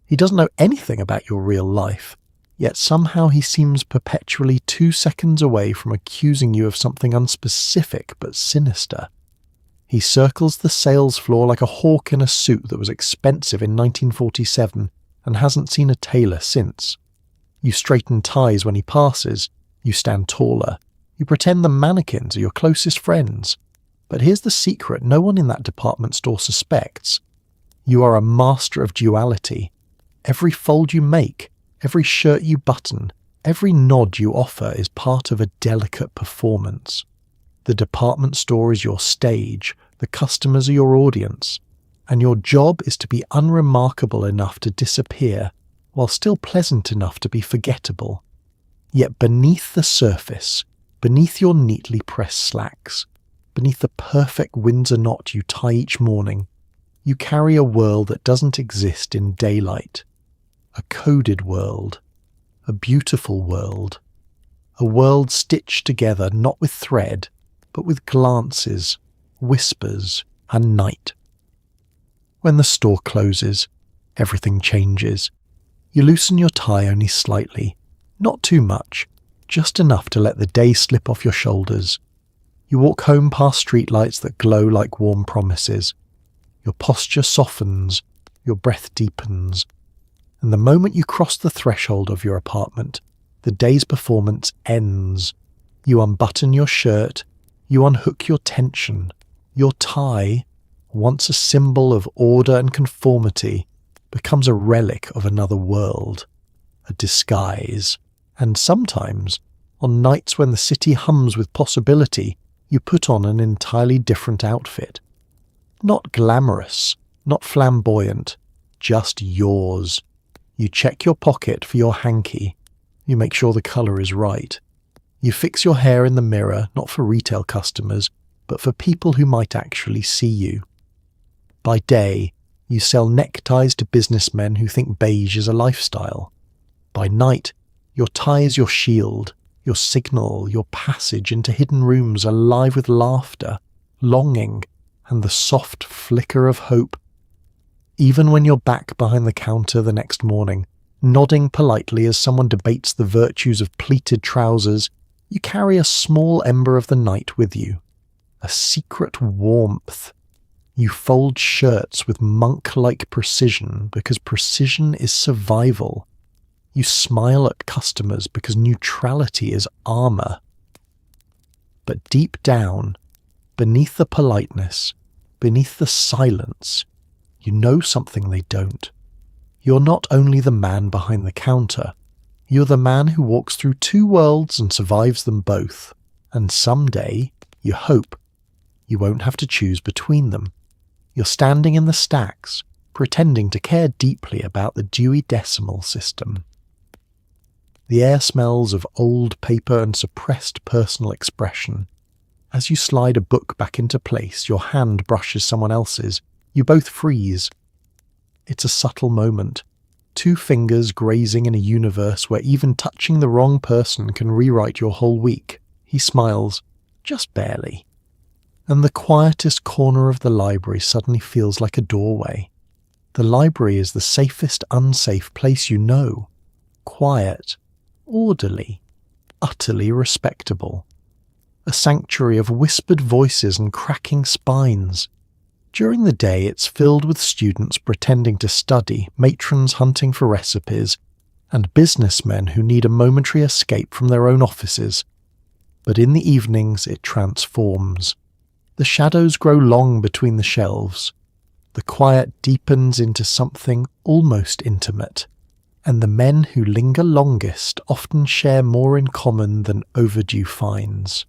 He doesn't know anything about your real life, yet somehow he seems perpetually 2 seconds away from accusing you of something unspecific but sinister. He circles the sales floor like a hawk in a suit that was expensive in 1947 and hasn't seen a tailor since. You straighten ties when he passes, you stand taller, you pretend the mannequins are your closest friends. But here's the secret no one in that department store suspects. You are a master of duality. Every fold you make, every shirt you button, every nod you offer is part of a delicate performance. The department store is your stage, the customers are your audience, and your job is to be unremarkable enough to disappear, while still pleasant enough to be forgettable. Yet beneath the surface, beneath your neatly pressed slacks, beneath the perfect Windsor knot you tie each morning, you carry a world that doesn't exist in daylight. A coded world. A beautiful world. A world stitched together not with thread, but with glances, whispers, and night. When the store closes, everything changes. You loosen your tie only slightly, not too much, just enough to let the day slip off your shoulders. You walk home past streetlights that glow like warm promises. Your posture softens, your breath deepens, and the moment you cross the threshold of your apartment, the day's performance ends. You unbutton your shirt, you unhook your tension. Your tie, once a symbol of order and conformity, becomes a relic of another world, a disguise. And sometimes, on nights when the city hums with possibility, you put on an entirely different outfit. Not glamorous, not flamboyant, just yours. You check your pocket for your hanky. You make sure the colour is right. You fix your hair in the mirror, not for retail customers, but for people who might actually see you. By day, you sell neckties to businessmen who think beige is a lifestyle. By night, your tie is your shield, your signal, your passage into hidden rooms alive with laughter, longing, and the soft flicker of hope. Even when you're back behind the counter the next morning, nodding politely as someone debates the virtues of pleated trousers, you carry a small ember of the night with you. A secret warmth. You fold shirts with monk-like precision because precision is survival. You smile at customers because neutrality is armor. But deep down, beneath the politeness, beneath the silence, you know something they don't. You're not only the man behind the counter, you're the man who walks through two worlds and survives them both. And someday, you hope, you won't have to choose between them. You're standing in the stacks, pretending to care deeply about the Dewey Decimal System. The air smells of old paper and suppressed personal expression. As you slide a book back into place, your hand brushes someone else's. You both freeze. It's a subtle moment. Two fingers grazing in a universe where even touching the wrong person can rewrite your whole week. He smiles, just barely. And the quietest corner of the library suddenly feels like a doorway. The library is the safest unsafe place you know. Quiet, orderly, utterly respectable. A sanctuary of whispered voices and cracking spines. During the day it's filled with students pretending to study, matrons hunting for recipes, and businessmen who need a momentary escape from their own offices. But in the evenings it transforms. The shadows grow long between the shelves. The quiet deepens into something almost intimate, and the men who linger longest often share more in common than overdue fines.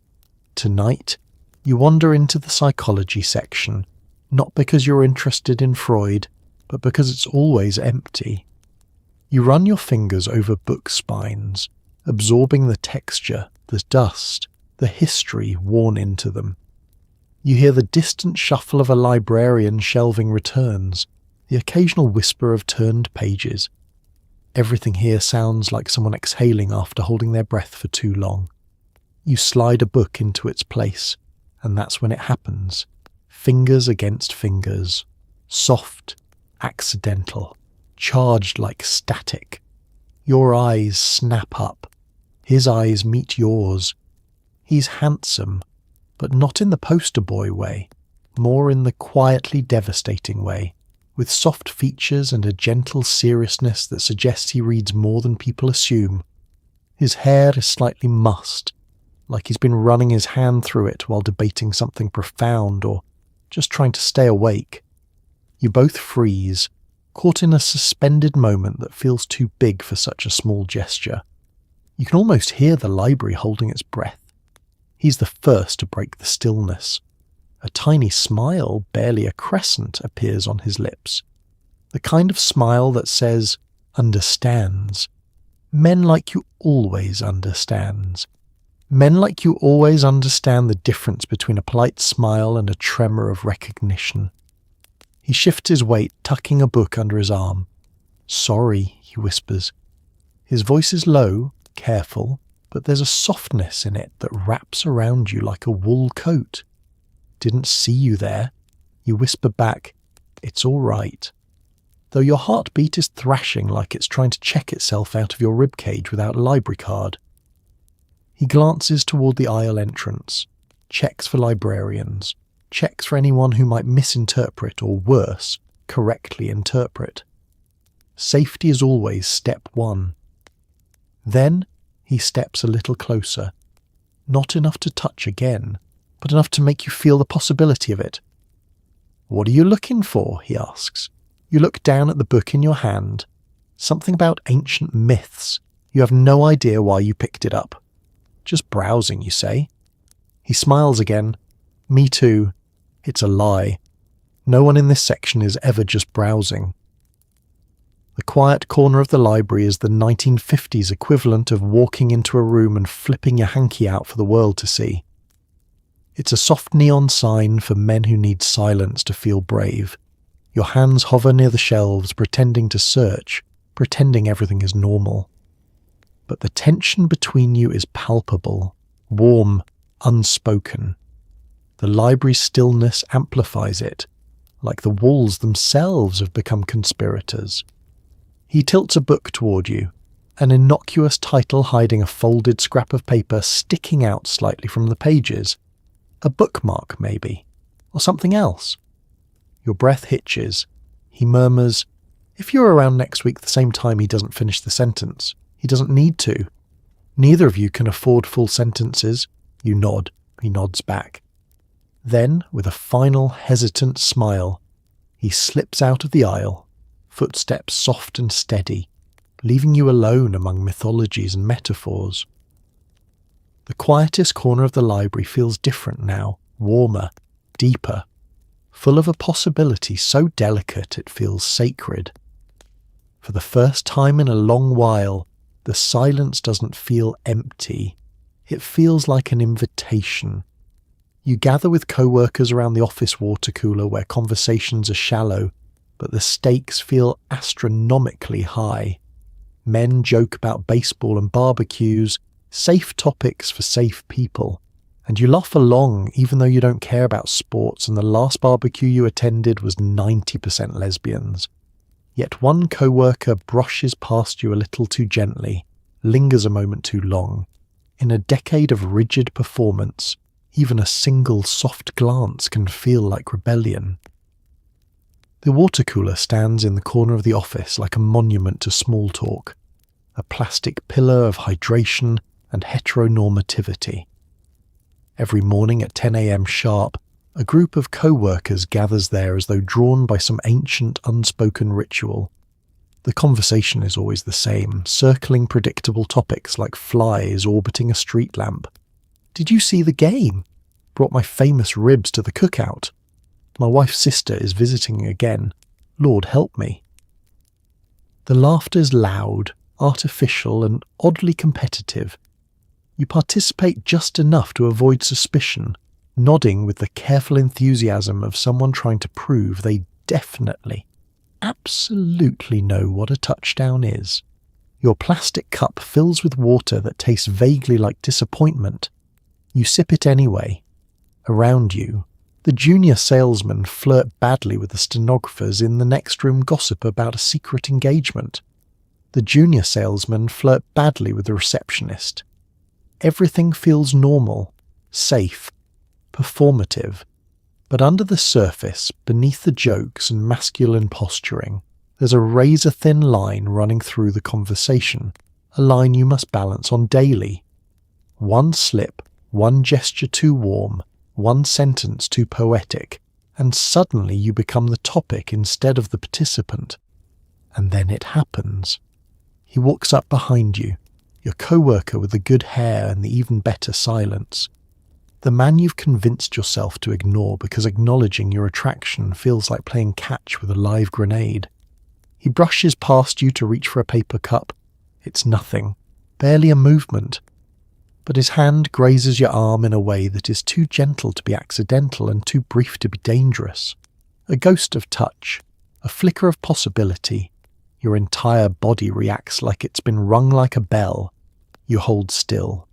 Tonight, you wander into the psychology section, not because you're interested in Freud, but because it's always empty. You run your fingers over book spines, absorbing the texture, the dust, the history worn into them. You hear the distant shuffle of a librarian shelving returns, the occasional whisper of turned pages. Everything here sounds like someone exhaling after holding their breath for too long. You slide a book into its place, and that's when it happens. Fingers against fingers. Soft, accidental, charged like static. Your eyes snap up. His eyes meet yours. He's handsome, but not in the poster boy way, more in the quietly devastating way, with soft features and a gentle seriousness that suggests he reads more than people assume. His hair is slightly mussed, like he's been running his hand through it while debating something profound or just trying to stay awake. You both freeze, caught in a suspended moment that feels too big for such a small gesture. You can almost hear the library holding its breath. He's the first to break the stillness. A tiny smile, barely a crescent, appears on his lips. The kind of smile that says, understands. Men like you always understands. Men like you always understand the difference between a polite smile and a tremor of recognition. He shifts his weight, tucking a book under his arm. Sorry, he whispers. His voice is low, careful, but there's a softness in it that wraps around you like a wool coat. Didn't see you there. You whisper back, it's all right. Though your heartbeat is thrashing like it's trying to check itself out of your ribcage without a library card. He glances toward the aisle entrance, checks for librarians, checks for anyone who might misinterpret or worse, correctly interpret. Safety is always step one. Then he steps a little closer, not enough to touch again, but enough to make you feel the possibility of it. What are you looking for? He asks. You look down at the book in your hand. Something about ancient myths. You have no idea why you picked it up. Just browsing, you say. He smiles again. Me too. It's a lie. No one in this section is ever just browsing. The quiet corner of the library is the 1950s equivalent of walking into a room and flipping your hanky out for the world to see. It's a soft neon sign for men who need silence to feel brave. Your hands hover near the shelves, pretending to search, pretending everything is normal. But the tension between you is palpable, warm, unspoken. The library's stillness amplifies it, like the walls themselves have become conspirators. He tilts a book toward you, an innocuous title hiding a folded scrap of paper sticking out slightly from the pages. A bookmark, maybe, or something else. Your breath hitches. He murmurs, "If you're around next week the same time," he doesn't finish the sentence. He doesn't need to. Neither of you can afford full sentences. You nod. He nods back. Then, with a final hesitant smile, he slips out of the aisle, footsteps soft and steady, leaving you alone among mythologies and metaphors. The quietest corner of the library feels different now, warmer, deeper, full of a possibility so delicate it feels sacred. For the first time in a long while, the silence doesn't feel empty. It feels like an invitation. You gather with co-workers around the office water cooler where conversations are shallow, but the stakes feel astronomically high. Men joke about baseball and barbecues, safe topics for safe people, and you laugh along even though you don't care about sports and the last barbecue you attended was 90% lesbians. Yet one co-worker brushes past you a little too gently, lingers a moment too long. In a decade of rigid performance, even a single soft glance can feel like rebellion. The water cooler stands in the corner of the office like a monument to small talk, a plastic pillar of hydration and heteronormativity. Every morning at 10 a.m. sharp, a group of co-workers gathers there as though drawn by some ancient unspoken ritual. The conversation is always the same, circling predictable topics like flies orbiting a street lamp. "Did you see the game? Brought my famous ribs to the cookout. My wife's sister is visiting again. Lord help me." The laughter's loud, artificial, and oddly competitive. You participate just enough to avoid suspicion, nodding with the careful enthusiasm of someone trying to prove they definitely, absolutely know what a touchdown is. Your plastic cup fills with water that tastes vaguely like disappointment. You sip it anyway. Around you, the junior salesmen flirt badly with the stenographers in the next room, gossip about a secret engagement. The junior salesmen flirt badly with the receptionist. Everything feels normal, safe, performative. But under the surface, beneath the jokes and masculine posturing, there's a razor-thin line running through the conversation, a line you must balance on daily. One slip, one gesture too warm, one sentence too poetic, and suddenly you become the topic instead of the participant. And then it happens. He walks up behind you, your co-worker with the good hair and the even better silence. The man you've convinced yourself to ignore because acknowledging your attraction feels like playing catch with a live grenade. He brushes past you to reach for a paper cup. It's nothing, barely a movement. But his hand grazes your arm in a way that is too gentle to be accidental and too brief to be dangerous. A ghost of touch, a flicker of possibility. Your entire body reacts like it's been rung like a bell. You hold still.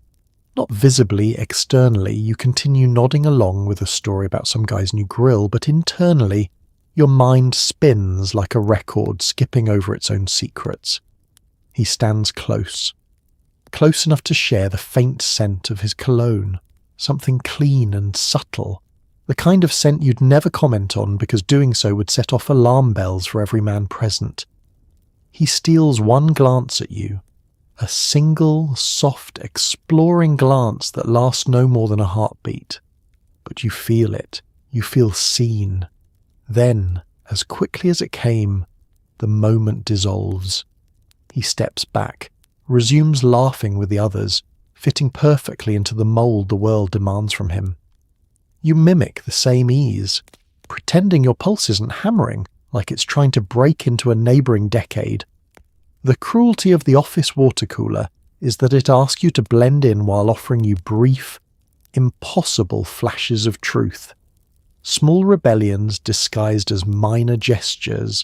Not visibly, externally, you continue nodding along with a story about some guy's new grill, but internally, your mind spins like a record skipping over its own secrets. He stands close enough to share the faint scent of his cologne, something clean and subtle, the kind of scent you'd never comment on because doing so would set off alarm bells for every man present. He steals one glance at you, a single, soft, exploring glance that lasts no more than a heartbeat. But you feel it. You feel seen. Then, as quickly as it came, the moment dissolves. He steps back, resumes laughing with the others, fitting perfectly into the mould the world demands from him. You mimic the same ease, pretending your pulse isn't hammering, like it's trying to break into a neighbouring decade. The cruelty of the office water cooler is that it asks you to blend in while offering you brief, impossible flashes of truth. Small rebellions disguised as minor gestures,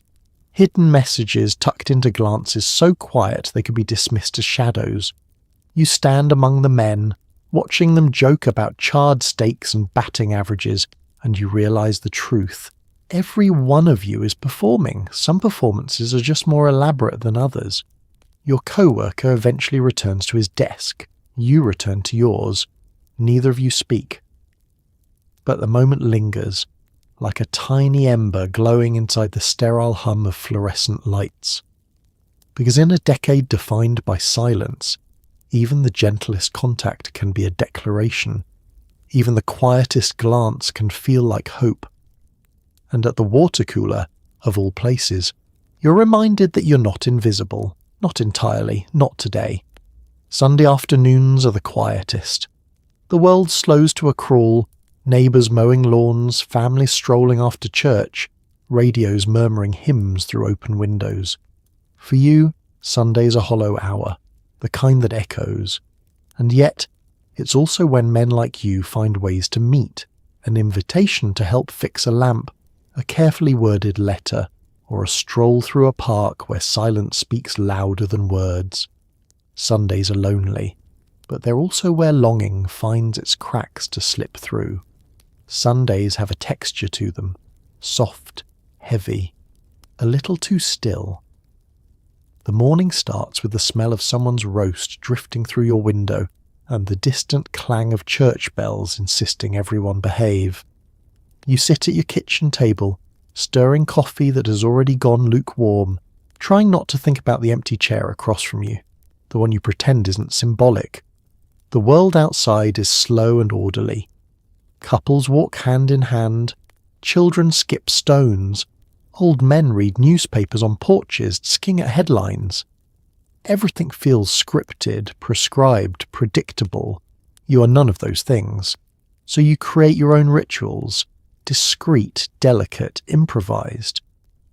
hidden messages tucked into glances so quiet they could be dismissed as shadows. You stand among the men, watching them joke about charred steaks and batting averages, and you realise the truth. Every one of you is performing. Some performances are just more elaborate than others. Your co-worker eventually returns to his desk. You return to yours. Neither of you speak. But the moment lingers, like a tiny ember glowing inside the sterile hum of fluorescent lights. Because in a decade defined by silence, even the gentlest contact can be a declaration. Even the quietest glance can feel like hope. And at the water cooler, of all places, you're reminded that you're not invisible. Not entirely, not today. Sunday afternoons are the quietest. The world slows to a crawl, neighbours mowing lawns, families strolling after church, radios murmuring hymns through open windows. For you, Sunday's a hollow hour, the kind that echoes. And yet, it's also when men like you find ways to meet, an invitation to help fix a lamp, a carefully worded letter, or a stroll through a park where silence speaks louder than words. Sundays are lonely, but they're also where longing finds its cracks to slip through. Sundays have a texture to them, soft, heavy, a little too still. The morning starts with the smell of someone's roast drifting through your window and the distant clang of church bells insisting everyone behave. You sit at your kitchen table, stirring coffee that has already gone lukewarm, trying not to think about the empty chair across from you, the one you pretend isn't symbolic. The world outside is slow and orderly. Couples walk hand in hand, children skip stones, old men read newspapers on porches, sking at headlines. Everything feels scripted, prescribed, predictable. You are none of those things. So you create your own rituals, discreet, delicate, improvised.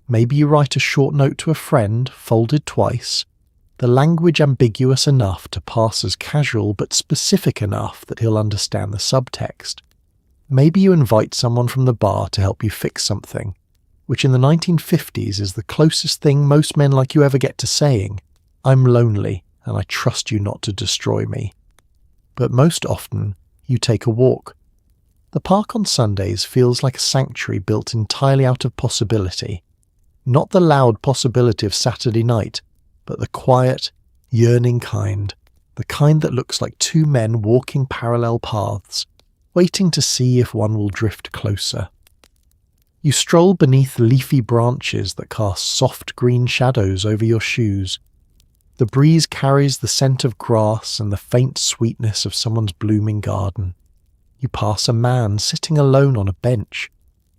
Maybe you write a short note to a friend, folded twice, the language ambiguous enough to pass as casual but specific enough that he'll understand the subtext. Maybe you invite someone from the bar to help you fix something, which in the 1950s is the closest thing most men like you ever get to saying, "I'm lonely and I trust you not to destroy me." But most often, you take a walk. The park on Sundays feels like a sanctuary built entirely out of possibility. Not the loud possibility of Saturday night, but the quiet, yearning kind, the kind that looks like two men walking parallel paths, waiting to see if one will drift closer. You stroll beneath leafy branches that cast soft green shadows over your shoes. The breeze carries the scent of grass and the faint sweetness of someone's blooming garden. You pass a man sitting alone on a bench,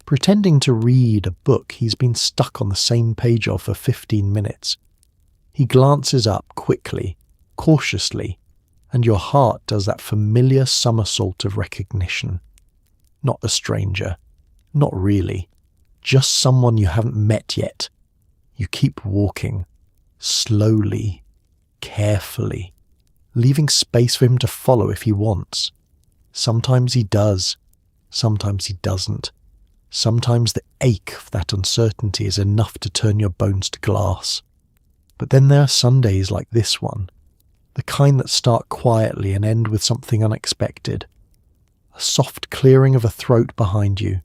pretending to read a book he's been stuck on the same page of for 15 minutes. He glances up quickly, cautiously, and your heart does that familiar somersault of recognition. Not a stranger. Not really. Just someone you haven't met yet. You keep walking, slowly, carefully, leaving space for him to follow if he wants. Sometimes he does. Sometimes he doesn't. Sometimes the ache of that uncertainty is enough to turn your bones to glass. But then there are Sundays like this one, the kind that start quietly and end with something unexpected. A soft clearing of a throat behind you,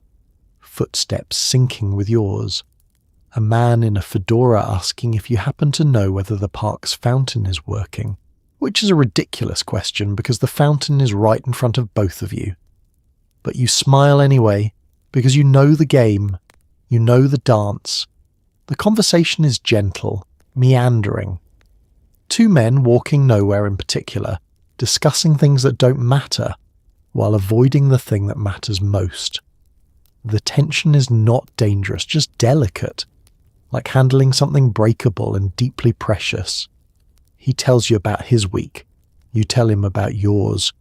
footsteps syncing with yours, a man in a fedora asking if you happen to know whether the park's fountain is working, which is a ridiculous question because the fountain is right in front of both of you. But you smile anyway, because you know the game, you know the dance. The conversation is gentle, meandering. Two men walking nowhere in particular, discussing things that don't matter, while avoiding the thing that matters most. The tension is not dangerous, just delicate, like handling something breakable and deeply precious. He tells you about his week. You tell him about yours.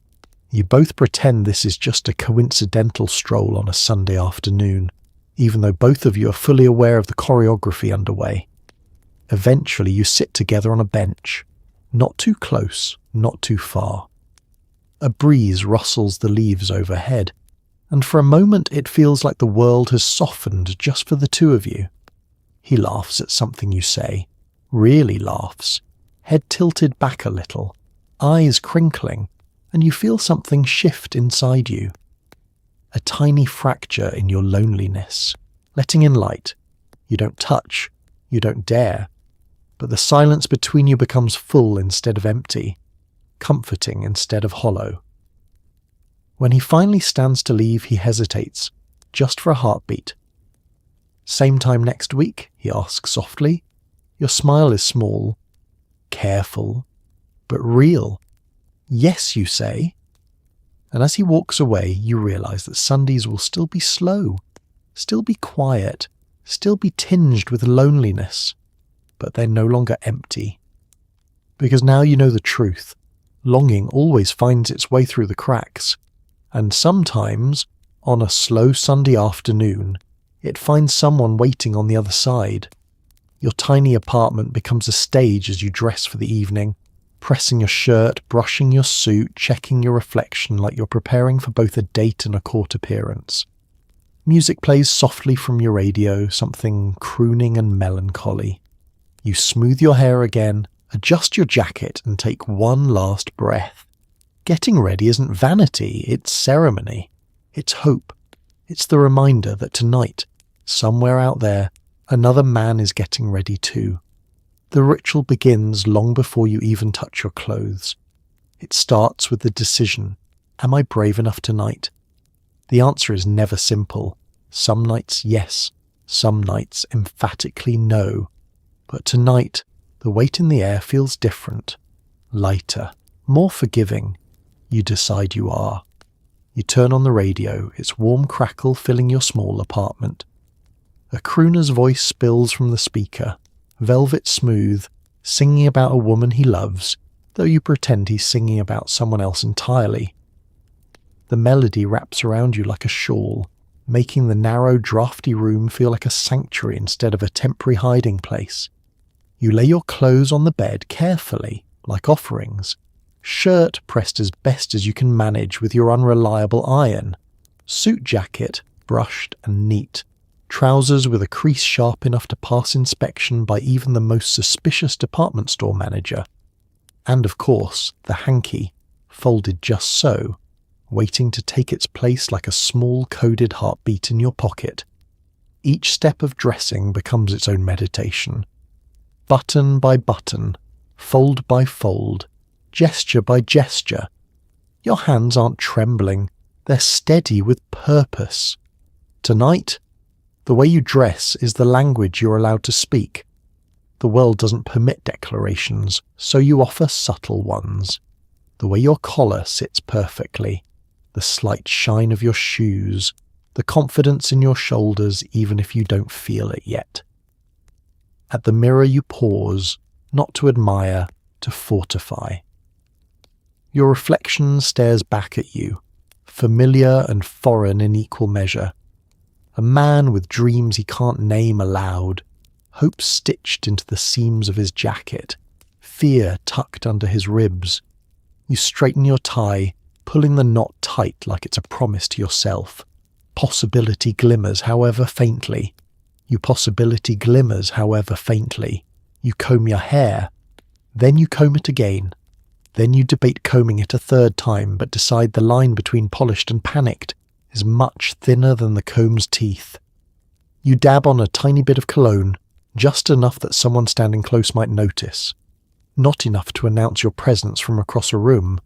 You both pretend this is just a coincidental stroll on a Sunday afternoon, even though both of you are fully aware of the choreography underway. Eventually you sit together on a bench, not too close, not too far. A breeze rustles the leaves overhead, and for a moment it feels like the world has softened just for the two of you. He laughs at something you say, really laughs, head tilted back a little, eyes crinkling, and you feel something shift inside you. A tiny fracture in your loneliness, letting in light. You don't touch, you don't dare, but the silence between you becomes full instead of empty, comforting instead of hollow. When he finally stands to leave, he hesitates, just for a heartbeat. "Same time next week?" he asks softly. Your smile is small, careful, but real. "Yes," you say. And as he walks away, you realise that Sundays will still be slow, still be quiet, still be tinged with loneliness, but they're no longer empty. Because now you know the truth. Longing always finds its way through the cracks, and sometimes, on a slow Sunday afternoon, it finds someone waiting on the other side. Your tiny apartment becomes a stage as you dress for the evening, pressing your shirt, brushing your suit, checking your reflection like you're preparing for both a date and a court appearance. Music plays softly from your radio, something crooning and melancholy. You smooth your hair again, adjust your jacket, and take one last breath. Getting ready isn't vanity, it's ceremony. It's hope. It's the reminder that tonight, somewhere out there, another man is getting ready too. The ritual begins long before you even touch your clothes. It starts with the decision, am I brave enough tonight? The answer is never simple. Some nights yes, some nights emphatically no. But tonight, the weight in the air feels different, lighter, more forgiving. You decide you are. You turn on the radio, its warm crackle filling your small apartment. A crooner's voice spills from the speaker, velvet smooth, singing about a woman he loves, though you pretend he's singing about someone else entirely. The melody wraps around you like a shawl, making the narrow, drafty room feel like a sanctuary instead of a temporary hiding place. You lay your clothes on the bed carefully, like offerings, shirt pressed as best as you can manage with your unreliable iron, suit jacket brushed and neat, trousers with a crease sharp enough to pass inspection by even the most suspicious department store manager, and of course the hanky, folded just so, waiting to take its place like a small coded heartbeat in your pocket. Each step of dressing becomes its own meditation. Button by button, fold by fold, gesture by gesture. Your hands aren't trembling, they're steady with purpose. Tonight, the way you dress is the language you're allowed to speak. The world doesn't permit declarations, so you offer subtle ones. The way your collar sits perfectly, the slight shine of your shoes, the confidence in your shoulders even if you don't feel it yet. At the mirror you pause, not to admire, to fortify. Your reflection stares back at you, familiar and foreign in equal measure. A man with dreams he can't name aloud, hope stitched into the seams of his jacket, fear tucked under his ribs. You straighten your tie, pulling the knot tight like it's a promise to yourself. Possibility glimmers, however faintly. You comb your hair, then you comb it again. Then you debate combing it a third time, but decide the line between polished and panicked is much thinner than the comb's teeth. You dab on a tiny bit of cologne, just enough that someone standing close might notice, not enough to announce your presence from across a room.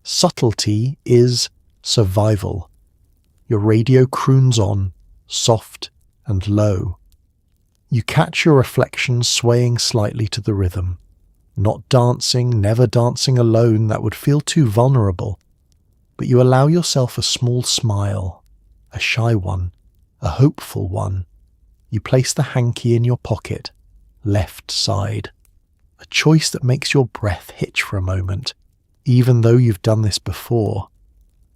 Subtlety is survival. Your radio croons on, soft and low. You catch your reflection swaying slightly to the rhythm. Not dancing, never dancing alone, that would feel too vulnerable. But you allow yourself a small smile, a shy one, a hopeful one. You place the hanky in your pocket, left side. A choice that makes your breath hitch for a moment, even though you've done this before.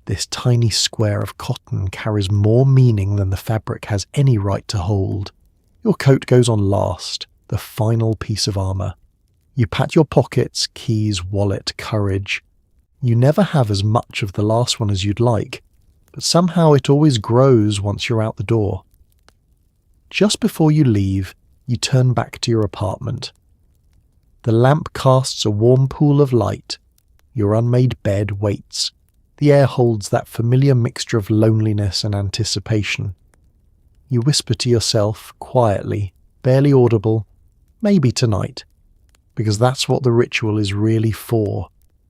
This tiny square of cotton carries more meaning than the fabric has any right to hold. Your coat goes on last, the final piece of armour. You pat your pockets, keys, wallet, courage. You never have as much of the last one as you'd like, but somehow it always grows once you're out the door. Just before you leave, you turn back to your apartment. The lamp casts a warm pool of light. Your unmade bed waits. The air holds that familiar mixture of loneliness and anticipation. You whisper to yourself, quietly, barely audible, maybe tonight, because that's what the ritual is really for.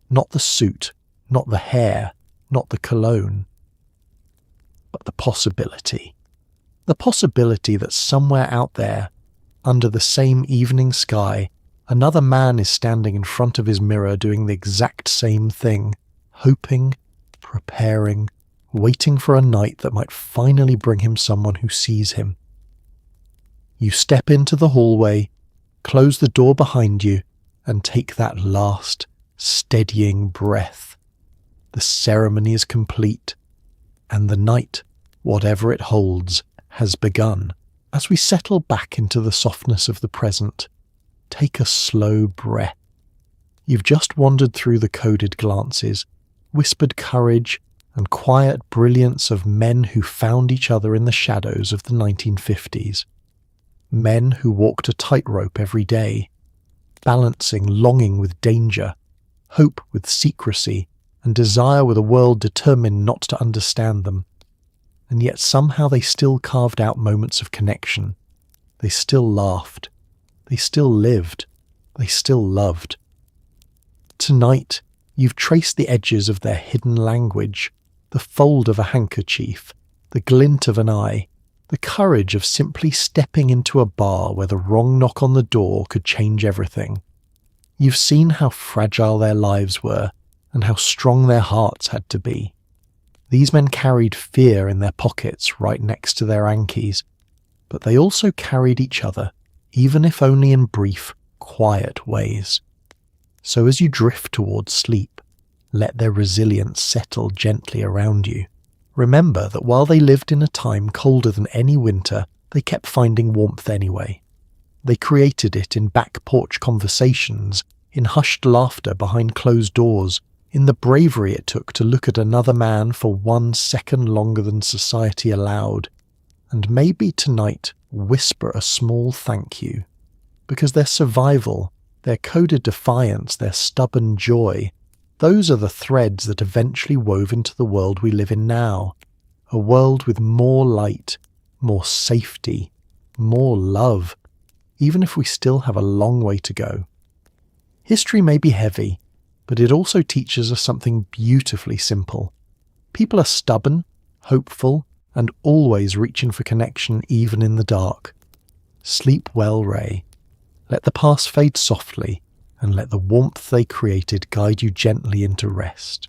Not the suit, not the hair, not the cologne, but the possibility. The possibility that somewhere out there, under the same evening sky, another man is standing in front of his mirror doing the exact same thing, hoping, preparing, waiting for a night that might finally bring him someone who sees him. You step into the hallway, close the door behind you, and take that last, steadying breath. The ceremony is complete, and the night, whatever it holds, has begun. As we settle back into the softness of the present, take a slow breath. You've just wandered through the coded glances, whispered courage, and quiet brilliance of men who found each other in the shadows of the 1950s. Men who walked a tightrope every day, balancing longing with danger, hope with secrecy, and desire with a world determined not to understand them. And yet somehow they still carved out moments of connection. They still laughed. They still lived. They still loved. Tonight, you've traced the edges of their hidden language, the fold of a handkerchief, the glint of an eye, the courage of simply stepping into a bar where the wrong knock on the door could change everything. You've seen how fragile their lives were and how strong their hearts had to be. These men carried fear in their pockets right next to their Hankies, but they also carried each other, even if only in brief, quiet ways. So as you drift towards sleep, let their resilience settle gently around you. Remember that while they lived in a time colder than any winter, they kept finding warmth anyway. They created it in back porch conversations, in hushed laughter behind closed doors, in the bravery it took to look at another man for 1 second longer than society allowed, and maybe tonight whisper a small thank you, because their survival, their coded defiance, their stubborn joy, those are the threads that eventually wove into the world we live in now, a world with more light, more safety, more love, even if we still have a long way to go. History may be heavy, but it also teaches us something beautifully simple. People are stubborn, hopeful, and always reaching for connection even in the dark. Sleep well, Ray. Let the past fade softly, and let the warmth they created guide you gently into rest.